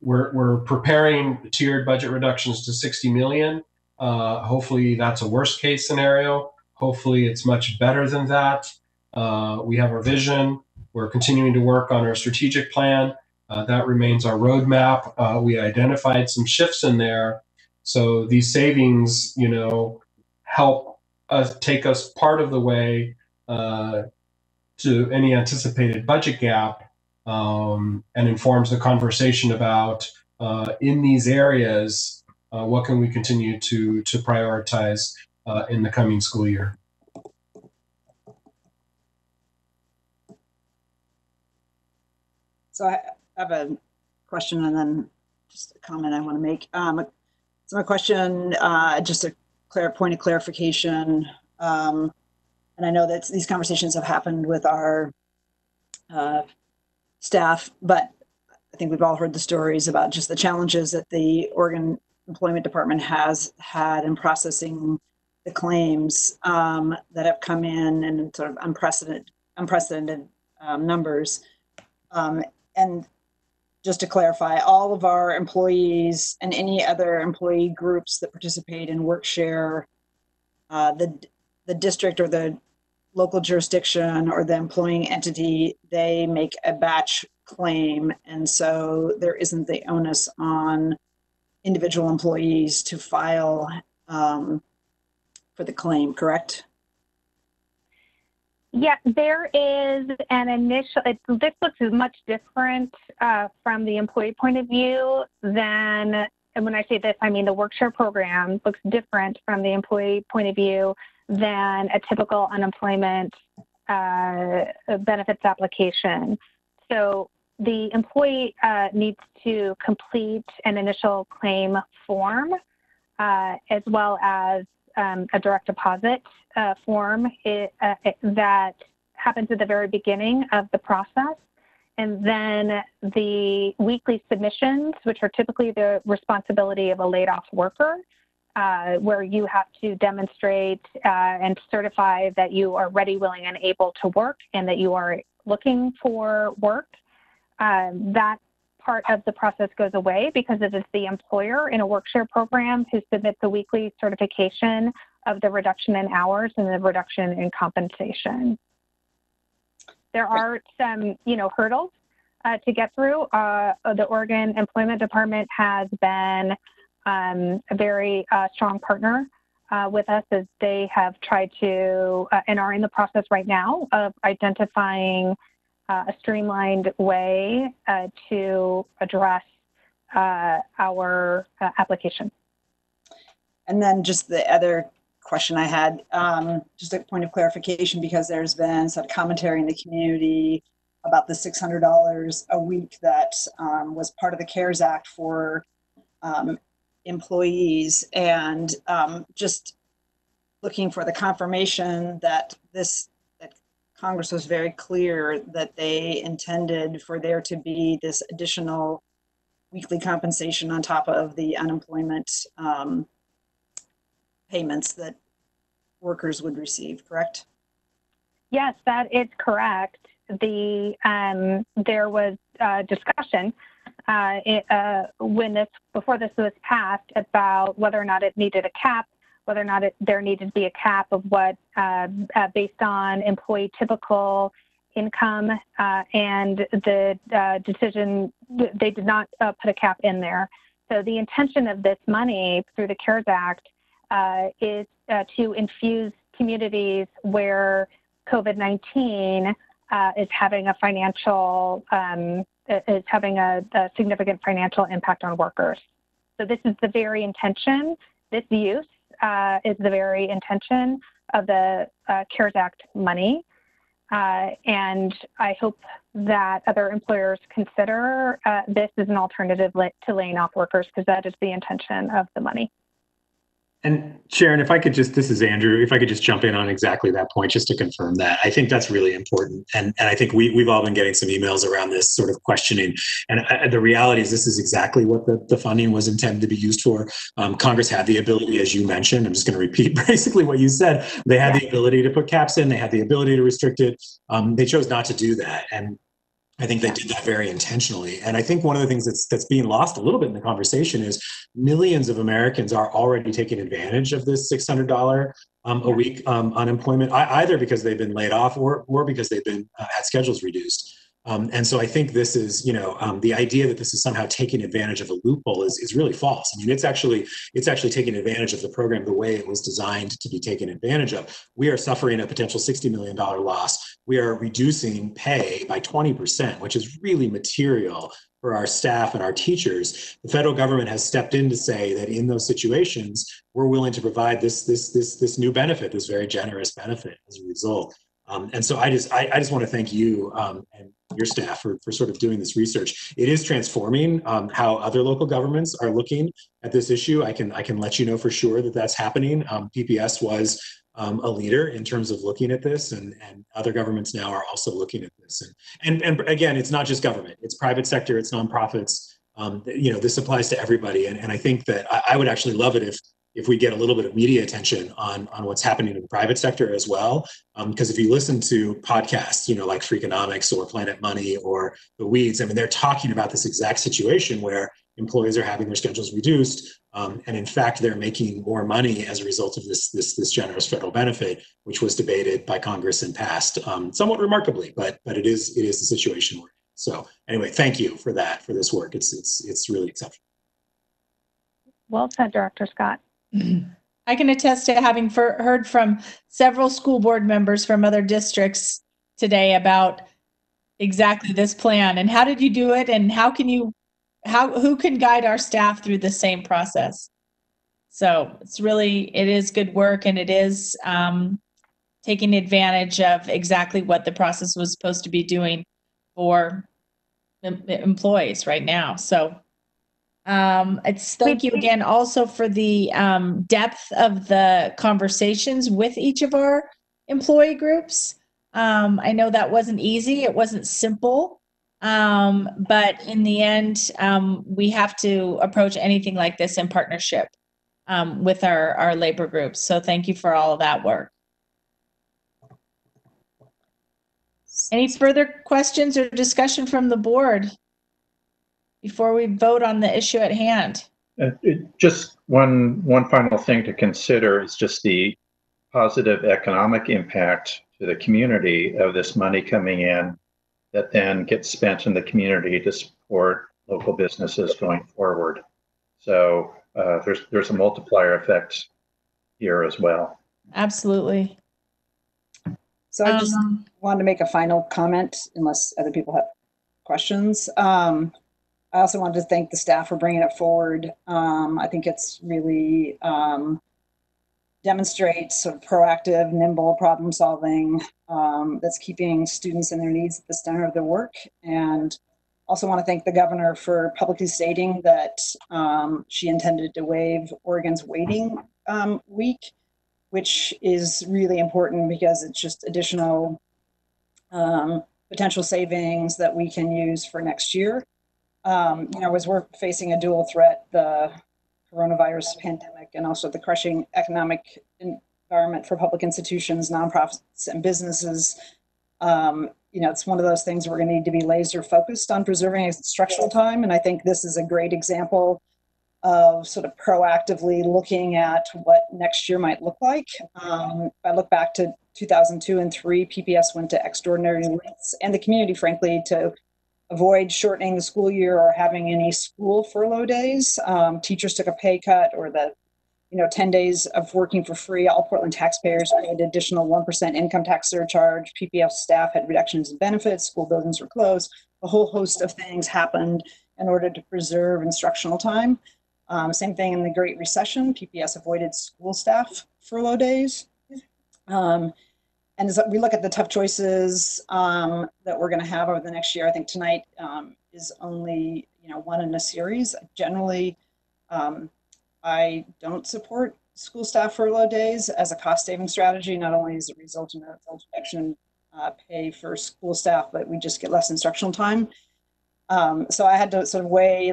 we're preparing tiered budget reductions to 60 million. Hopefully that's a worst case scenario. Hopefully it's much better than that. We have our vision. We're continuing to work on our strategic plan. That remains our roadmap. We identified some shifts in there. So these savings, help us take us part of the way to any anticipated budget gap, and informs the conversation about in these areas, what can we continue to prioritize in the coming school year. So I have a question and then just a comment I want to make. So my question, just a point of clarification, and I know that these conversations have happened with our staff, but I think we've all heard the stories about just the challenges that the Oregon Employment Department has had in processing the claims that have come in sort of unprecedented numbers. And just to clarify, all of our employees and any other employee groups that participate in WorkShare, the district or the local jurisdiction or the employing entity, they make a batch claim. And so there isn't the onus on individual employees to file for the claim, correct? Yeah, there is an initial, this looks much different from the employee point of view than and when I say this, I mean the work share program looks different from the employee point of view than a typical unemployment benefits application. So the employee needs to complete an initial claim form as well as a direct deposit form that happens at the very beginning of the process. And then the weekly submissions, which are typically the responsibility of a laid off worker, where you have to demonstrate and certify that you are ready, willing, and able to work and that you are looking for work. That part of the process goes away because it is the employer in a work share program who submits a weekly certification of the reduction in hours and the reduction in compensation. There are some, hurdles to get through. The Oregon Employment Department has been a very strong partner with us as they have tried to and are in the process right now of identifying a streamlined way to address our application. And then just the other question I had, just a point of clarification, because there's been some commentary in the community about the $600 a week that was part of the CARES Act for employees, and just looking for the confirmation that that Congress was very clear that they intended for there to be this additional weekly compensation on top of the unemployment payments that workers would receive, correct? Yes, that is correct. There was discussion before this was passed about whether or not it needed a cap, whether or not there needed to be a cap of what based on employee typical income, and the decision, they did not put a cap in there. So the intention of this money through the CARES Act is to infuse communities where COVID-19 is having a financial, is having a significant financial impact on workers. So this is the very intention, this use is the very intention of the CARES Act money. And I hope that other employers consider this as an alternative to laying off workers, because that is the intention of the money. And Sharon, if I could just, this is Andrew, if I could just jump in on exactly that point, just to confirm that. I think that's really important. And I think we've all been getting some emails around this sort of questioning. And the reality is this is exactly what the funding was intended to be used for. Congress had the ability, as you mentioned, I'm just going to repeat basically what you said. They had the ability to put caps in, they had the ability to restrict it. They chose not to do that. And I think they did that very intentionally. And I think one of the things that's being lost a little bit in the conversation is millions of Americans are already taking advantage of this $600 a week unemployment, either because they've been laid off or because they've been had schedules reduced. And so I think this is, the idea that this is somehow taking advantage of a loophole is really false. I mean, it's actually taking advantage of the program the way it was designed to be taken advantage of. We are suffering a potential $60 million loss. We are reducing pay by 20%, which is really material for our staff and our teachers. The federal government has stepped in to say that in those situations, we're willing to provide this new benefit, this very generous benefit as a result. And so I just want to thank you and your staff for sort of doing this research. It is transforming how other local governments are looking at this issue. I can let you know for sure that that's happening. PPS was a leader in terms of looking at this, and other governments now are also looking at this. And again, it's not just government; it's private sector, it's nonprofits. This applies to everybody. And I think that I would actually love it if we get a little bit of media attention on what's happening in the private sector as well. Because if you listen to podcasts, like Freakonomics or Planet Money or The Weeds, I mean, they're talking about this exact situation where employees are having their schedules reduced. And in fact, they're making more money as a result of this generous federal benefit, which was debated by Congress and passed somewhat remarkably, but it is the situation we're in. So anyway, thank you for this work. It's really exceptional. Well said, Director Scott. I can attest to having heard from several school board members from other districts today about exactly this plan. And how did you do it? And how can you who can guide our staff through the same process? So it is good work, and it is taking advantage of exactly what the process was supposed to be doing for employees right now. So thank you again also for the depth of the conversations with each of our employee groups. I know that wasn't easy. It wasn't simple. But in the end, we have to approach anything like this in partnership with our labor groups. So thank you for all of that work. Any further questions or discussion from the board before we vote on the issue at hand? Just one final thing to consider is just the positive economic impact to the community of this money coming in that then gets spent in the community to support local businesses going forward. So there's a multiplier effect here as well. Absolutely. So I just wanted to make a final comment, unless other people have questions. I also wanted to thank the staff for bringing it forward. I think it's really demonstrates sort of proactive, nimble problem solving that's keeping students and their needs at the center of their work. And also want to thank the governor for publicly stating that she intended to waive Oregon's waiting week, which is really important because it's just additional potential savings that we can use for next year. As we're facing a dual threat, the coronavirus pandemic and also the crushing economic environment for public institutions, nonprofits, and businesses, it's one of those things we're going to need to be laser focused on preserving instructional time. And I think this is a great example of sort of proactively looking at what next year might look like. If I look back to 2002 and 2003, PPS went to extraordinary lengths, and the community, frankly, to avoid shortening the school year or having any school furlough days. Teachers took a pay cut, or the 10 days of working for free. All Portland taxpayers paid additional 1% income tax surcharge. PPS staff had reductions in benefits. School buildings were closed. A whole host of things happened in order to preserve instructional time. Same thing in the Great Recession. PPS avoided school staff furlough days. And as we look at the tough choices that we're going to have over the next year, I think tonight is only one in a series. Generally, I don't support school staff furlough days as a cost-saving strategy. Not only is it resulting in a reduction in pay for school staff, but we just get less instructional time. So I had to sort of weigh,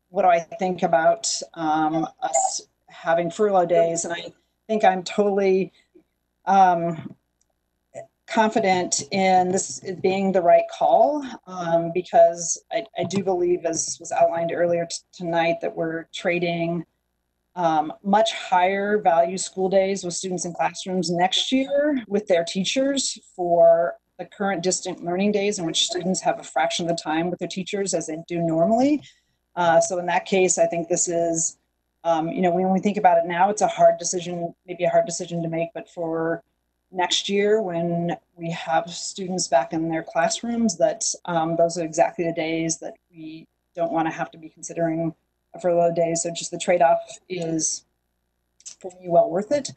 what do I think about us having furlough days? And I think I'm totally confident in this being the right call, because I do believe, as was outlined earlier tonight, that we're trading much higher value school days with students in classrooms next year with their teachers for the current distant learning days in which students have a fraction of the time with their teachers as they do normally. So in that case, I think this is, when we think about it now, it's a hard decision, maybe a hard decision to make, but for next year, when we have students back in their classrooms, that those are exactly the days that we don't want to have to be considering a furlough day. So just the trade-off is, for me, well worth it.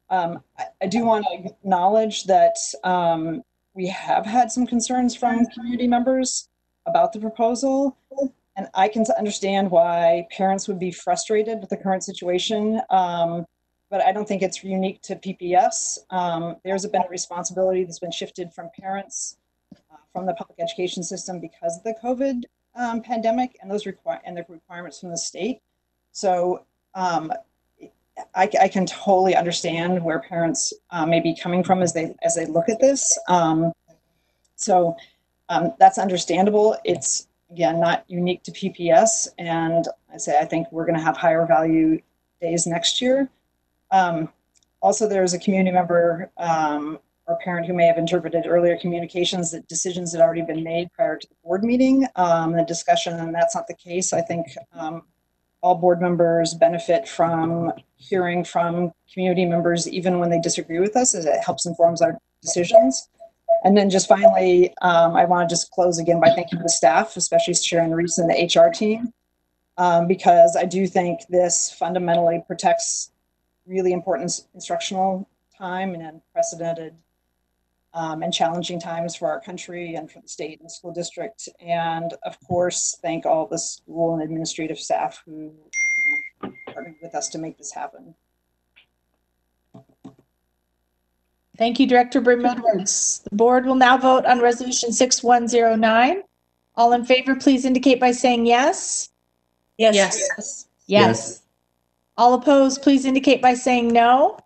I do want to acknowledge that we have had some concerns from community members about the proposal. And I can understand why parents would be frustrated with the current situation, but I don't think it's unique to PPS. There's been a responsibility that's been shifted from parents, from the public education system because of the COVID pandemic and the requirements from the state. So I can totally understand where parents may be coming from as they look at this. So that's understandable. It's, again, not unique to PPS. And I think we're going to have higher value days next year. Also, there's a community member or parent who may have interpreted earlier communications that decisions had already been made prior to the board meeting, the discussion, and that's not the case. I think all board members benefit from hearing from community members, even when they disagree with us, as it helps informs our decisions. And then just finally, I want to just close again by thanking the staff, especially Sharon Reese and the HR team, because I do think this fundamentally protects really important instructional time in unprecedented and challenging times for our country and for the state and school district. And of course, thank all the school and administrative staff who partnered with us to make this happen. Thank you, Director Brim-Edwards. The board will now vote on Resolution 6109. All in favor, please indicate by saying yes. Yes. Yes. Yes. All opposed, please indicate by saying no.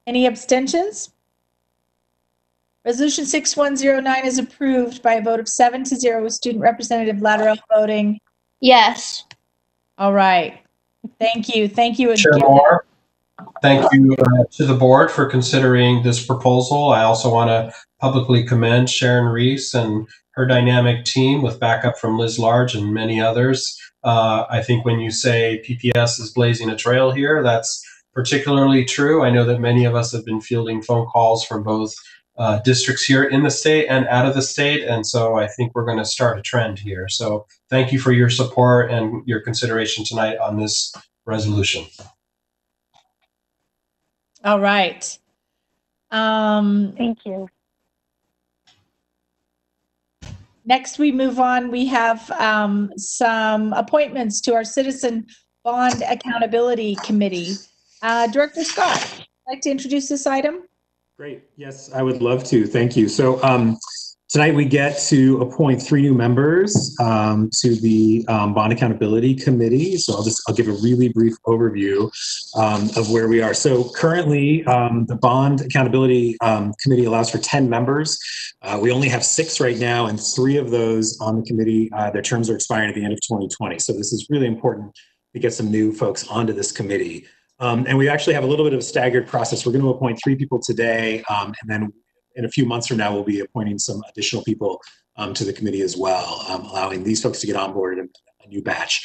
Any abstentions? Resolution 6109 is approved by a vote of 7-0 with Student Representative Lattiero voting Yes. all right. Thank you. Thank you Chair again. Moore, thank you to the board for considering this proposal. I also want to publicly commend Sharon Reese and her dynamic team with backup from Liz Large and many others. I think when you say PPS is blazing a trail here, that's particularly true. I know that many of us have been fielding phone calls from both districts here in the state and out of the state. And so I think we're going to start a trend here. So thank you for your support and your consideration tonight on this resolution. All right. Thank you. Next, we move on. We have some appointments to our Citizen Bond Accountability Committee. Director Scott, would you like to introduce this item? Great. Yes, I would love to. Thank you. So tonight we get to appoint 3 new members to the Bond Accountability Committee. So I'll give a really brief overview of where we are. So currently, the Bond Accountability Committee allows for 10 members. We only have 6 right now, and 3 of those on the committee, their terms are expiring at the end of 2020. So this is really important to get some new folks onto this committee. And we actually have a little bit of a staggered process. We're going to appoint 3 people today, and then in a few months from now, we'll be appointing some additional people to the committee as well, allowing these folks to get on board in a new batch.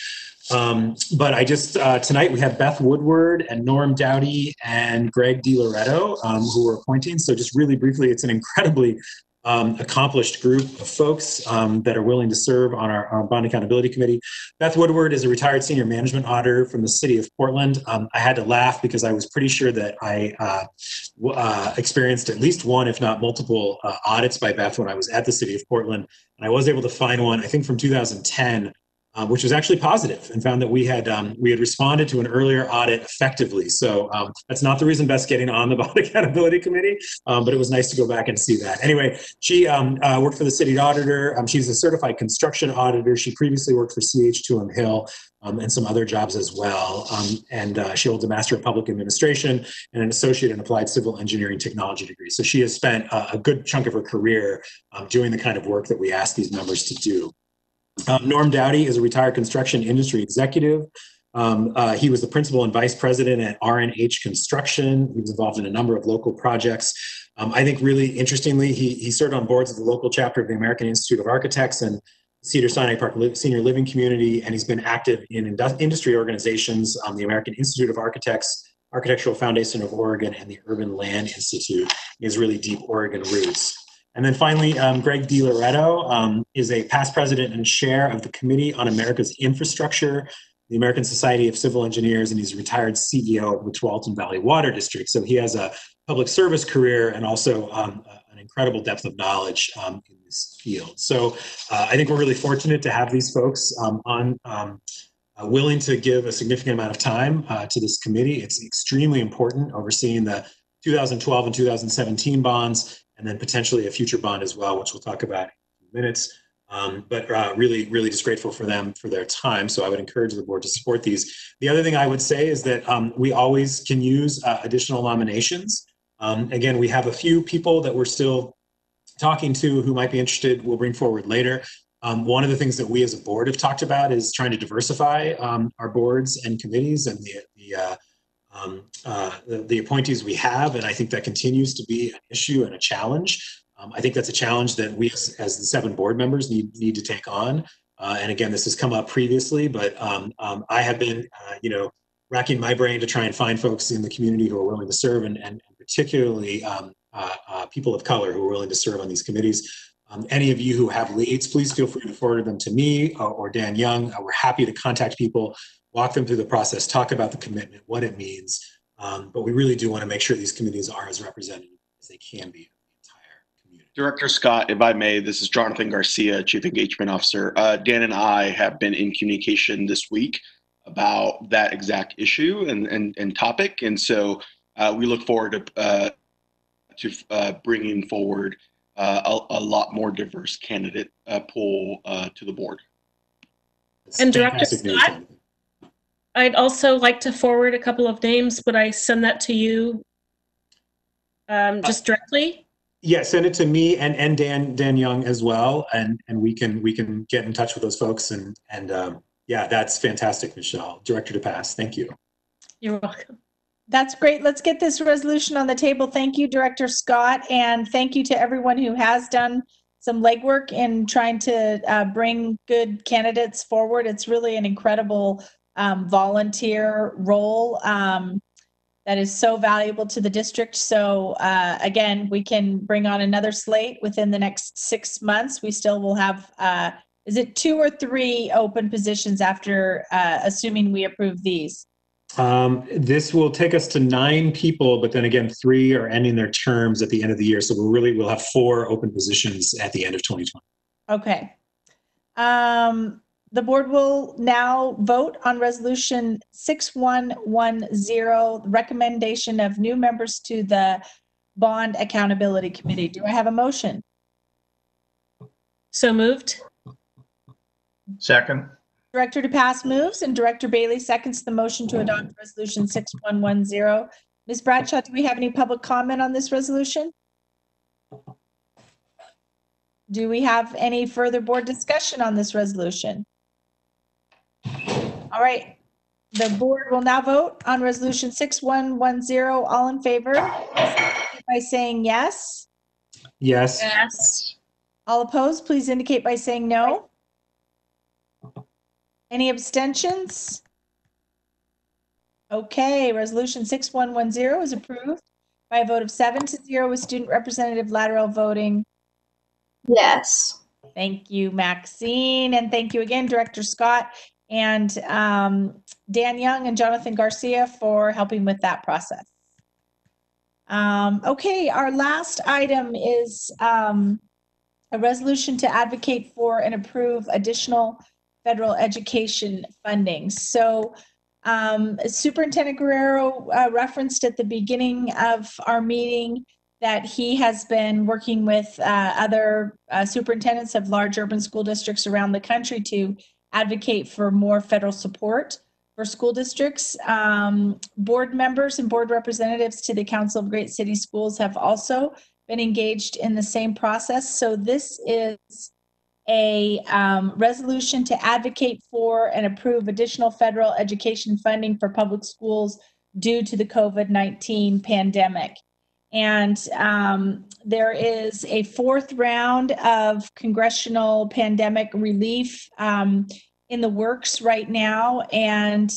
But I just, tonight we have Beth Woodward and Norm Dowdy and Greg DiLoretto who are appointing. So just really briefly, it's an incredibly accomplished group of folks that are willing to serve on our Bond Accountability Committee. Beth Woodward is a retired senior management auditor from the city of Portland. I had to laugh because I was pretty sure that I experienced at least one, if not multiple, audits by Beth when I was at the city of Portland. And I was able to find one, I think from 2010, which was actually positive, and found that we had responded to an earlier audit effectively. So that's not the reason Beth's getting on the Bond Accountability Committee, but it was nice to go back and see that. Anyway, she worked for the city auditor. She's a certified construction auditor. She previously worked for CH2M Hill and some other jobs as well. And she holds a Master of Public Administration and an Associate in Applied Civil Engineering Technology degree. So she has spent a good chunk of her career doing the kind of work that we ask these members to do. Norm Dowdy is a retired construction industry executive. He was the principal and vice president at R&H Construction. He was involved in a number of local projects. I think really interestingly, he served on boards of the local chapter of the American Institute of Architects and Cedars-Sinai Park Senior Living Community, and he's been active in industry organizations, the American Institute of Architects, Architectural Foundation of Oregon, and the Urban Land Institute. He has really deep Oregon roots. And then finally, Greg DiLoretto is a past president and chair of the Committee on America's Infrastructure, the American Society of Civil Engineers, and he's a retired CEO of the Tualatin Valley Water District. So he has a public service career and also an incredible depth of knowledge in this field. So I think we're really fortunate to have these folks willing to give a significant amount of time to this committee. It's extremely important overseeing the 2012 and 2017 bonds, and then potentially a future bond as well, which we'll talk about in a few minutes. But really, really just grateful for them for their time. So I would encourage the board to support these. The other thing I would say is that we always can use additional nominations. Again, we have a few people that we're still talking to who might be interested. We'll bring forward later. One of the things that we as a board have talked about is trying to diversify our boards and committees and the appointees we have, and I think that continues to be an issue and a challenge. I think that's a challenge that we as the 7 board members need to take on. And again, this has come up previously, but I have been, racking my brain to try and find folks in the community who are willing to serve, and particularly people of color who are willing to serve on these committees. Any of you who have leads, please feel free to forward them to me or Dan Young. We're happy to contact people, walk them through the process, talk about the commitment, what it means. But we really do want to make sure these committees are as representative as they can be. Director Scott, if I may, this is Jonathan Garcia, Chief Engagement Officer. Dan and I have been in communication this week about that exact issue and topic. And so we look forward to bringing forward a lot more diverse candidate pool to the board. And Director Scott, I'd also like to forward a couple of names. Would I send that to you just directly? Yeah, send it to me and Dan Young as well, and we can get in touch with those folks. And yeah, that's fantastic, Michelle. Director DePass, thank you. You're welcome. That's great. Let's get this resolution on the table. Thank you, Director Scott, and thank you to everyone who has done some legwork in trying to bring good candidates forward. It's really an incredible volunteer role that is so valuable to the district. So again, we can bring on another slate within the next 6 months. We still will have, is it 2 or 3 open positions after, assuming we approve these? This will take us to 9 people, but then again, 3 are ending their terms at the end of the year. So we'll have 4 open positions at the end of 2020. Okay. The board will now vote on resolution 6110, recommendation of new members to the Bond Accountability Committee. Do I have a motion? So moved. Second. Director DePass moves and Director Bailey seconds the motion to adopt resolution 6110. Ms. Bradshaw, do we have any public comment on this resolution? Do we have any further board discussion on this resolution? All right, the board will now vote on resolution 6110. All in favor by saying yes. Yes. Yes. All opposed, please indicate by saying no. Any abstentions? Okay, resolution 6110 is approved by a vote of 7-0 with student representative Lateral voting yes. Thank you, Maxine, and thank you again, Director Scott and Dan Young and Jonathan Garcia for helping with that process. Okay, our last item is a resolution to advocate for and approve additional federal education funding. So Superintendent Guerrero referenced at the beginning of our meeting that he has been working with other superintendents of large urban school districts around the country to advocate for more federal support for school districts. Board members and board representatives to the Council of Great City Schools have also been engaged in the same process. So this is a resolution to advocate for and approve additional federal education funding for public schools due to the COVID-19 pandemic. And there is a 4th round of congressional pandemic relief in the works right now. And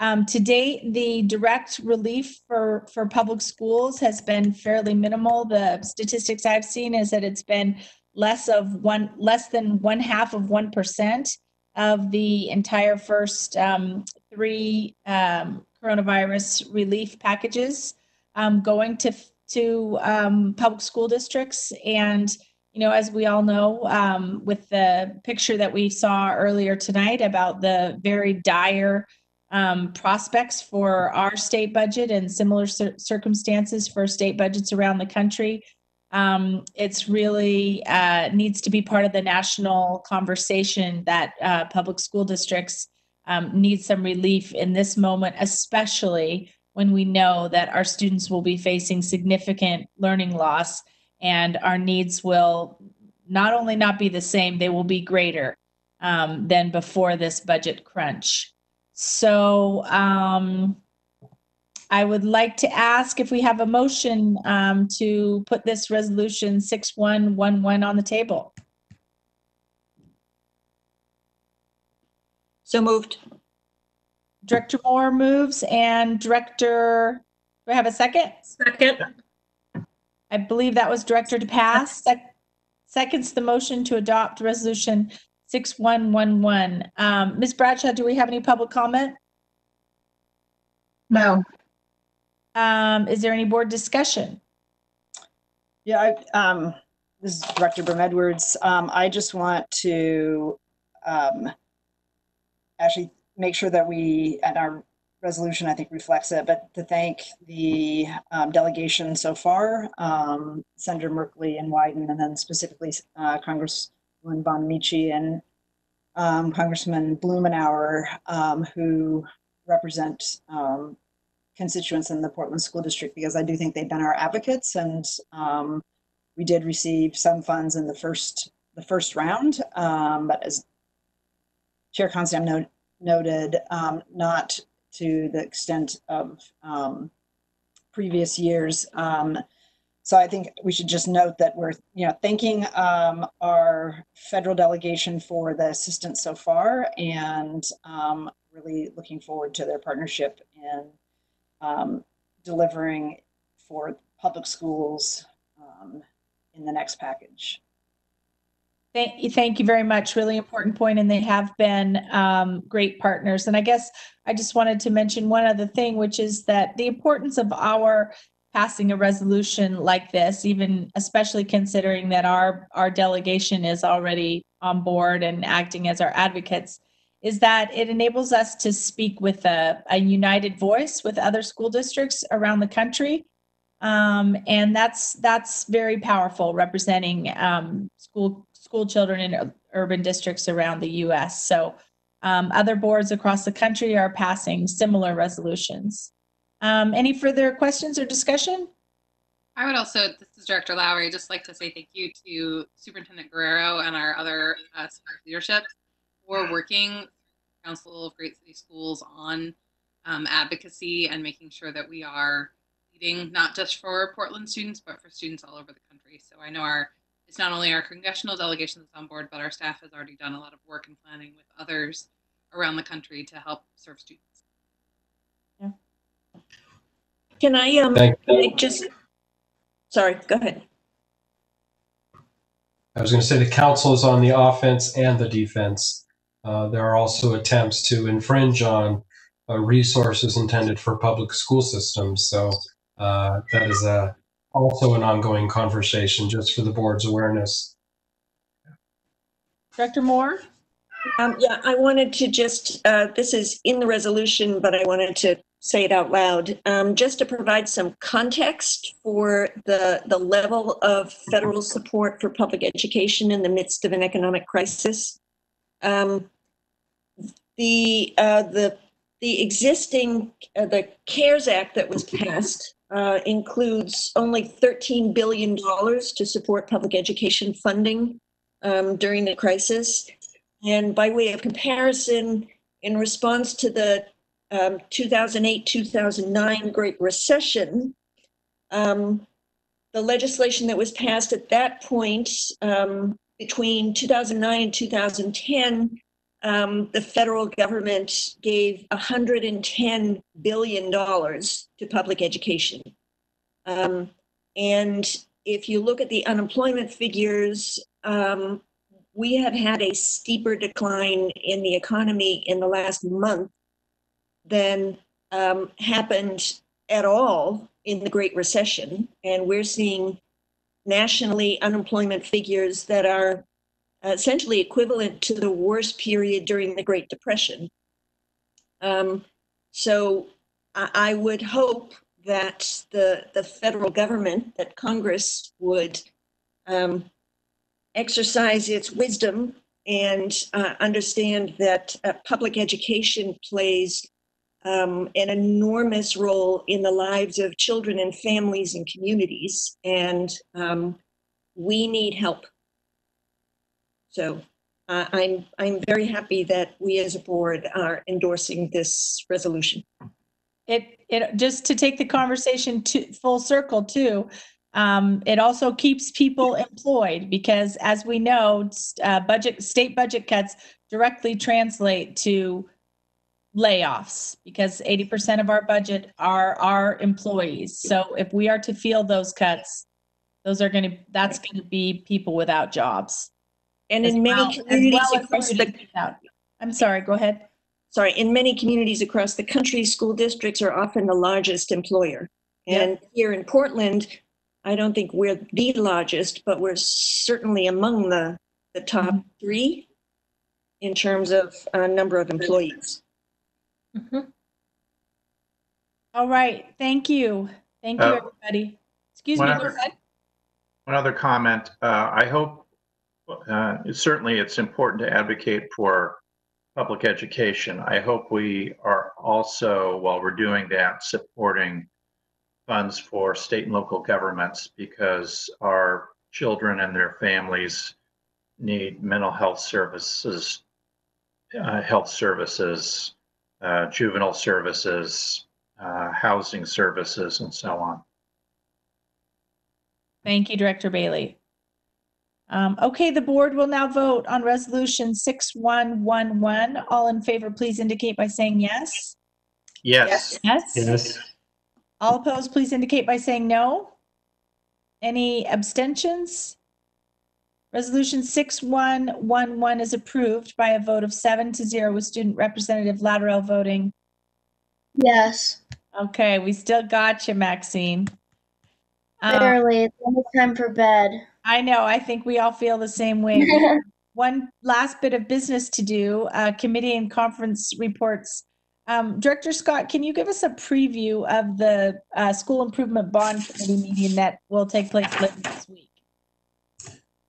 to date, the direct relief for public schools has been fairly minimal. The statistics I've seen is that it's been less than 0.5% of the entire first 3 coronavirus relief packages going to public school districts. And, you know, as we all know, with the picture that we saw earlier tonight about the very dire prospects for our state budget and similar circumstances for state budgets around the country, it's really needs to be part of the national conversation that public school districts need some relief in this moment, especially when we know that our students will be facing significant learning loss and our needs will not only not be the same, they will be greater than before this budget crunch. So I would like to ask if we have a motion to put this resolution 6111 on the table. So moved. Director Moore moves and Director, do I have a second? Second. I believe that was Director DePass. Seconds the motion to adopt Resolution 6111. Ms. Bradshaw, do we have any public comment? No. Is there any board discussion? Yeah, this is Director Brim-Edwards. I just want to actually make sure that we, and our resolution I think reflects it, but to thank the delegation so far, Senator Merkley and Wyden, and then specifically Congresswoman Bonamici and Congressman Blumenauer, who represent constituents in the Portland School District, because I do think they've been our advocates, and we did receive some funds in the first round, but as Chair Constam noted, not to the extent of previous years. So I think we should just note that we're thanking our federal delegation for the assistance so far, and really looking forward to their partnership in delivering for public schools in the next package. Thank you very much. Really important point, and they have been great partners. And I guess I just wanted to mention one other thing, which is that the importance of our passing a resolution like this, even especially considering that our delegation is already on board and acting as our advocates, is that it enables us to speak with a united voice with other school districts around the country. And that's very powerful, representing school children in urban districts around the U.S. So other boards across the country are passing similar resolutions. Any further questions or discussion? I would also, this is Director Lowry, just like to say thank you to Superintendent Guerrero and our other leadership for working with the Council of Great City Schools on advocacy and making sure that we are leading not just for Portland students, but for students all over the country. So I know it's not only our congressional delegation that's on board, but our staff has already done a lot of work and planning with others around the country to help serve students. Yeah. Can I sorry, go ahead. I was going to say the council is on the offense and the defense. There are also attempts to infringe on resources intended for public school systems. So that is also an ongoing conversation, just for the board's awareness. Director Moore? Yeah, I wanted to just, this is in the resolution, but I wanted to say it out loud, just to provide some context for the level of federal support for public education in the midst of an economic crisis. The existing, the CARES Act that was passed includes only $13 billion to support public education funding during the crisis. And by way of comparison, in response to the 2008-2009 Great Recession, the legislation that was passed at that point, between 2009 and 2010, the federal government gave $110 billion to public education. And if you look at the unemployment figures, we have had a steeper decline in the economy in the last month than happened at all in the Great Recession. And we're seeing nationally unemployment figures that are essentially equivalent to the worst period during the Great Depression. So I would hope that the federal government, that Congress would exercise its wisdom and understand that public education plays an enormous role in the lives of children and families and communities, and we need help. So I'm very happy that we as a board are endorsing this resolution. It just to take the conversation to full circle too. It also keeps people employed, because as we know, state budget cuts directly translate to layoffs, because 80% of our budget are our employees. So if we are to feel those cuts, That's going to be people without jobs. And in many communities across the I'm sorry, go ahead. Sorry, in many communities across the country, school districts are often the largest employer. And here in Portland, I don't think we're the largest, but we're certainly among the top 3 in terms of number of employees. All right, thank you. Thank you, everybody. Excuse me, go ahead. One other comment. I hope, certainly it's important to advocate for public education. I hope we are also, while we're doing that, supporting funds for state and local governments, because our children and their families need mental health services, juvenile services, housing services, and so on. Thank you, Director Bailey. Okay, the board will now vote on resolution 6111. All in favor, please indicate by saying yes. Yes. Yes. Yes. All opposed, please indicate by saying no. Any abstentions? Resolution 6111 is approved by a vote of 7-0 with Student Representative Lattarell voting. Yes. Okay, we still got you, Maxine. Barely. It's almost time for bed. I know. I think we all feel the same way. One last bit of business to do, committee and conference reports. Director Scott, can you give us a preview of the School Improvement Bond Committee meeting that will take place later this week?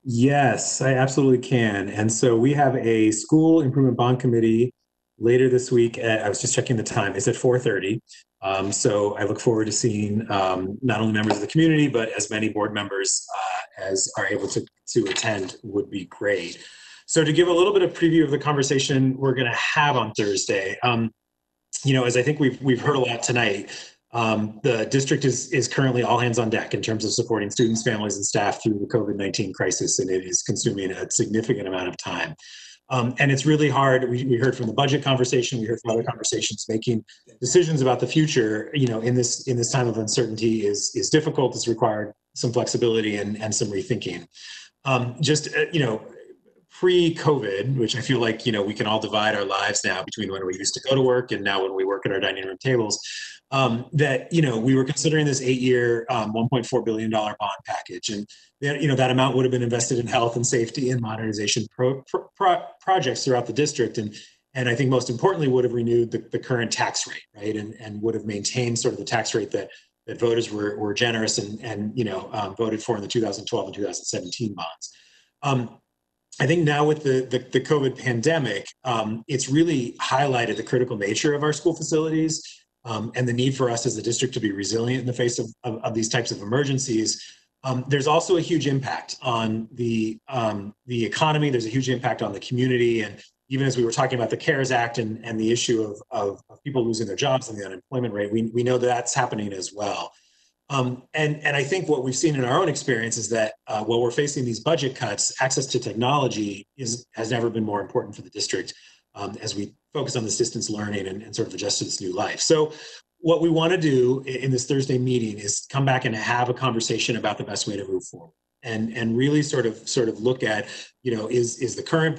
Yes, I absolutely can. And so we have a School Improvement Bond Committee later this week. I was just checking the time. It's at 4:30. So I look forward to seeing not only members of the community, but as many board members as are able to attend would be great. So to give a little bit of preview of the conversation we're going to have on Thursday, as I think we've heard a lot tonight, the district is currently all hands on deck in terms of supporting students, families, and staff through the COVID-19 crisis, and it is consuming a significant amount of time. And it's really hard. We heard from the budget conversation, we heard from other conversations, making decisions about the future, in this time of uncertainty is difficult. It's required some flexibility and some rethinking. Pre-COVID, which I feel like, we can all divide our lives now between when we used to go to work and now when we work at our dining room tables, we were considering this 8-year, $1.4 billion bond package. And, that amount would have been invested in health and safety and modernization projects throughout the district. And I think most importantly, would have renewed the current tax rate, right? And would have maintained sort of the tax rate that voters were generous and voted for in the 2012 and 2017 bonds. I think now with the COVID pandemic, it's really highlighted the critical nature of our school facilities and the need for us as a district to be resilient in the face of these types of emergencies. There's also a huge impact on the economy. There's a huge impact on the community. And even as we were talking about the CARES Act and the issue of people losing their jobs and the unemployment rate, we know that's happening as well. And I think what we've seen in our own experience is that while we're facing these budget cuts, access to technology has never been more important for the district as we focus on this distance learning and sort of adjust to this new life. So what we want to do in this Thursday meeting is come back and have a conversation about the best way to move forward and really sort of look at, is the current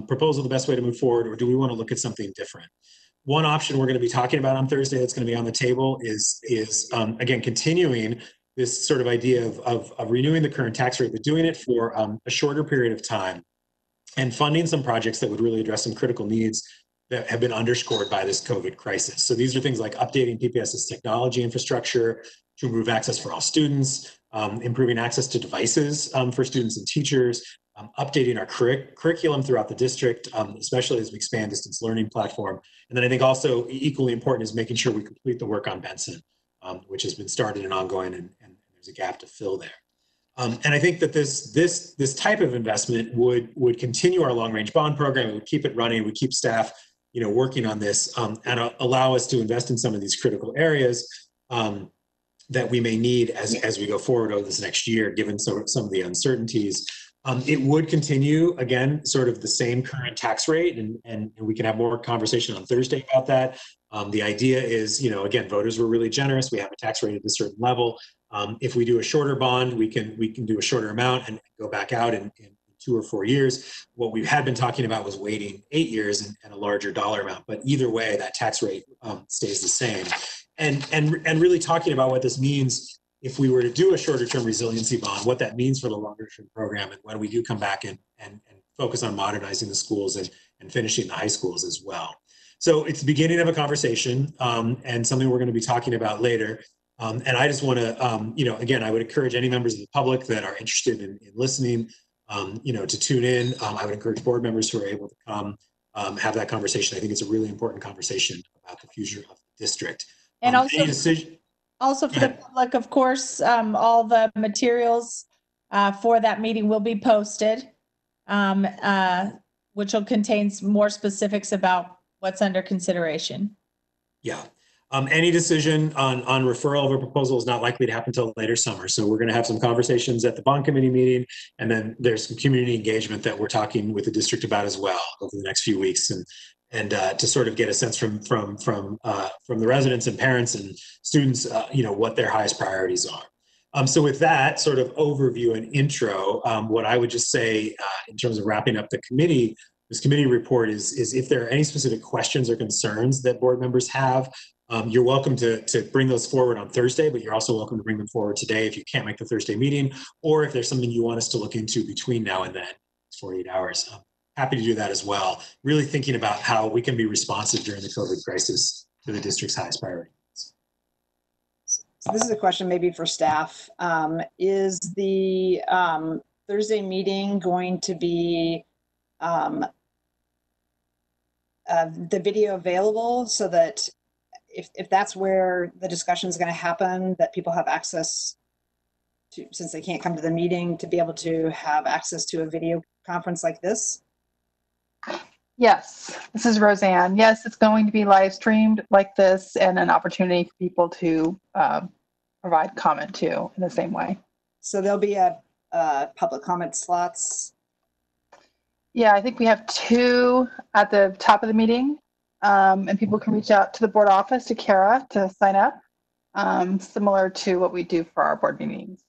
proposal the best way to move forward, or do we want to look at something different? One option we're going to be talking about on Thursday that's going to be on the table is again, continuing this sort of idea of renewing the current tax rate, but doing it for a shorter period of time and funding some projects that would really address some critical needs that have been underscored by this COVID crisis. So these are things like updating PPS's technology infrastructure to improve access for all students, improving access to devices for students and teachers, updating our curriculum throughout the district, especially as we expand distance learning platform. And then I think also equally important is making sure we complete the work on Benson, which has been started and ongoing, and there's a gap to fill there. And I think that this type of investment would continue our long range bond program. It would keep it running, would keep staff working on this and allow us to invest in some of these critical areas that we may need as we go forward over this next year, given some of the uncertainties. It would continue, again, sort of the same current tax rate, and we can have more conversation on Thursday about that. The idea is, again, voters were really generous. We have a tax rate at a certain level. If we do a shorter bond, we can do a shorter amount and go back out in 2 or 4 years. What we had been talking about was waiting 8 years and a larger dollar amount. But either way, that tax rate stays the same. And really talking about what this means if we were to do a shorter term resiliency bond, what that means for the longer term program, and when we do come back and focus on modernizing the schools and finishing the high schools as well. So it's the beginning of a conversation and something we're going to be talking about later. And I just want to, again, I would encourage any members of the public that are interested in listening, to tune in. I would encourage board members who are able to come have that conversation. I think it's a really important conversation about the future of the district. And also for the public, of course, all the materials for that meeting will be posted, which will contain more specifics about what's under consideration. Yeah. Any decision on referral of a proposal is not likely to happen until later summer. So we're going to have some conversations at the bond committee meeting, and then there's some community engagement that we're talking with the district about as well over the next few weeks, and to sort of get a sense from the residents and parents and students, what their highest priorities are. So with that sort of overview and intro, what I would just say in terms of wrapping up this committee report is if there are any specific questions or concerns that board members have, you're welcome to bring those forward on Thursday, but you're also welcome to bring them forward today if you can't make the Thursday meeting, or if there's something you want us to look into between now and then, 48 hours. Happy to do that as well. Really thinking about how we can be responsive during the COVID crisis to the district's highest priority. So this is a question maybe for staff. Is the Thursday meeting going to be the video available so that if that's where the discussion is going to happen, that people have access to, since they can't come to the meeting, to be able to have access to a video conference like this? Yes, this is Roseanne. Yes, it's going to be live streamed like this, and an opportunity for people to provide comment to in the same way. So there'll be a public comment slots. Yeah, I think we have 2 at the top of the meeting, and people can reach out to the board office, to Kara, to sign up, similar to what we do for our board meetings.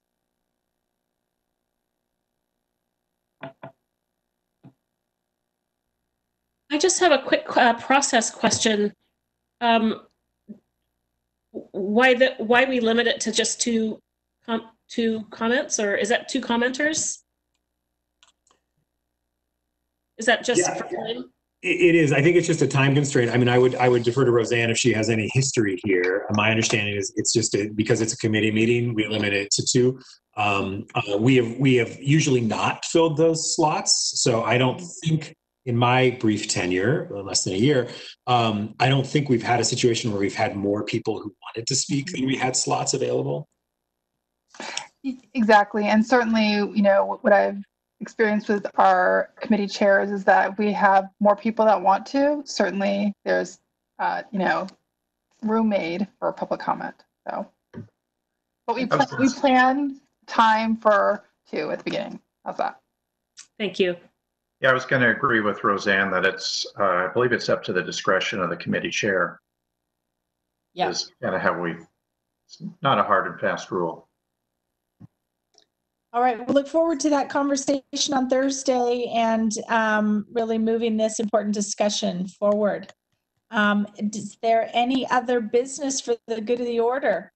I just have a quick process question. Why we limit it to just two comments, or is that 2 commenters? Is that just for time? It is. I think it's just a time constraint. I mean, I would defer to Roseanne if she has any history here. My understanding is it's just because it's a committee meeting, we limit it to 2. We have usually not filled those slots, so I don't think in my brief tenure, less than a year, I don't think we've had a situation where we've had more people who wanted to speak than we had slots available. Exactly, and certainly, what I've experienced with our committee chairs is that we have more people that want to. Certainly, there's, room made for public comment. So, but we planned time for 2 at the beginning. How's that? Thank you. Yeah, I was going to agree with Roseanne that it's, I believe it's up to the discretion of the committee chair. Yeah. Is kind of how it's not a hard and fast rule. All right, we look forward to that conversation on Thursday and really moving this important discussion forward. Is there any other business for the good of the order?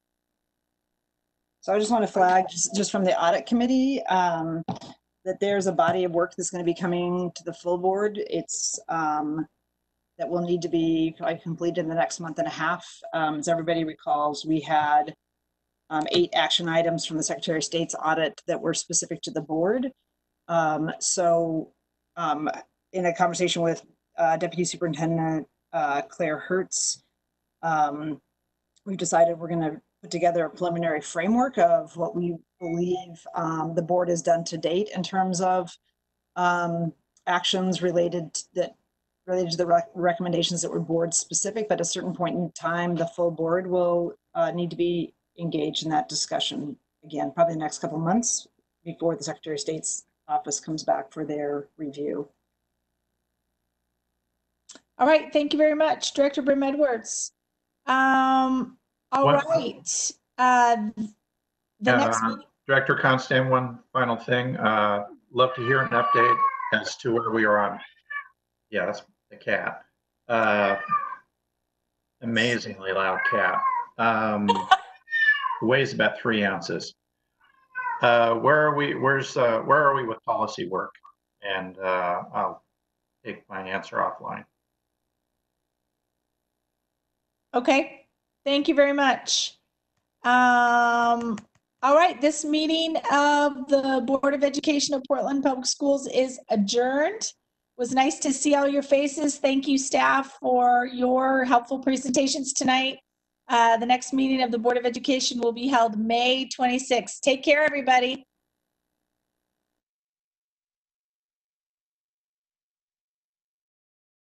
So I just want to flag, just from the audit committee, that there's a body of work that's going to be coming to the full board. It's that will need to be probably completed in the next month and a half. As everybody recalls, we had 8 action items from the Secretary of State's audit that were specific to the board. So in a conversation with Deputy Superintendent Claire Hertz, we've decided we're going to put together a preliminary framework of what we believe the board has done to date in terms of actions related to the recommendations that were board specific, but at a certain point in time, the full board will need to be engaged in that discussion again, probably the next couple of months before the Secretary of State's office comes back for their review. All right, thank you very much, Director Brim Edwards. All right. The next meeting. Director Constan, one final thing. Love to hear an update as to where we are on. Yeah, that's the cat. Amazingly loud cat. Weighs about 3 ounces. Where are we? Where are we with policy work? And I'll take my answer offline. Okay, thank you very much. All right, this meeting of the Board of Education of Portland Public Schools is adjourned. It was nice to see all your faces. Thank you, staff, for your helpful presentations tonight. The next meeting of the Board of Education will be held May 26th. Take care, everybody.